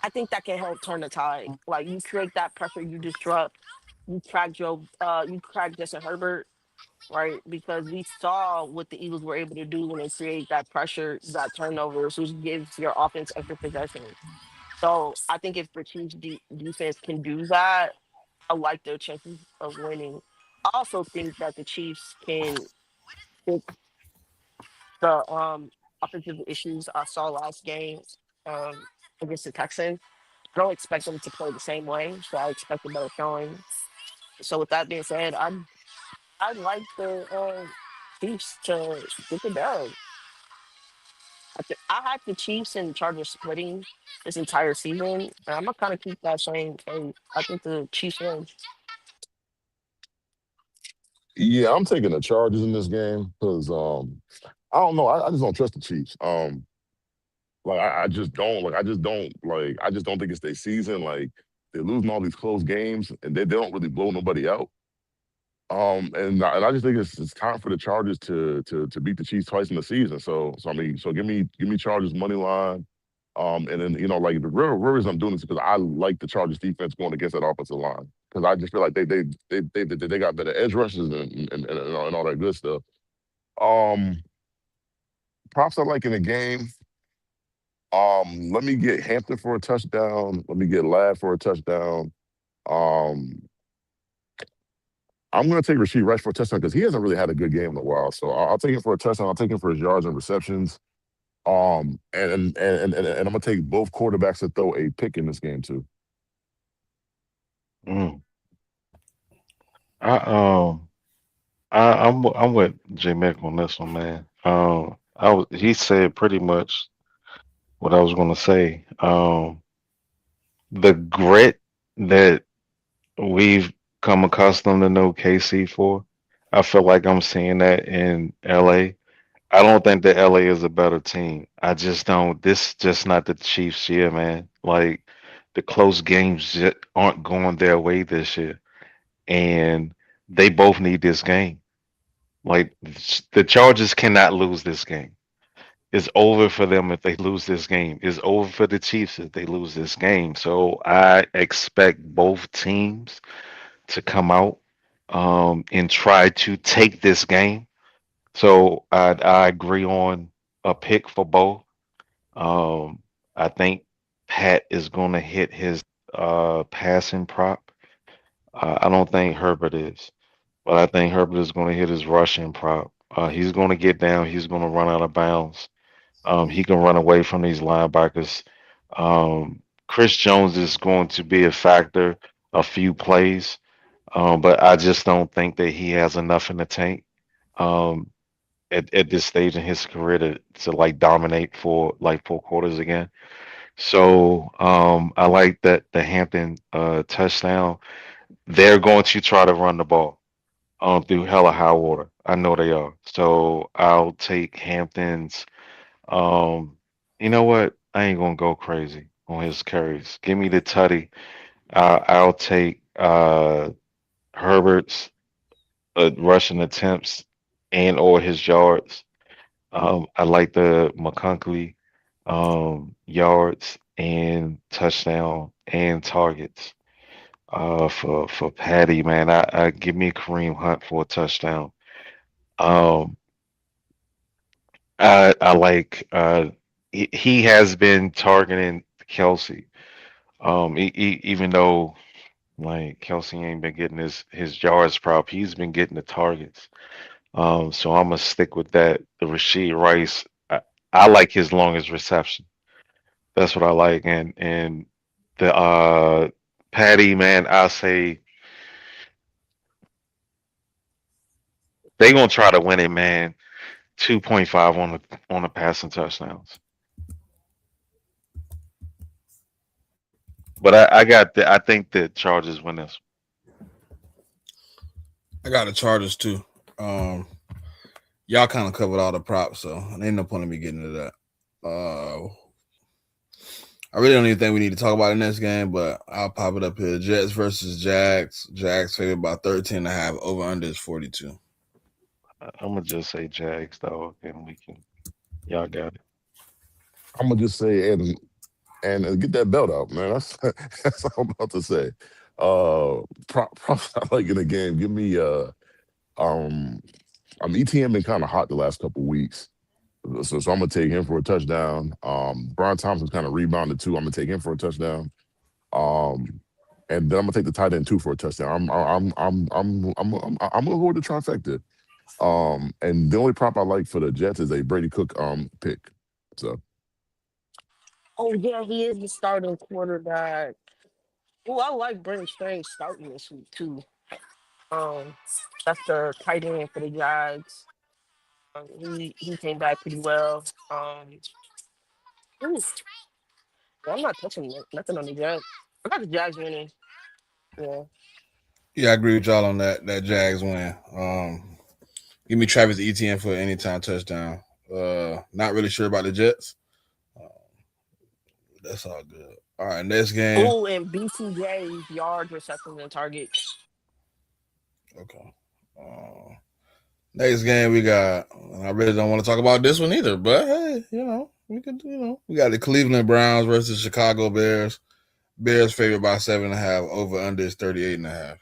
I think that can help turn the tide. Like you create that pressure, you disrupt, you crack Justin Herbert, right? Because we saw what the Eagles were able to do when they create that pressure, that turnovers, which gives your offense extra possession. So I think if the Chiefs defense can do that, I like their chances of winning. I also think that the Chiefs can fix the offensive issues I saw last game um, against the Texans. I don't expect them to play the same way, so I expect a better showing. So with that being said, I'd like the Chiefs to get the dub. I had the Chiefs and Chargers splitting this entire season, and I'm gonna kind of keep that same thing. I think the Chiefs win. Yeah, I'm taking the Chargers in this game because I don't know. I just don't trust the Chiefs. Like I just don't like. I just don't think it's their season. Like they're losing all these close games, and they don't really blow nobody out. And I just think it's time for the Chargers to beat the Chiefs twice in the season. So I mean, so give me Chargers money line. And then like the real reason I'm doing this is because I like the Chargers defense going against that offensive line because I just feel like they got better edge rushes and all that good stuff. Um, Props I like in the game. Let me get Hampton for a touchdown. Let me get Ladd for a touchdown. Um, I'm going to take Rasheed Rice for a touchdown because he hasn't really had a good game in a while. So I'll take him for a touchdown. I'll take him for his yards and receptions. And I'm going to take both quarterbacks to throw a pick in this game too. Mm. I I'm with JMIK on this one, man. He said pretty much what I was gonna say. The grit that we've come accustomed to know KC for, I feel like I'm seeing that in LA. I don't think that LA is a better team. I just don't. This just not the Chiefs year, man. Like the close games just aren't going their way this year, and they both need this game. Like the Chargers cannot lose this game. It's over for them if they lose this game. It's over for the Chiefs if they lose this game. So I expect both teams to come out and try to take this game. So I agree on a pick for both. Um, I think Pat is going to hit his passing prop. I don't think Herbert is, but I think Herbert is going to hit his rushing prop. He's going to get down. He's going to run out of bounds. He can run away from these linebackers. Chris Jones is going to be a factor a few plays, but I just don't think that he has enough in the tank um, at this stage in his career to like dominate for like 4 quarters again. So I like that the Hampton touchdown. They're going to try to run the ball through hella high water. I know they are. So I'll take Hampton's. Um, you know what? I ain't gonna go crazy on his carries. Give me the tutty. I'll take Herbert's rushing attempts and or his yards. I like the McConkey yards and touchdown and targets. For Patty, man, I give me Kareem Hunt for a touchdown. Um, I like he has been targeting Kelsey. Even though like Kelsey ain't been getting his yards prop, he's been getting the targets. So I'm gonna stick with that. The Rasheed Rice, I like his longest reception. That's what I like, and the Patty man, I say they gonna try to win it, man. 2.5 on the passing touchdowns. But I think the Chargers win this. I got the Chargers too. Um, y'all kind of covered all the props, so ain't no point in me getting into that. I really don't even think we need to talk about the next game, but I'll pop it up here. Jets versus Jags. Jags favored by 13.5. Over under is 42. I'm gonna just say Jags though, and we can y'all got it. I'm gonna just say and get that belt out, man. That's that's all I'm about to say. Props I like in the game. Give me um ETN been kind of hot the last couple weeks. So I'm gonna take him for a touchdown. Brian Thompson's kind of rebounded too. I'm gonna take him for a touchdown. Um, and then I'm gonna take the tight end too for a touchdown. I'm gonna go with the trifecta. And the only prop I like for the Jets is a Brady Cook pick. So Oh yeah, he is the starting quarterback. Oh, I like Brent Strange starting this week too. Um, that's the tight end for the Jags. He came back pretty well. Ooh, well, I'm not touching nothing on the Jags. I got the Jags winning. Yeah. Yeah, I agree with y'all on that. That Jags win. Give me Travis Etienne for anytime touchdown. Not really sure about the Jets. Uh, that's all good. All right, next game. Oh, and BTJ's yards, receptions, and targets. Okay. Next game we got. I really don't want to talk about this one either, but hey, we could. We got the Cleveland Browns versus Chicago Bears. Bears favored by 7.5. Over under is 38.5.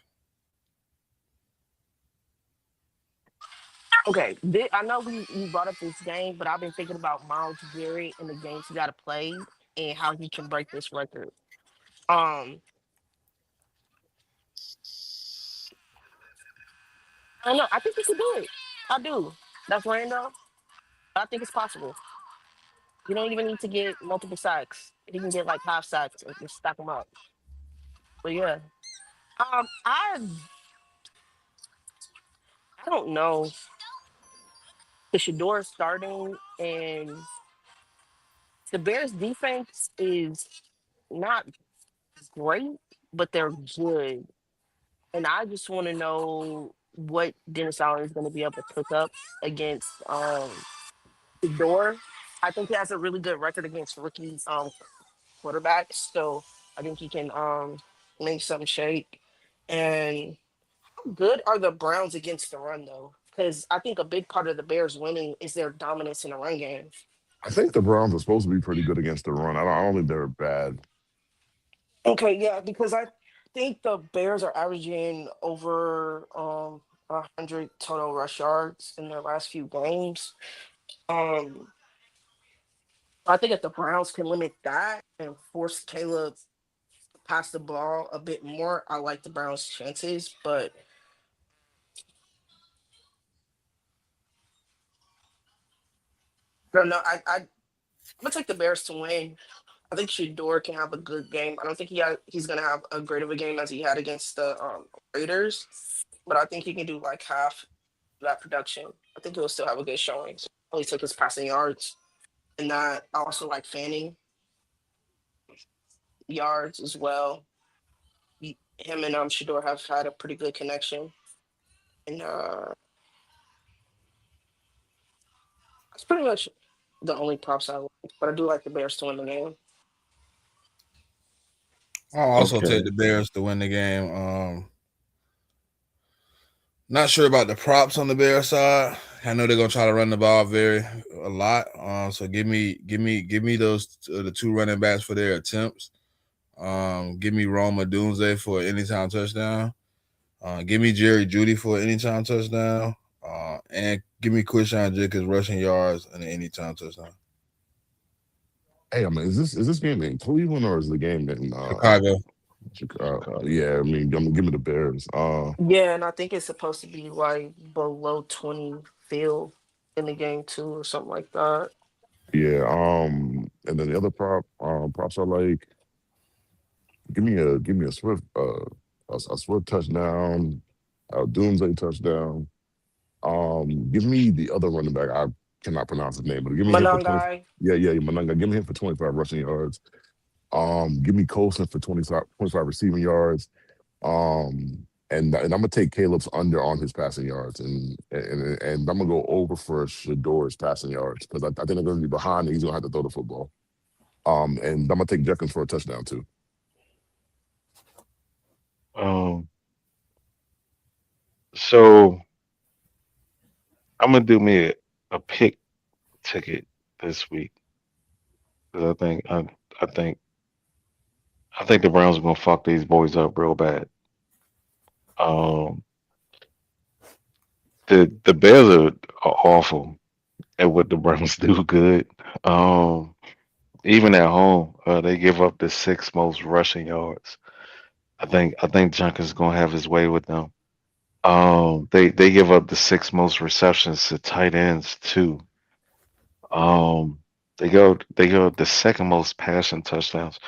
Okay, I know we brought up this game, but I've been thinking about Miles Garrett and the games he got to play and how he can break this record. Um, I don't know. I think he can do it. I do. That's random. I think it's possible. You don't even need to get multiple sacks. You can get like half sacks and just stack them up. But yeah, I don't know. The Shador starting and the Bears defense is not great, but they're good. And I just want to know what Dennis Allen is going to be able to pick up against Shador. I think he has a really good record against rookie quarterbacks, so I think he can make something shake. And how good are the Browns against the run though? Because I think a big part of the Bears winning is their dominance in the run game. I think the Browns are supposed to be pretty good against the run. I don't think they're bad. Okay, yeah, because I think the Bears are averaging over 100 total rush yards in their last few games. Um, I think if the Browns can limit that and force Caleb to pass the ball a bit more, I like the Browns' chances. But I don't know. I'm gonna take the Bears to win. I think Shador can have a good game. I don't think he's gonna have a great of a game as he had against the Raiders, but I think he can do like half that production. I think he'll still have a good showing. Only took his passing yards, and that I also like Fanning yards as well. Him and Shador have had a pretty good connection, and that's pretty much the only props I like. But I do like the Bears to win the game. I'll also take Okay. the Bears to win the game. Not sure about the props on the Bears side. I know they're gonna try to run the ball a lot. So give me those the two running backs for their attempts. Give me Roma Dunze for an anytime touchdown. Give me Jerry Judy for an anytime touchdown. And give me Quishon Jacobs rushing yards and an anytime touchdown. Hey, I mean, is this game in Cleveland or is the game in Chicago. Chicago? Chicago. Yeah, I mean, give me the Bears. Yeah, and I think it's supposed to be like below 20 field in the game too, or something like that. Yeah. And then the other props are like, give me a Swift a Swift touchdown, a Doomsday touchdown. Give me the other running back. I cannot pronounce his name, but give me him for 20. Monongai. Yeah, Mananga. Give me him for 25 rushing yards. Give me Colson for 25 receiving yards. And I'm gonna take Caleb's under on his passing yards, and I'm gonna go over for Shador's passing yards because I think they're gonna be behind and he's gonna have to throw the football. And I'm gonna take Jenkins for a touchdown too. Um, so I'm gonna do me a pick ticket this week because I think I think the Browns are gonna fuck these boys up real bad. Um, the Bears are awful at what the Browns do good. Um, Even at home, they give up the sixth most rushing yards. I think Jenkins gonna have his way with them. They give up the sixth most receptions to tight ends too. Um, they go the second most passing touchdowns.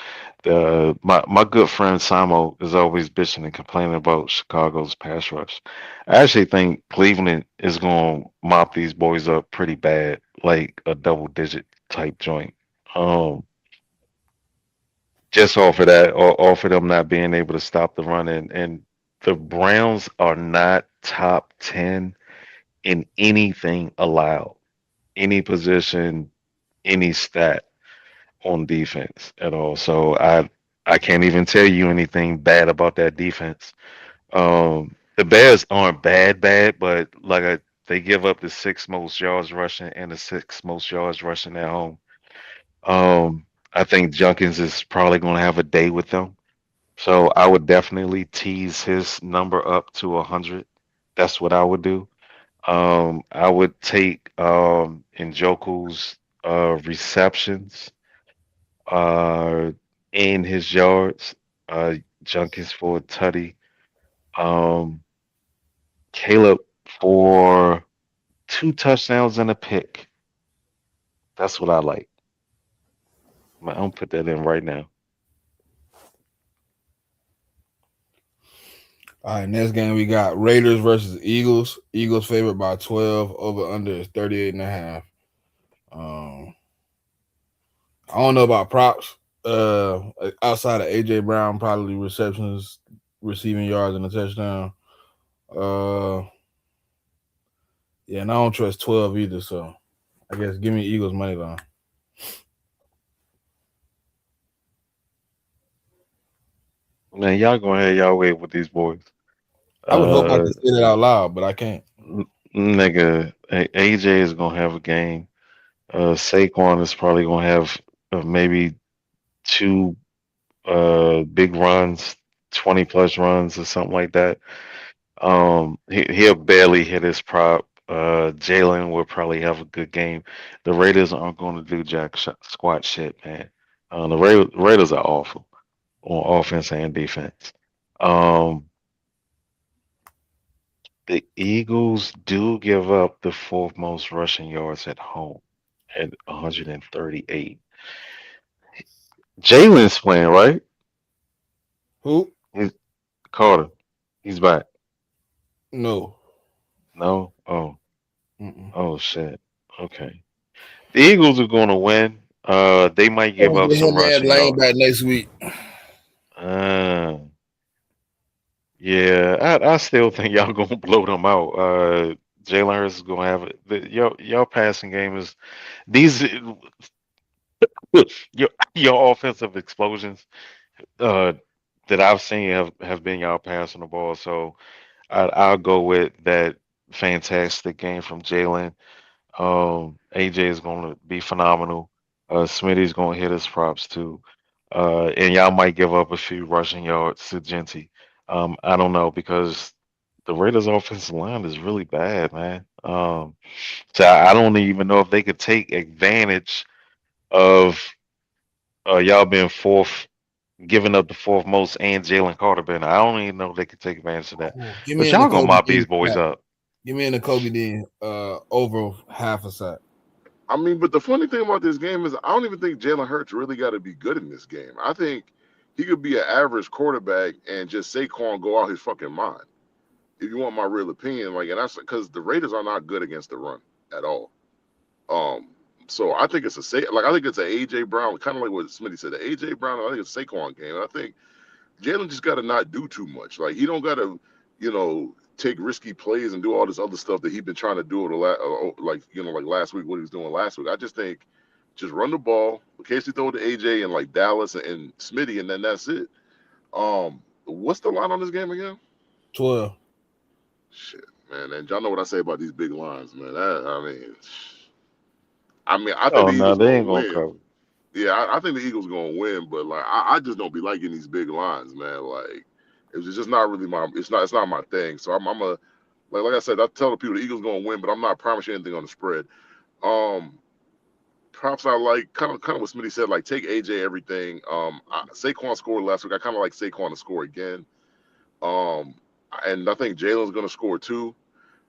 My good friend Samo is always bitching and complaining about Chicago's pass rush. I actually think Cleveland is gonna mop these boys up pretty bad, like a double digit type joint. Um, just off of that, or off of them not being able to stop the run, and the Browns are not top 10 in anything allowed, any position, any stat on defense at all. So I can't even tell you anything bad about that defense. The Bears aren't bad, but they give up the sixth most yards rushing and the sixth most yards rushing at home. I think Junkins is probably going to have a day with them. So I would definitely tease his number up to 100. That's what I would do. I would take Njoku's receptions uh, and his yards, Junkins for a tutty, um, Caleb for two touchdowns and a pick. That's what I like. I'm gonna put that in right now. All right, next game we got Raiders versus Eagles. Eagles favored by 12. Over under is 38 and a half. Um, I don't know about props. Outside of AJ Brown, probably receptions, receiving yards, and a touchdown. Uh, yeah, and I don't trust 12 either. So I guess give me Eagles money line. Man, y'all gonna have y'all way with these boys. I would hope I Uh, could say that out loud, but I can't. Nigga, AJ is gonna have a game. Saquon is probably gonna have maybe two big runs, 20 plus runs or something like that. He'll barely hit his prop. Jalen will probably have a good game. The Raiders aren't going to do squat shit, man. Raiders are awful on offense and defense. Um, the Eagles do give up the fourth most rushing yards at home at 138. Jalen's playing, right? Who? He's Carter. He's back. No. No? Oh, Mm-mm. oh shit. Okay. The Eagles are going to win. They might give Gonna up get some him at rushing lane back yards. next week. Uh, yeah, I still think y'all gonna blow them out. Jalen Hurts is gonna have it. Your passing game is these your offensive explosions uh that I've seen have been y'all passing the ball. So I'll go with that fantastic game from Jalen. AJ is going to be phenomenal. Smitty's going to hit his props too. And y'all might give up a few rushing yards to Genty. I don't know because the Raiders' offensive line is really bad, man. So I don't even know if they could take advantage of. Y'all been fourth, giving up the fourth most, and Jalen Carter been. I don't even know if they could take advantage of that. Give me But in the y'all gonna Kobe mop these Dean boys sack. up. Give me in the Kobe Dean over half a sack. I mean, but the funny thing about this game is I don't even think Jalen Hurts really got to be good in this game. I think he could be an average quarterback and just Saquon go out his fucking mind. If you want my real opinion, like, and that's because the Raiders are not good against the run at all. Um, so I think it's I think it's a AJ Brown, kind of like what Smitty said, the AJ Brown. I think it's a Saquon game. I think Jalen just got to not do too much. Like he don't got to, take risky plays and do all this other stuff that he been trying to do over like last week, what he was doing last week. I just think just run the ball. Occasionally throw to AJ and like Dallas and Smitty, and then that's it. What's the line on this game again? 12. Shit, man. And y'all know what I say about these big lines, man. I think Oh the no, Eagles they gonna ain't gonna win. cover. Yeah, I think the Eagles gonna win, but like I just don't be liking these big lines, man. Like it's just not really it's not my thing. So I'm a like I said, I tell the people the Eagles gonna win, but I'm not promising anything on the spread. Um, Props I like kind of what Smitty said, like take AJ everything. Saquon scored last week. I kind of like Saquon to score again. Um, and I think Jalen's gonna score too.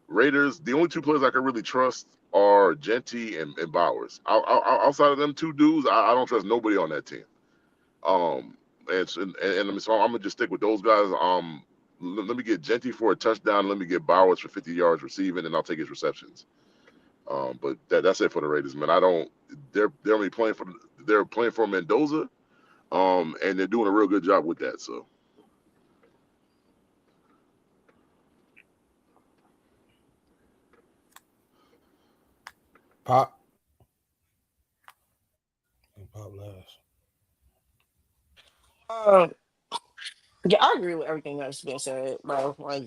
Raiders, the only two players I can really trust are Genty and Bowers. Outside of them two dudes, I don't trust nobody on that team. Um, so I'm gonna just stick with those guys. Let me get Genty for a touchdown. Let me get Bowers for 50 yards receiving, and I'll take his receptions. But that's it for the Raiders, man. I don't. They're only playing for Mendoza. And they're doing a real good job with that. So Pop. Pop last. Um, yeah, I agree with everything that's been said, bro. Like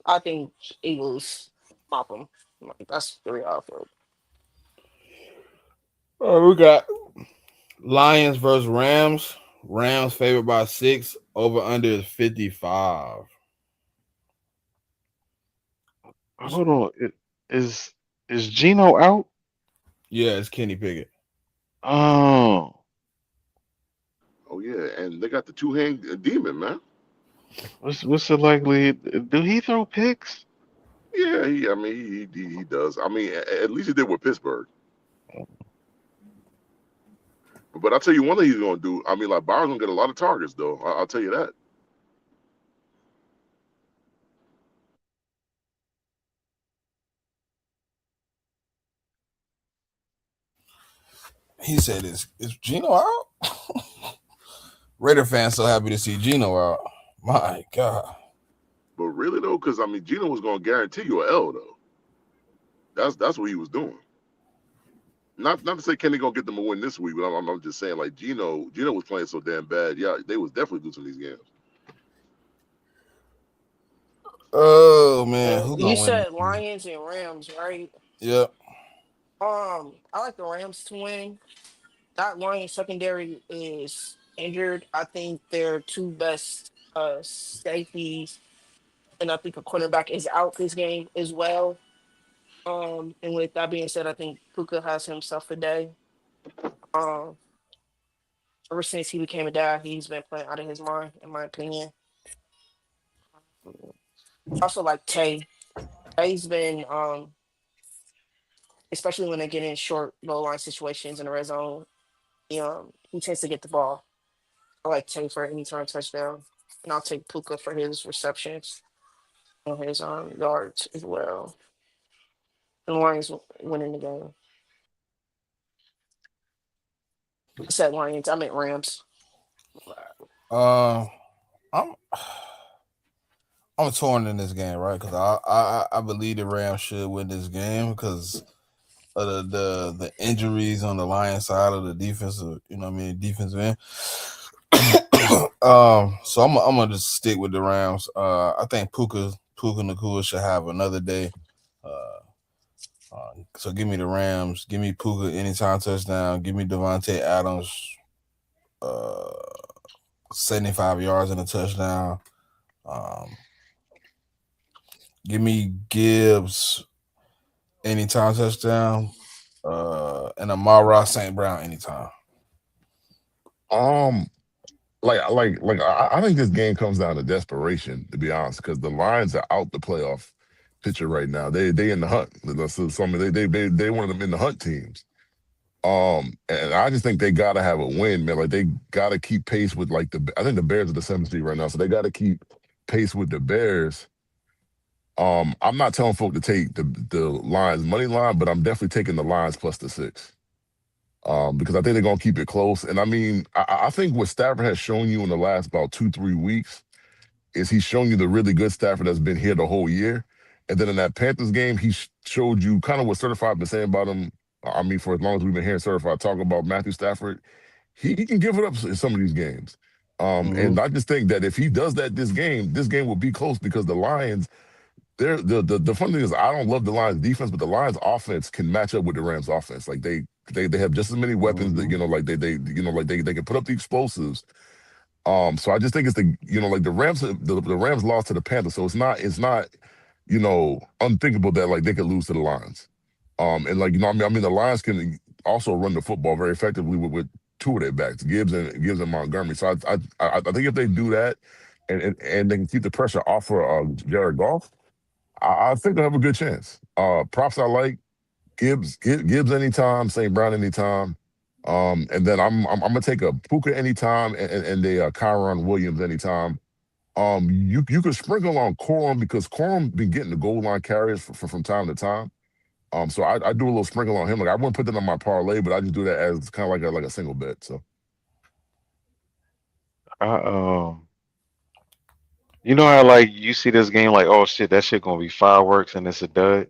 I think Eagles mop them. Like, that's the way I feel. Oh, we got Lions versus Rams. Rams favored by 6. Over under is 55. Hold on, is is Gino out? Yeah, it's Kenny Pickett. Oh, oh yeah, and they got the two-hand demon, man. what's the likely? Do he throw picks? Yeah, I mean, he does. I mean, at least he did with Pittsburgh. But I'll tell you one thing he's going to do. I mean, like, Bowers going to get a lot of targets, though. I'll tell you that. He said, "Is Gino out?" Raider fans so happy to see Gino out. My God. But really, though, because, I mean, Gino was going to guarantee you an L, though. That's what he was doing. Not to say Kenny going to get them a win this week, but I'm just saying, like, Gino was playing so damn bad. Yeah, they was definitely losing these games. Oh man, who You gonna win said this? Lions and Rams, right? Yep. I like the Rams to win. That Lions secondary is injured. I think their two best safeties, and I think a cornerback is out this game as well. And with that being said, I think Puka has himself a day. Um, Ever since he became a dad, he's been playing out of his mind, in my opinion. Also, like Tay. Tay's been, especially when they get in short goal line situations in the red zone, he tends to get the ball. I like Tay for any time touchdown, and I'll take Puka for his receptions and his yards as well. And the Lions winning the game. I said Lions. I meant Rams. Uh, I'm I'm torn in this game, right? Because I believe the Rams should win this game because of the injuries on the Lions side of the defensive, defensive end. So I'm gonna just stick with the Rams. I think Puka Nakua should have another day. So give me the Rams. Give me Puka anytime touchdown. Give me Devontae Adams, uh, 75 yards and a touchdown. Um, Give me Gibbs anytime touchdown. and Amara St. Brown anytime. Um, I think this game comes down to desperation, to be honest, because the Lions are out the playoff picture right now. They in the hunt. So I mean, they one of them in the hunt teams. And I just think they gotta have a win, man. Like they gotta keep pace with like the. I think the Bears are the 7th seed right now, so they gotta keep pace with the Bears. I'm not telling folk to take the Lions money line, but I'm definitely taking the Lions plus the 6. Because I think they're gonna keep it close. And I mean, I think what Stafford has shown you in the last about 2-3 weeks is he's shown you the really good Stafford that's been here the whole year. And then in that Panthers game, he showed you kind of what Certified been saying about him. I mean, for as long as we've been hearing Certified talk about Matthew Stafford, he can give it up in some of these games. Mm-hmm. And I just think that if he does that this game will be close because the Lions, they're the fun thing is I don't love the Lions defense, but the Lions offense can match up with the Rams offense. Like they have just as many weapons that Mm-hmm. like they can put up the explosives. So I just think it's like the Rams lost to the Panthers, so it's not unthinkable that like they could lose to the Lions. And like I mean the Lions can also run the football very effectively with two of their backs, Gibbs and Montgomery. So I think if they do that and they can keep the pressure off for Jared Goff, I think they'll have a good chance. Props I like Gibbs anytime, St. Brown anytime. And then I'm gonna take a Puka anytime and a Kyron Williams anytime. You could sprinkle on Corum because Corum been getting the goal line carries from time to time. So I do a little sprinkle on him. Like I wouldn't put that on my parlay, but I just do that as kind of like a single bet. So I you know how like you see this game like oh shit that shit gonna be fireworks and it's a dud.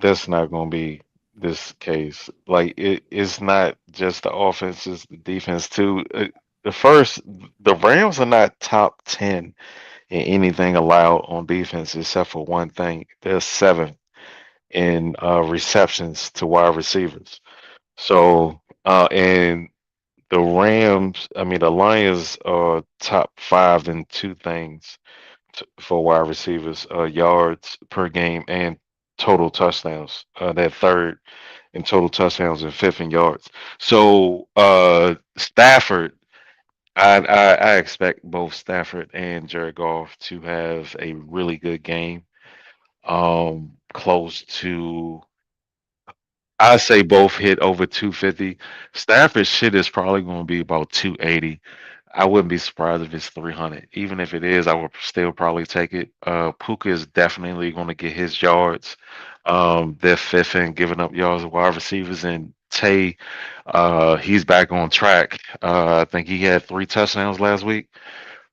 That's not gonna be this case. Like it's not just the offense, it's the defense too. The first, the Rams are not top 10 in anything allowed on defense except for one thing. They're seventh in receptions to wide receivers. So and the Rams, I mean the Lions are top 5 in two things for wide receivers, yards per game and total touchdowns. They're third in total touchdowns and fifth in yards. So Stafford, I expect both Stafford and Jared Goff to have a really good game. Close to I say both hit over 250. Stafford's shit is probably going to be about 280. I wouldn't be surprised if it's 300. Even if it is, I would still probably take it. Puka is definitely going to get his yards. They're fifth in giving up yards to wide receivers. And Tay, he's back on track. I think he had 3 touchdowns last week.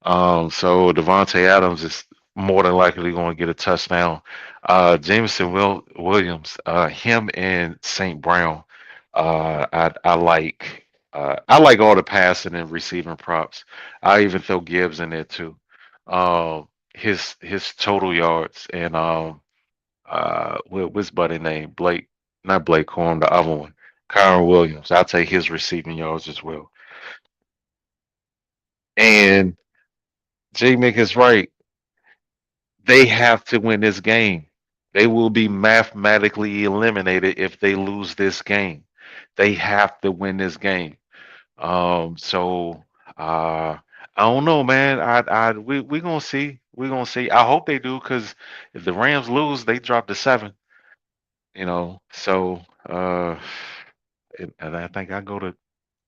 So Devontae Adams is more than likely going to get a touchdown. Williams, him and St. Brown, I like. I like all the passing and receiving props. I even throw Gibbs in there too. His total yards and what's buddy name Blake, not Blake Corum, the other one, Kyron Williams. I'll take his receiving yards as well. And JMIK is right. They have to win this game. They will be mathematically eliminated if they lose this game. They have to win this game. So I don't know, man. We gonna see. We gonna see. I hope they do, because if the Rams lose, they drop to 7. So and I think I go to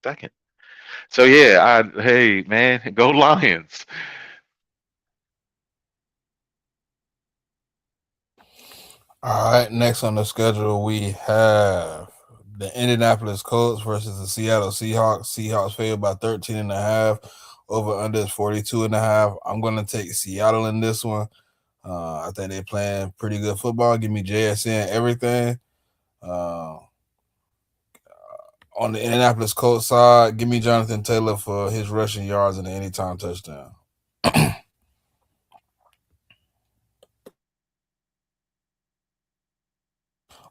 second. So yeah, hey man, go Lions. All right, next on the schedule we have the Indianapolis Colts versus the Seattle Seahawks. Seahawks favored by 13 and a half. Over under is 42 and a half. I'm going to take Seattle in this one. I think they're playing pretty good football. Give me JSN everything. Uh, on the Indianapolis Colts side, give me Jonathan Taylor for his rushing yards and the anytime touchdown.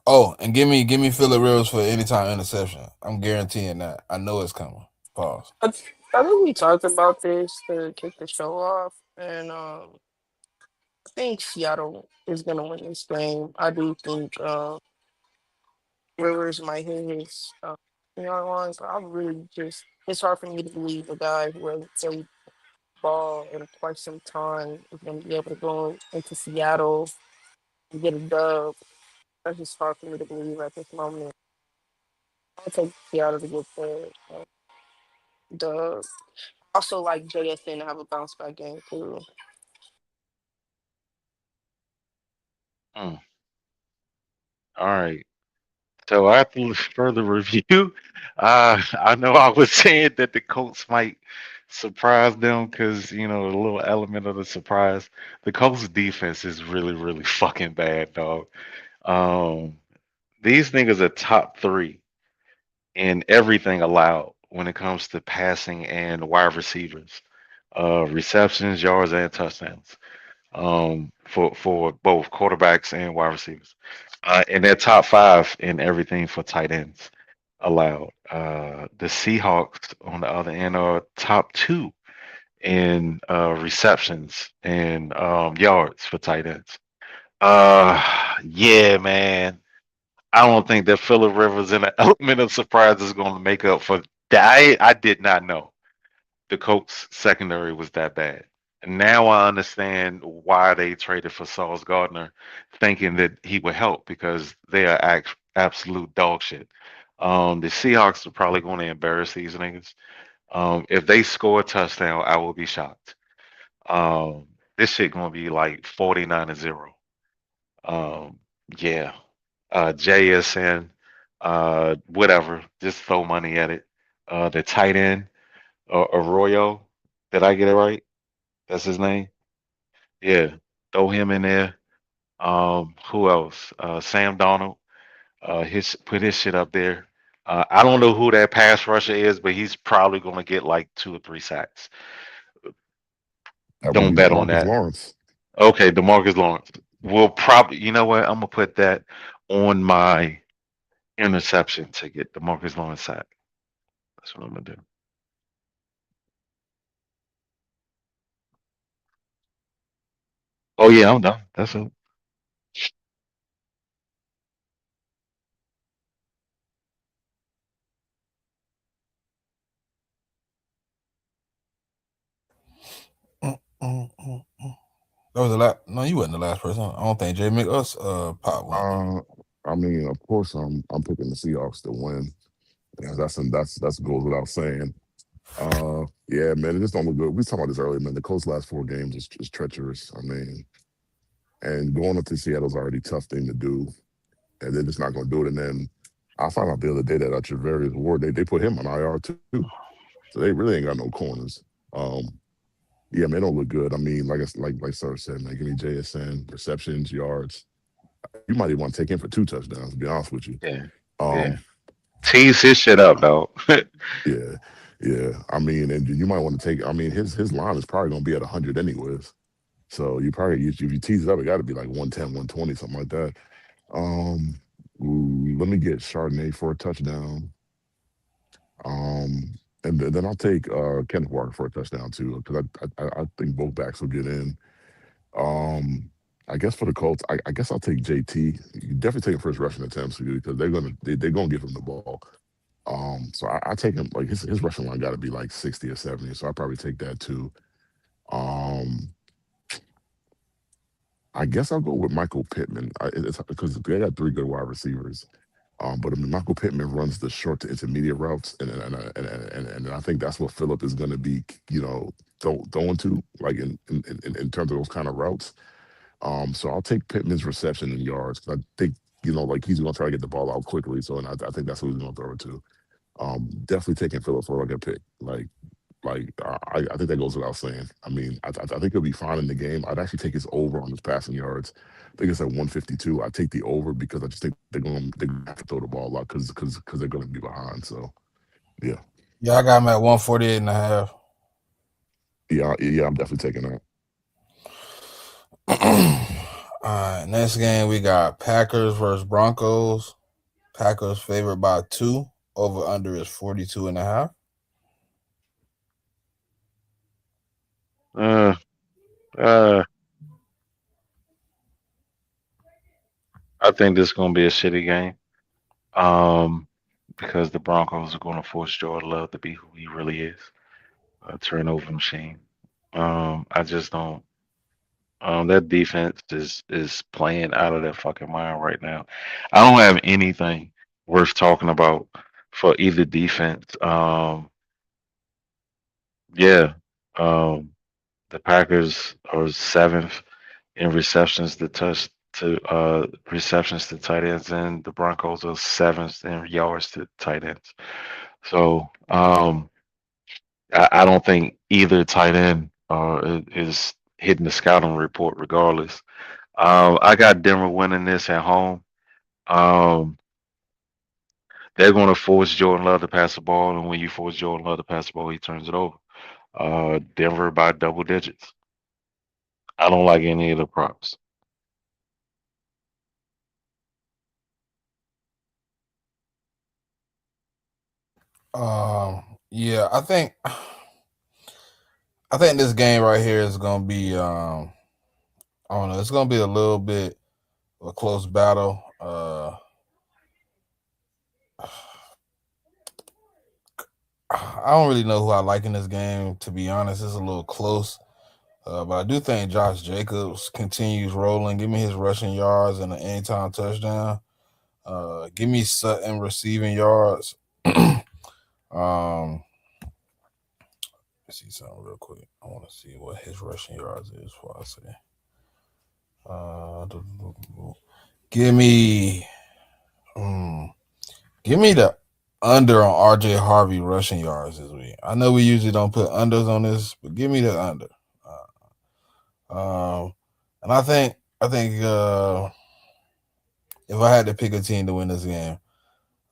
Oh, and give me Phillip Rivers for anytime interception. I'm guaranteeing that. I know it's coming. Pause. I think we talked about this to kick the show off, and I think Seattle is gonna win this game. I do think Rivers might hit his lines. I really just it's hard for me to believe a guy who hasn't played ball in quite some time is going to be able to go into Seattle and get a dub. That's just hard for me to believe at this moment. I'll take Seattle to get the dub. Also, like JSN to have a bounce back game too. Mm. All right. So after further review, I know I was saying that the Colts might surprise them because a little element of the surprise. The Colts defense is really, really fucking bad, dog. Um, these niggas are top three in everything allowed when it comes to passing and wide receivers, receptions, yards, and touchdowns. For both quarterbacks and wide receivers. And they're top five in everything for tight ends allowed. The Seahawks, on the other end, are top two in receptions and yards for tight ends. Yeah, man. I don't think that Phillip Rivers in an element of surprise is going to make up for that. I did not know the Colts secondary was that bad. And now I understand why they traded for Sauce Gardner, thinking that he would help because they are absolute dog shit. The Seahawks are probably going to embarrass these niggas. If they score a touchdown, I will be shocked. This shit gonna be like 49-0. Um, yeah. JSN, whatever. Just throw money at it. The tight end, Arroyo. Did I get it right? That's his name. Yeah, throw him in there. Who else? Sam Donald. His put his shit up there. I don't know who that pass rusher is, but he's probably gonna get like 2 or 3 sacks. That would Don't be bet on Demarcus that. Lawrence. Okay, Demarcus Lawrence. Will probably. You know what? I'm gonna put that on my interception ticket. Demarcus Lawrence sack. That's what I'm gonna do. Oh yeah, I'm done. That's it. Mm. That was the last. No, you wasn't the last person. I don't think JMIK us pop one. Uh, I mean, of course, I'm picking the Seahawks to win. Yeah, that's goes without saying. Yeah, man, it just don't look good. We was talking about this earlier, man. The Colts' last 4 games is treacherous. I mean, and going up to Seattle's already a tough thing to do, and they're just not going to do it. And then I found out the other day that Trevarius Ward, they put him on IR too, so they really ain't got no corners. Yeah, man, they don't look good. I mean, like Sir said, man, give me JSN receptions, yards. You might even want to take him for 2 touchdowns. To be honest with you. Yeah, yeah. Um, Tease his shit up, dog. yeah, yeah. I mean, and you might want to take. I mean, his line is probably going to be at 100 anyways. So you probably if you tease it up, it got to be like 110, 120, something like that. Um, Let me get Chardonnay for a touchdown. And then I'll take Kenneth Walker for a touchdown too, because I think both backs will get in. Um, I guess for the Colts, I guess I'll take JT. You definitely take him for his rushing attempts because they're gonna give him the ball. So I take him like his rushing line got to be like 60 or 70. So I probably take that too. Um, I guess I'll go with Michael Pittman. It's because they got 3 good wide receivers. But I mean, Michael Pittman runs the short to intermediate routes, and I think that's what Phillip is going to be, throwing to, like in terms of those kind of routes. So I'll take Pittman's reception and yards because I think like he's going to try to get the ball out quickly. So and I think that's who he's going to throw it to. Definitely taking Phillip for like a pick. I think that goes without saying. I mean, I think he'll be fine in the game. I'd actually take his over on his passing yards. I think it's at 152. I take the over because I just think they're gonna have to throw the ball out because they're gonna be behind. So yeah, Yeah, I got him at 148.5. yeah, I'm definitely taking that. All right, next game we got Packers versus Broncos. Packers favored by 2. Over under is 42.5. uh, uh, I think this is gonna be a shitty game. Um, because the Broncos are going to force Jordan Love to be who he really is, a turnover machine. I just don't. That defense is playing out of their fucking mind right now. I don't have anything worth talking about for either defense. Yeah. Um, the Packers are seventh in receptions to tight ends, and the Broncos are seventh in yards to tight ends. So I don't think either tight end is hitting the scouting report regardless. I got Denver winning this at home. Um, they're going to force Jordan Love to pass the ball, and when you force Jordan Love to pass the ball, he turns it over. Denver by double digits. I don't like any of the props. Yeah, I think this game right here is gonna be I don't know, it's gonna be a little bit of a close battle. I don't really know who I like in this game, to be honest. It's a little close. But I do think Josh Jacobs continues rolling. Give me his rushing yards and an anytime touchdown. Give me Sutton receiving yards. Let's see something real quick. I want to see what his rushing yards is before I say. Uh, give me, mm, give me the under on RJ Harvey rushing yards this week. I know we usually don't put unders on this, but give me the under. And I think if I had to pick a team to win this game, I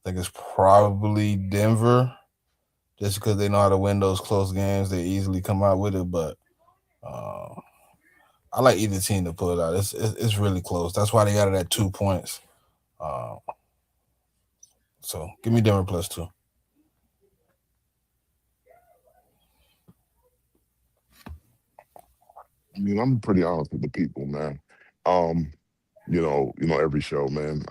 think it's probably Denver, just because they know how to win those close games. They easily come out with it, but uh, I like either team to pull it out. It's really close. That's why they got it at 2 points. Uh, so give me Denver +2. I mean, I'm pretty honest with the people, man. Um, every show, man.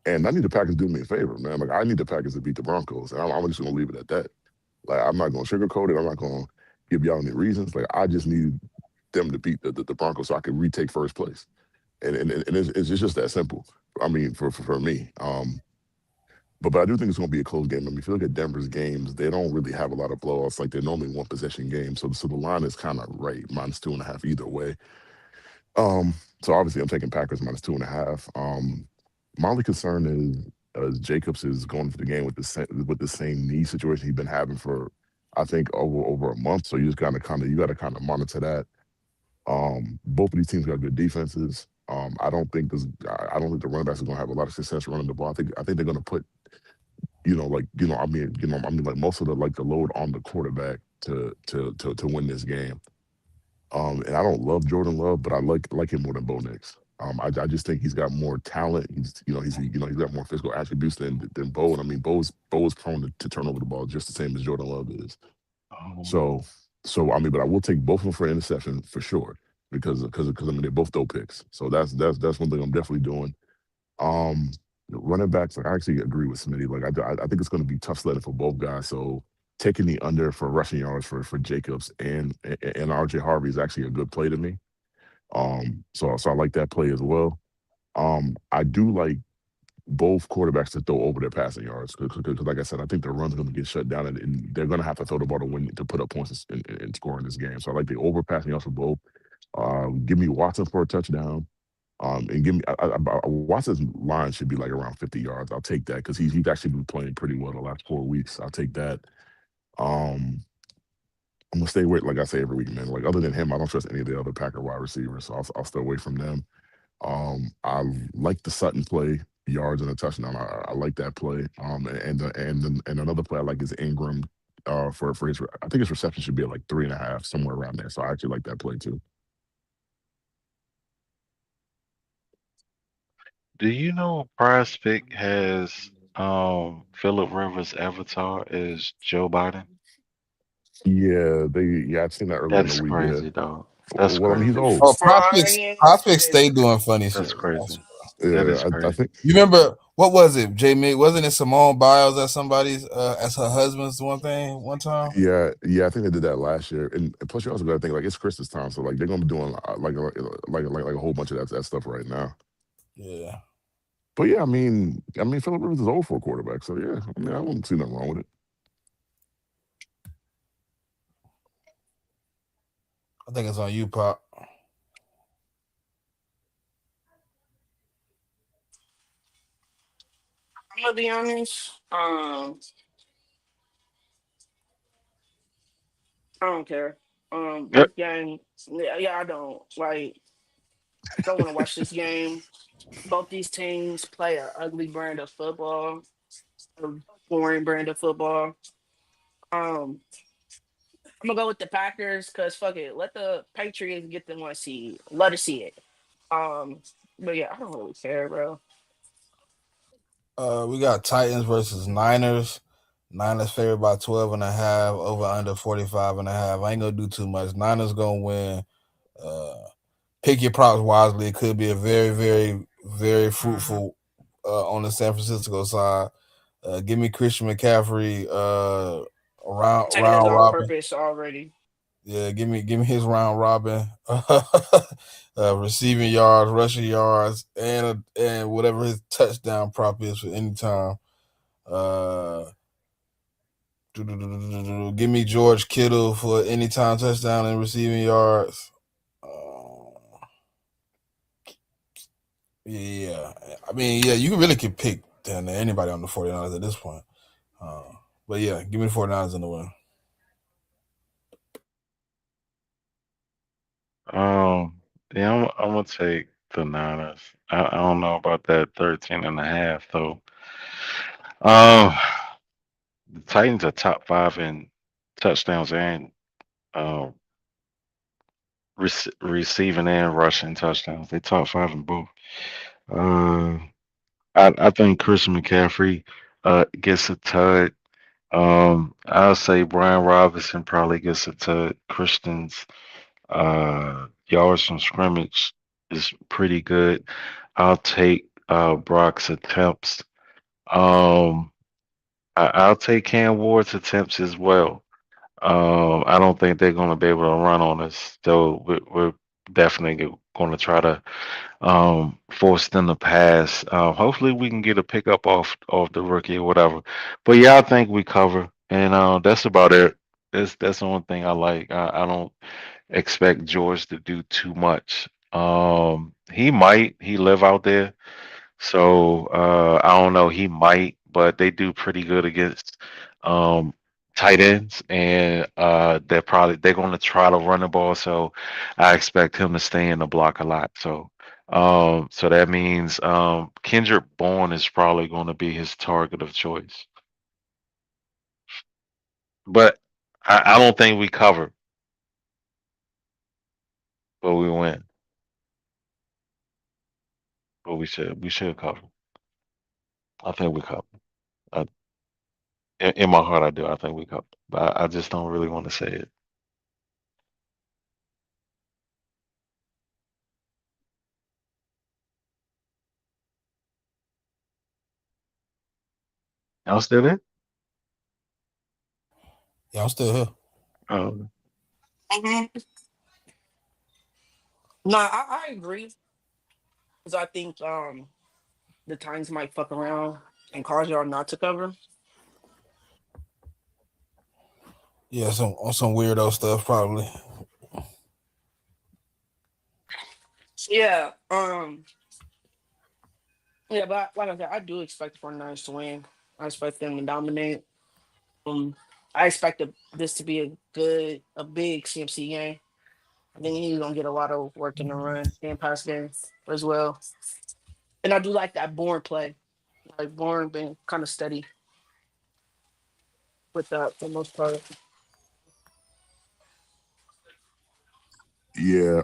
And I need the Packers to do me a favor, man. Like I need the Packers to beat the Broncos, and I'm just gonna leave it at that. Like I'm not gonna sugarcoat it. I'm not gonna give y'all any reasons. Like I just need them to beat the Broncos so I can retake first place, and it's just that simple. I mean, for me. But I do think it's going to be a close game. I mean, if you look at Denver's games, they don't really have a lot of blowouts. Like they're normally one possession games, so the line is kind of right, -2.5 either way. Um, so obviously I'm taking Packers -2.5. My only concern is Jacobs is going into the game with the same knee situation he's been having for I think over a month. So you just gotta kind of monitor that. Both of these teams got good defenses. I don't think the running backs are going to have a lot of success running the ball. I think they're going to put like most of the load on the quarterback to win this game. And I don't love Jordan Love, but I like him more than Bo Nix. I just think he's got more talent. He's got more physical attributes than Bo. And I mean, Bo is prone to turn over the ball just the same as Jordan Love is. Um, So I mean, but I will take both of them for interception for sure because I mean they're both dope picks. So that's one thing I'm definitely doing. Um, Running backs, like I actually agree with Smitty. Like I think it's going to be tough sledding for both guys. So taking the under for rushing yards for Jacobs and RJ Harvey is actually a good play to me. So I like that play as well. I do like both quarterbacks to throw over their passing yards because like I said, I think the run's going to get shut down and they're going to have to throw the ball to win to put up points and score in this game. So I like the over passing yards for both. Give me Watson for a touchdown. And give me Watson's line should be like around 50 yards. I'll take that because he's actually been playing pretty well the last 4 weeks. I'll take that. Um, I'm gonna stay away, like I say every week, man. Like other than him, I don't trust any of the other Packer wide receivers, so I'll stay away from them. I like the Sutton play, yards and a touchdown. I like that play. And another play I like is Ingram. For his, I think his reception should be at like 3.5, somewhere around there. So I actually like that play too. do you know Prize Pick has Philip Rivers' avatar is Joe Biden? Yeah, I've seen that earlier in the That's week. Yeah. crazy, dog. That's Well, I mean, he's crazy. old. Oh, Brian prospects is stay doing funny That's shit. crazy. That Yeah, is I crazy. think You remember What was it, JMIK? Wasn't it Simone Biles as somebody's as her husband's one thing one time? Yeah, I think they did that last year. And plus, you also got to think like it's Christmas time, so like they're gonna be doing like a whole bunch of that stuff right now. Yeah, But yeah, I mean, Philip Rivers is old for a quarterback, so yeah, I mean, I wouldn't see nothing wrong with it. I think it's on you, Pop. I'm gonna be honest. I don't care. This Yep. game, yeah, I don't like. Don't want to watch this game. Both these teams play a ugly brand of football, a boring brand of football. Um, I'm gonna go with the Packers because fuck it, let the Patriots get the 1 seed. Let us see it. Um, but yeah, I don't really care, bro. We got Titans versus Niners. Niners favored by 12 and a half, over under 45 and a half. I ain't gonna do too much. Niners gonna win. Uh, Pick your props wisely. It could be a very, very, very Mhm. fruitful on the San Francisco side. Give me Christian McCaffrey Taking this round on robin. purpose already. Yeah, give me his round robin, receiving yards, rushing yards, and whatever his touchdown prop is for any time. Uh, Give me George Kittle for anytime touchdown and receiving yards. Yeah, I mean, yeah, you really could pick anybody on the 49ers at this point. Uh, but yeah, give me the 49ers in the win. Um, yeah, I'm gonna take the Niners. I don't know about that 13 and a half though. Um, the Titans are top five in touchdowns and uh, receiving and rushing touchdowns. They top five in both. Uh, I think Christian McCaffrey gets a tud. I'll say Brian Robinson probably gets a tud. Christian's yards from scrimmage is pretty good. I'll take Brock's attempts. Um, I'll take Cam Ward's attempts as well. I don't think they're going to be able to run on us, so we're definitely going to try to force them to pass. Hopefully, we can get a pickup off the rookie or whatever. But yeah, I think we cover, and that's about it. That's the only thing I like. I don't expect George to do too much. He live out there, so I don't know. He might, but they do pretty good against um, tight ends, and they're going to try to run the ball. So I expect him to stay in the block a lot. So that means Kendrick Bourne is probably going to be his target of choice. But I don't think we cover, but we win. But we should cover. I think we cover. I, in my heart, I do. I think we cover, but I just don't really want to say it. Y'all still there? Yeah, I'm still here. Um, Mhm. No, I agree because I think the Titans might fuck around and cause y'all not to cover. Yeah, some on some weirdo stuff probably. Yeah. Yeah, but like I said, I do expect the 49ers to win. I expect them to dominate. Um, I expect this to be a big CMC game. I think he's gonna get a lot of work in the run and pass game as well. And I do like that Bourne play. Like Bourne been kind of steady with that for the most part. Yeah,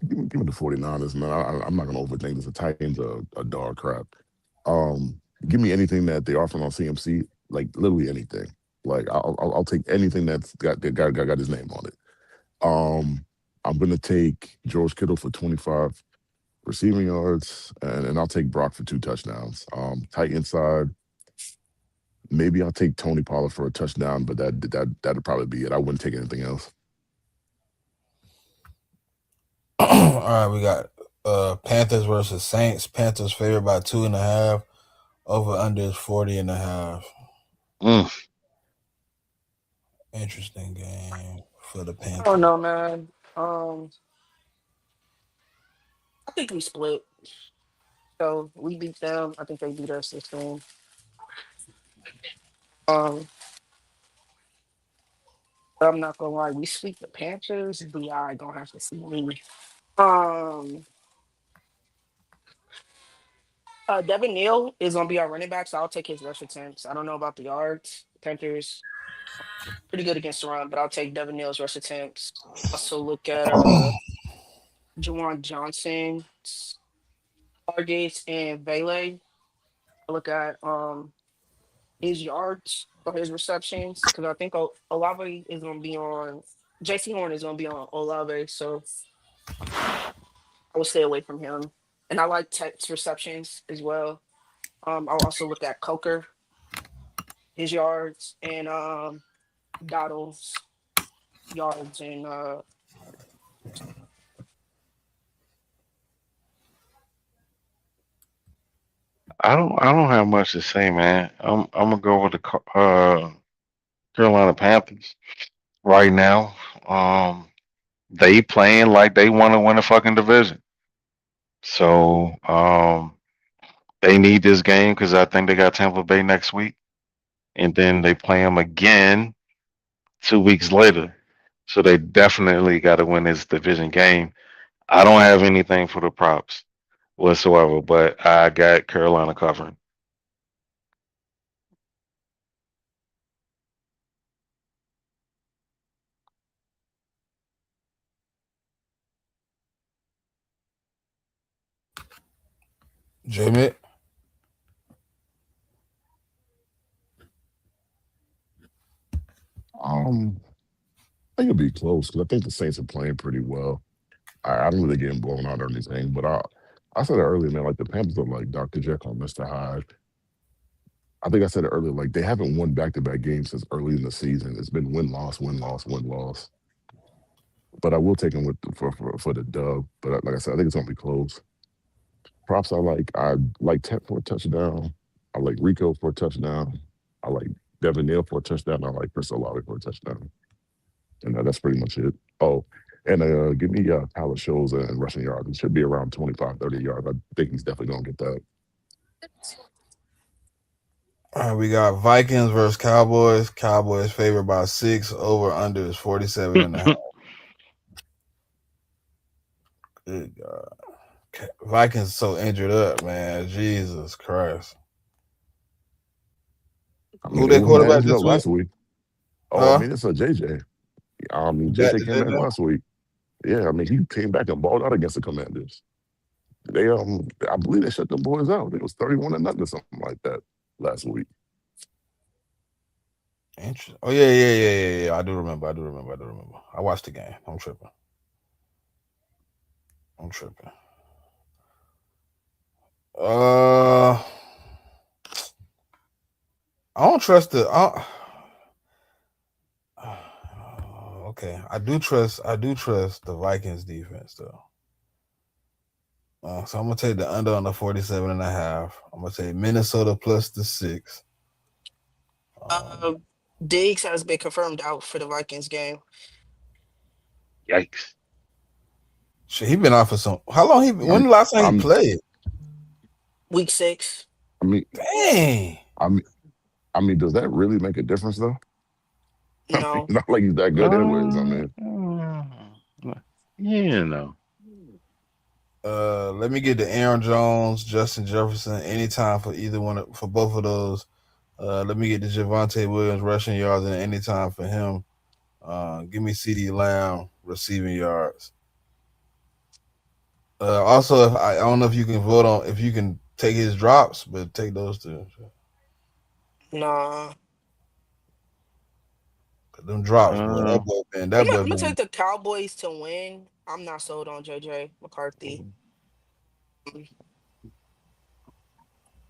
give me the 49ers, man. I'm not gonna overthink this. The Titans are dog crap. Give me anything that they offer on CMC, like literally anything. Like I'll take anything that's got his name on it. I'm gonna take George Kittle for 25 receiving yards, and I'll take Brock for 2 touchdowns. Tight end side, maybe I'll take Tony Pollard for a touchdown, but that'd probably be it. I wouldn't take anything else. All right, we got Panthers versus Saints. Panthers favored by 2.5. Over under is 40.5. Mm. Interesting game for the I don't Panthers. know, man. I think we split. So we beat them. I think they beat us this game. Um, but I'm not gonna lie, we sweep the Panthers. Bi gonna have to see me. Um, Devin Neal is gonna be our running back, so I'll take his rush attempts. I don't know about the yards. Panthers pretty good against the run, but I'll take Devin Neal's rush attempts. Also look at Jawan Johnson's targets and Vele. I look at his yards or his receptions because I think Olave is gonna be on. JC Horn is gonna be on Olave, so I will stay away from him. And I like Tech's receptions as well. I'll also look at Coker, his yards, and Doddle's yards and I don't have much to say, man. I'm gonna go with the Carolina Panthers right now. Um, they playing like they want to win a fucking division. So they need this game because I think they got Tampa Bay next week, and then they play them again 2 weeks later. So they definitely got to win this division game. I don't have anything for the props whatsoever, but I got Carolina covering. JMIK. I think it'll be close because I think the Saints are playing pretty well. I don't really getting blown out or anything, but I said it earlier, man. Like the Panthers are like Dr. Jekyll and Mr. Hyde. I think I said it earlier. Like they haven't won back-to-back games since early in the season. It's been win loss, win loss, win loss. But I will take them for the dub. But like I said, I think it's gonna be close. Props I like Tech for a touchdown. I like Rico for a touchdown. I like Devin Neal for a touchdown. I like Chris Olave for a touchdown. And that's pretty much it. Oh, and give me Tyler Shows and rushing yards. It should be around 25, 30 yards. I think he's definitely gonna get that. All right, we got Vikings versus Cowboys. Cowboys favored by 6. Over under is 47.5. Good God. Vikings so injured up, man. Jesus Christ. I mean, Who they their were mad quarterback injured this up week? last week. Oh, I Huh? mean, it's a JJ. I mean, That JJ came back last week. Yeah, I mean, he came back and balled out against the Commanders. I believe they shut them boys out. It was 31-0 or something like that last week. Interesting. Oh yeah. I do remember. I watched the game. I'm tripping. Uh, I don't trust the. Okay, I do trust. The Vikings defense though. So I'm gonna take the under on the 47.5. I'm gonna take Minnesota plus the 6. uh, Diggs has been confirmed out for the Vikings game. Yikes. Shit, he been out for some. How long he? When I'm, the last time he I'm, played? Week 6. I mean, Dang. I mean, I mean, does that really make a difference though? I mean, No. not like he's that good, anyways. I Uh, mean, you know. Let me get the Aaron Jones, Justin Jefferson anytime for either one for both of those. Let me get the Javonte Williams rushing yards and anytime for him. Give me CD Lamb receiving yards. Also, if I don't know if you can vote on if you can take his drops, but take those two. Nah. Them drops, boy. Uh, I'm gonna take the Cowboys to win. I'm not sold on JJ McCarthy.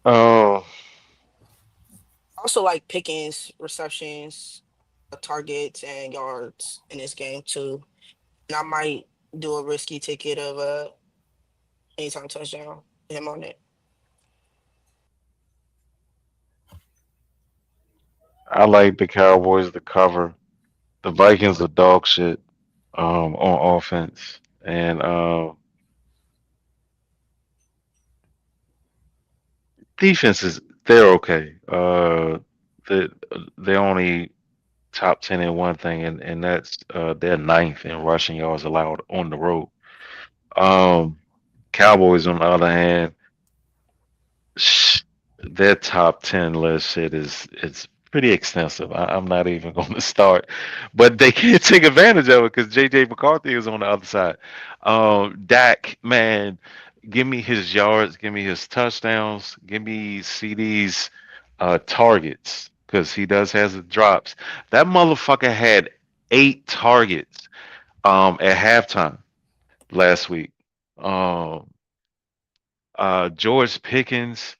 Oh, I also like Pickens receptions, targets, and yards in this game too. And I might do a risky ticket of a anytime touchdown. Him on it. I like the Cowboys to cover. The Vikings are dog shit on offense, and defense is they're okay. They they're only top 10 in one thing, and that's they're ninth in rushing yards allowed on the road. Um, Cowboys, on the other hand, sh- their top 10 list shit is it's pretty extensive. I'm not even going to start, but they can't take advantage of it because JJ McCarthy is on the other side. Dak, man, give me his yards, give me his touchdowns, give me CD's targets because he does has the drops. That motherfucker had 8 targets at halftime last week. Um, George Pickens.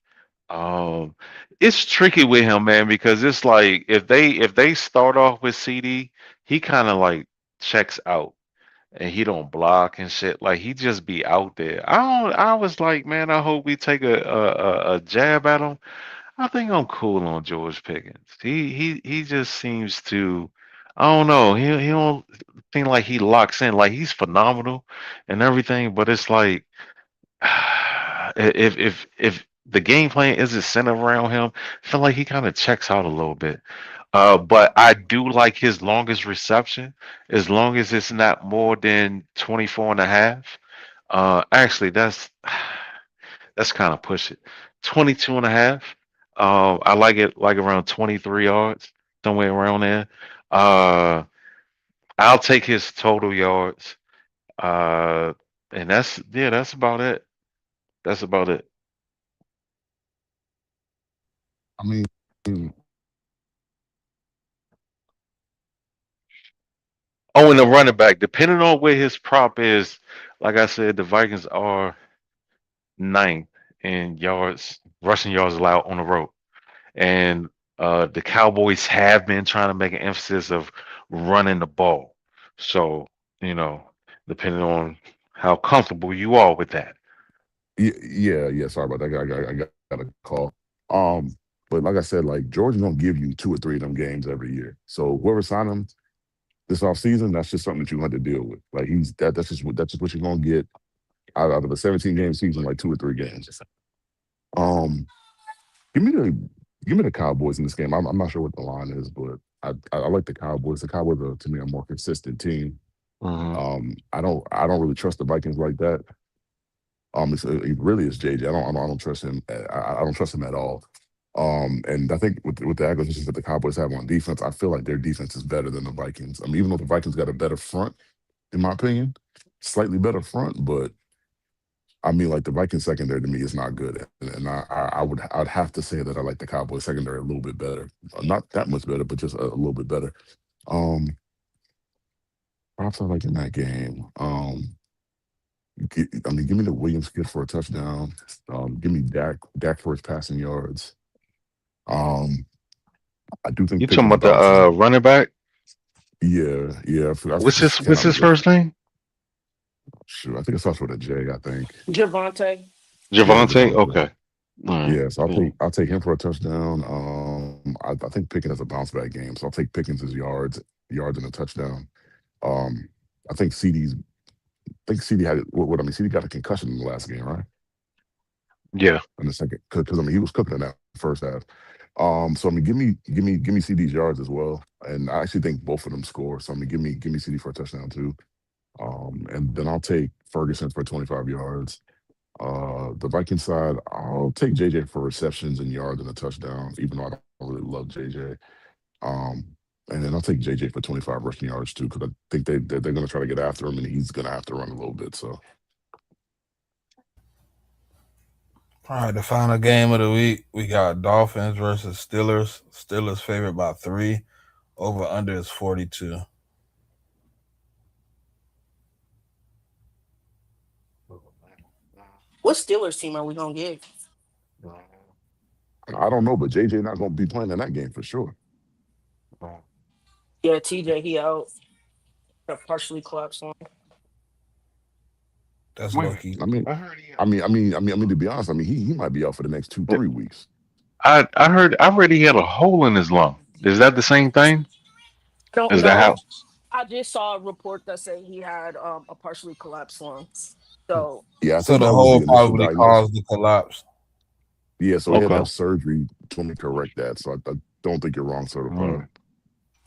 Um, it's tricky with him, man, because it's like if they start off with CD, he kind of like checks out and he don't block and shit. Like he just be out there. I don't. I was like, man, I hope we take a jab at him. I think I'm cool on George Pickens. He just seems to. I don't know. He don't seem like he locks in. Like he's phenomenal and everything, but it's like if the game plan isn't centered around him, I feel like he kind of checks out a little bit. But I do like his longest reception, as long as it's not more than 24 and a half. Actually, that's kind of push it. 22 and a half. I like it like around 23 yards, somewhere around there. Uh, I'll take his total yards. Uh, and that's about it. That's about it. I mean, Oh, and the running back, depending on where his prop is, like I said, the Vikings are ninth in yards, rushing yards allowed on the road. And the Cowboys have been trying to make an emphasis of running the ball. So, you know, depending on how comfortable you are with that. yeah. Sorry about that. I got a call. Um, but like I said, like Georgia's gonna give you two or three of them games every year. So whoever signed him this offseason, that's just something that you have to deal with. Like that's just what you're gonna get out of a 17 game season, like two or three games. Um, give me the give me the Cowboys in this game. I'm not sure what the line is, but I like the Cowboys. The Cowboys are to me a more consistent team. Hmm. I don't really trust the Vikings like that. It really is JJ. I don't trust him. I don't trust him at all. And I think with the acquisitions that the Cowboys have on defense, I feel like their defense is better than the Vikings. I mean, even though the Vikings got a better front, in my opinion, slightly better front, but I mean, like the Vikings secondary to me is not good, and I'd have to say that I like the Cowboys secondary a little bit better. Not that much better, but just a little bit better. Um, Props I like in that game. I mean, give me the Williams kid for a touchdown. Give me Dak for his passing yards. Um, I do think You talking Pickens about the bounces. running back? Yeah. I What's his what's cannot his remember. first name? Shoot, I think it starts with a J. I think. Javante. Yeah, Javante? Devontae. Okay. All right. Yeah, so Cool. I'll take him for a touchdown. I think Pickens has a bounce back game, so I'll take Pickens' yards and a touchdown. Um, I think CD had what I mean. CD got a concussion in the last game, right? Yeah. In the second, because I mean he was cooking in that first half. So I mean, give me CD's yards as well, and I actually think both of them score. So I mean, give me CD for a touchdown too. And then I'll take Ferguson for 25 yards. The Viking side, I'll take JJ for receptions and yards and a touchdown, even though I don't really love JJ. Um, and then I'll take JJ for 25 rushing yards too, because I think they're going to try to get after him, and he's going to have to run a little bit. So All right, the final game of the week, we got Dolphins versus Steelers. Steelers favored by 3. Over under is 42. What Steelers team are we gonna get? I don't know, but JJ not gonna be playing in that game for sure. Yeah, TJ, he out. Partially collapsed on. That's Wait, lucky. I mean, I heard he. to be honest, he might be out for the next two, Yeah, 3 weeks. I read he had a hole in his lung. Is that the same thing? Don't Is that know. how? I just saw a report that said he had a partially collapsed lung. So Yeah, I So think the that was the hole initial probably diagnosis. caused the collapse. Yeah, so he had to Okay. have surgery to correct that. So I don't think you're wrong, certified. Mm.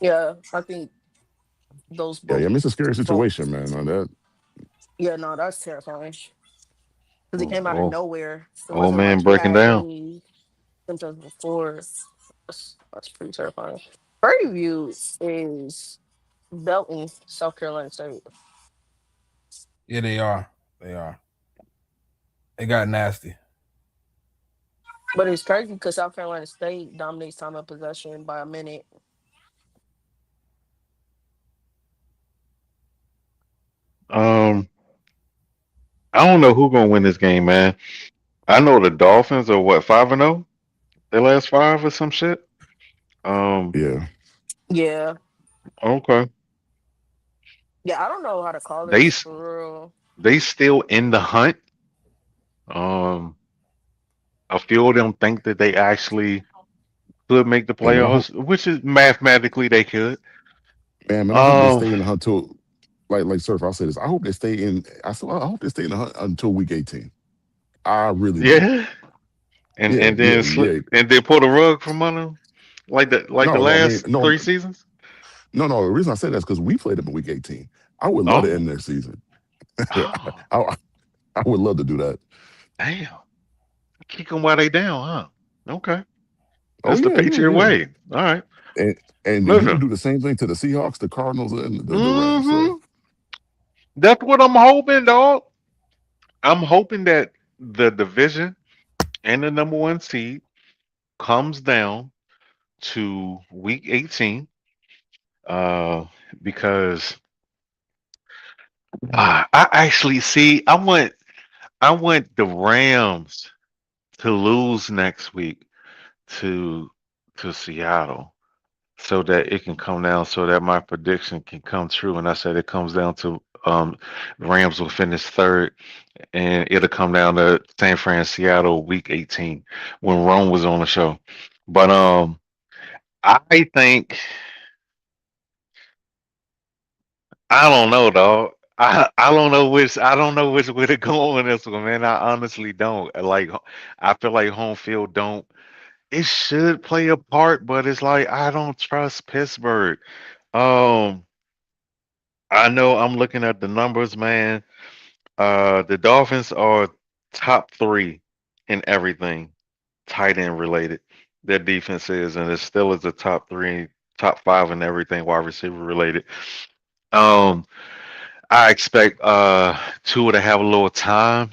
yeah, I think those Yeah, both yeah, I mean, it's a scary both situation, man. That yeah, no, that's terrifying. Because it Oh, came out of oh, nowhere. It old wasn't like man he breaking had down. any symptoms before. That's pretty terrifying. Prairie View is Belton, South Carolina State. Yeah, they are. They are. It got nasty. But it's crazy because South Carolina State dominates time of possession by a minute. Um, I don't know who gonna win this game, man. I know the Dolphins are what 5-0. Their last five or some shit. Um, yeah, Yeah. okay. Yeah, I don't know how to call They this s- for real. they still in the hunt. Um, a few of them think that they actually could make the yeah, man. I hope, playoffs, which is mathematically they could. man. I hope they Um, stay in the hunt till like Surf. I'll say this. I hope they stay in. I hope they stay in the hunt until week 18. I really do. yeah, Yeah, and yeah, then slip yeah. and then pull the rug from under 'em, like the No, I mean, last no, three seasons. no. The reason I say that is because we played them in week 18. I would love to Oh, end their season. oh, I, I would love to do that. damn! Kick them while they down, huh? Okay, Oh that's the yeah, yeah, Patriot yeah. way. All right, And you can listen. do the same thing to the Seahawks, the Cardinals, and the Rams. So Hmm. That's what I'm hoping, dog. I'm hoping that the division and the number one seed comes down to week 18, uh, because I actually see. I want the Rams to lose next week to Seattle, so that it can come down, so that my prediction can come true. And I said it comes down to the Rams will finish third, and it'll come down to San Fran, Seattle, week 18 when Rome was on the show. But I think I don't know, dog. I don't know which way to go on this one, man. I honestly don't. I feel like home field don't. It should play a part, but it's like I don't trust Pittsburgh. Um, I know I'm looking at the numbers, man. The Dolphins are top three in everything tight end related. Their defense is, and it still is the top three, top five in everything wide receiver related. Um, I expect Tua to have a little time,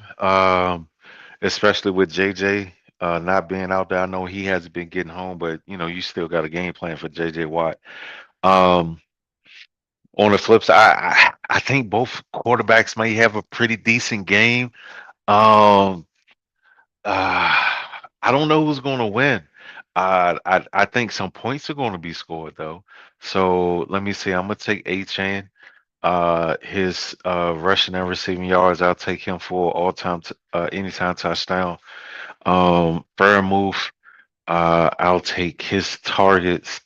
especially with JJ not being out there. I know he hasn't been getting home, but you still got a game plan for JJ Watt. Um, on the flip side, I think both quarterbacks may have a pretty decent game. Um, uh, I don't know who's going to win. I think some points are going to be scored though. So let me see. I'm gonna take Achan. His rushing and receiving yards, I'll take him for all time, anytime touchdown. Move, I'll take his targets.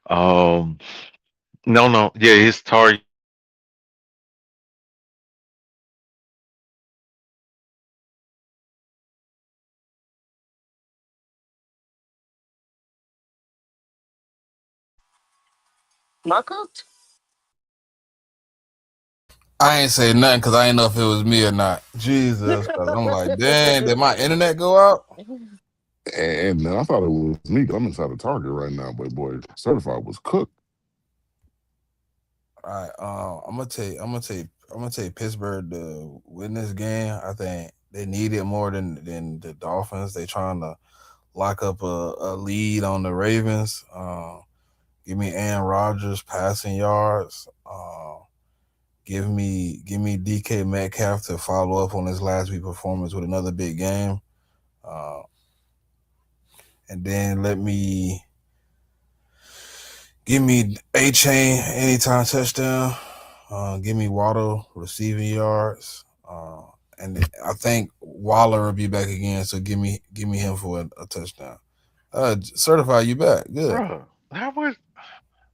Um, no, no, yeah, his targets. Not cooked? I ain't say nothing because I ain't know if it was me or not. Jesus, because I'm like, dang, did my internet go out? and then I thought it was me 'cause I'm inside the Target right now, but boy, certified was cooked. All right, I'm gonna take Pittsburgh to win this game. I think they need it more than the Dolphins. They trying to lock up a lead on the Ravens. Give me Aaron Rodgers passing yards. Give me DK Metcalf to follow up on his last week performance with another big game, uh, and then give me A Chain anytime touchdown. Give me Waddle receiving yards, and I think Waller will be back again. So give me him for a touchdown. Certify you back. Good. Bro, how was?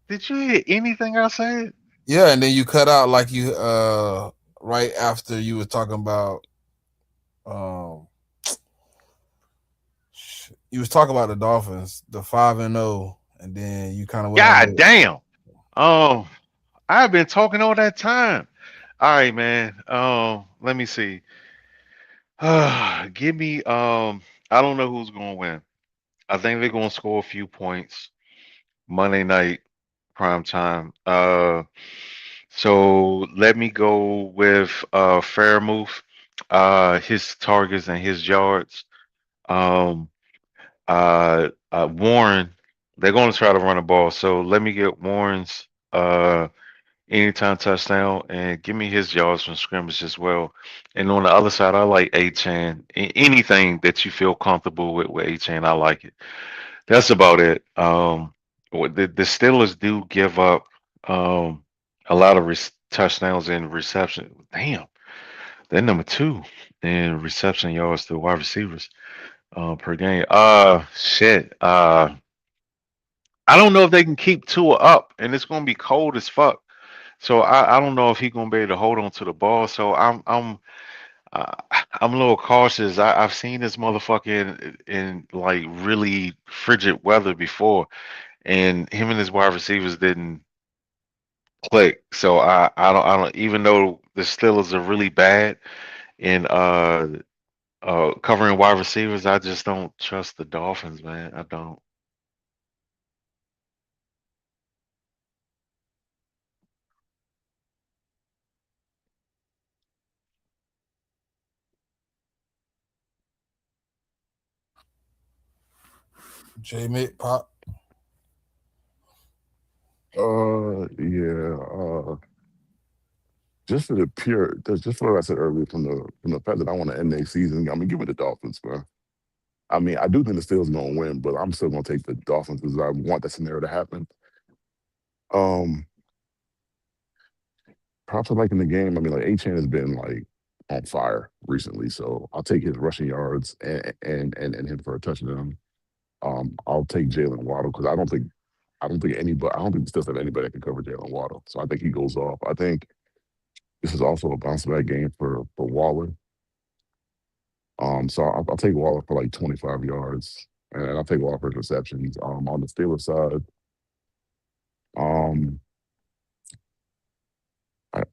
Did you hear anything I said? Yeah, and then you cut out like you right after you were talking about um you was talking about the Dolphins, the 5-0, and then you kind of went on God the damn. Um, I've been talking all that time. All right, man. Let me see. Give me. I don't know who's gonna win. I think they're gonna score a few points Monday night prime time. So let me go with Fairmouth. His targets and his yards. Um, Warren. They're gonna try to run the ball. So let me get Warren's anytime touchdown and give me his yards from scrimmage as well. And on the other side, I like A-Chan. Anything that you feel comfortable with A-Chan, I like it. That's about it. The Steelers do give up a lot of touchdowns and reception. Damn, they're number two in reception yards to wide receivers per game. Shit. I don't know if they can keep Tua up, and it's gonna be cold as fuck. So I don't know if he's gonna be able to hold on to the ball. So uh, I'm a little cautious. I've seen this motherfucker in like really frigid weather before, and him and his wide receivers didn't click. So I don't even though the Steelers are really bad in covering wide receivers, I just don't trust the Dolphins, man. I don't. JMIK pop. Yeah. Just for the pure, just for what I said earlier, from the fact that I want to end their season. I mean, give me the Dolphins, man. I mean, I do think the Steelers going to win, but I'm still going to take the Dolphins because I want that scenario to happen. Um, Props are like in the game. I mean, like A-Chan has been like on fire recently, so I'll take his rushing yards and him for a touchdown. I'll take Jalen Waddle because I don't think the Steelers have anybody that can cover Jalen Waddle. So I think he goes off. I think this is also a bounce back game for Waller. So I'll take Waller for like 25 yards, and I'll take Waller for his receptions. On the Steelers side, um,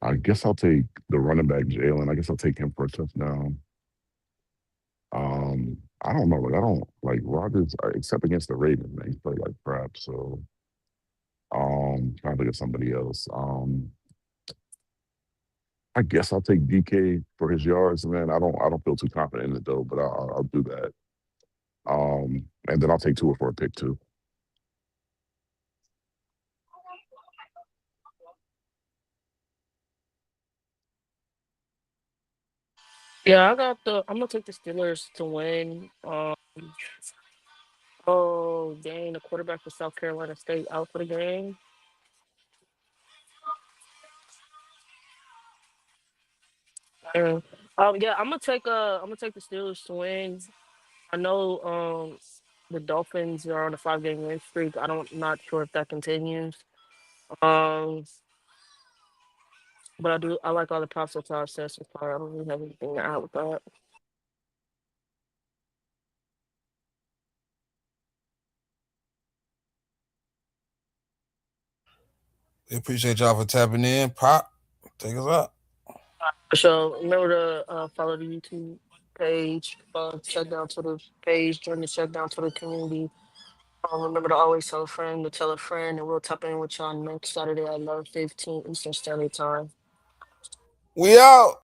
I guess I'll take the running back Jalen. I guess I'll take him for a touchdown. I don't know. Like I don't like Rodgers except against the Ravens. Man, he played like crap. So trying to think of somebody else. I guess I'll take DK for his yards, man. I don't feel too confident in it though, but I'll do that. And then I'll take Tua for a pick too. Yeah, I'm gonna take the Steelers to win. Oh dang, the quarterback for South Carolina State out for the game. Yeah. Yeah, I'm gonna take the Steelers to win. I know the Dolphins are on a 5 game win streak. Not sure if that continues. Um but I like all the props that Todd says so far. I don't really have anything to add with that. We appreciate y'all for tapping in. Pop, take us out. So remember to follow the YouTube page, check down to the page, join the check down to the community. Remember to always tell a friend to tell a friend, and we'll tap in with y'all next Saturday at 11:15 Eastern Standard Time. We out.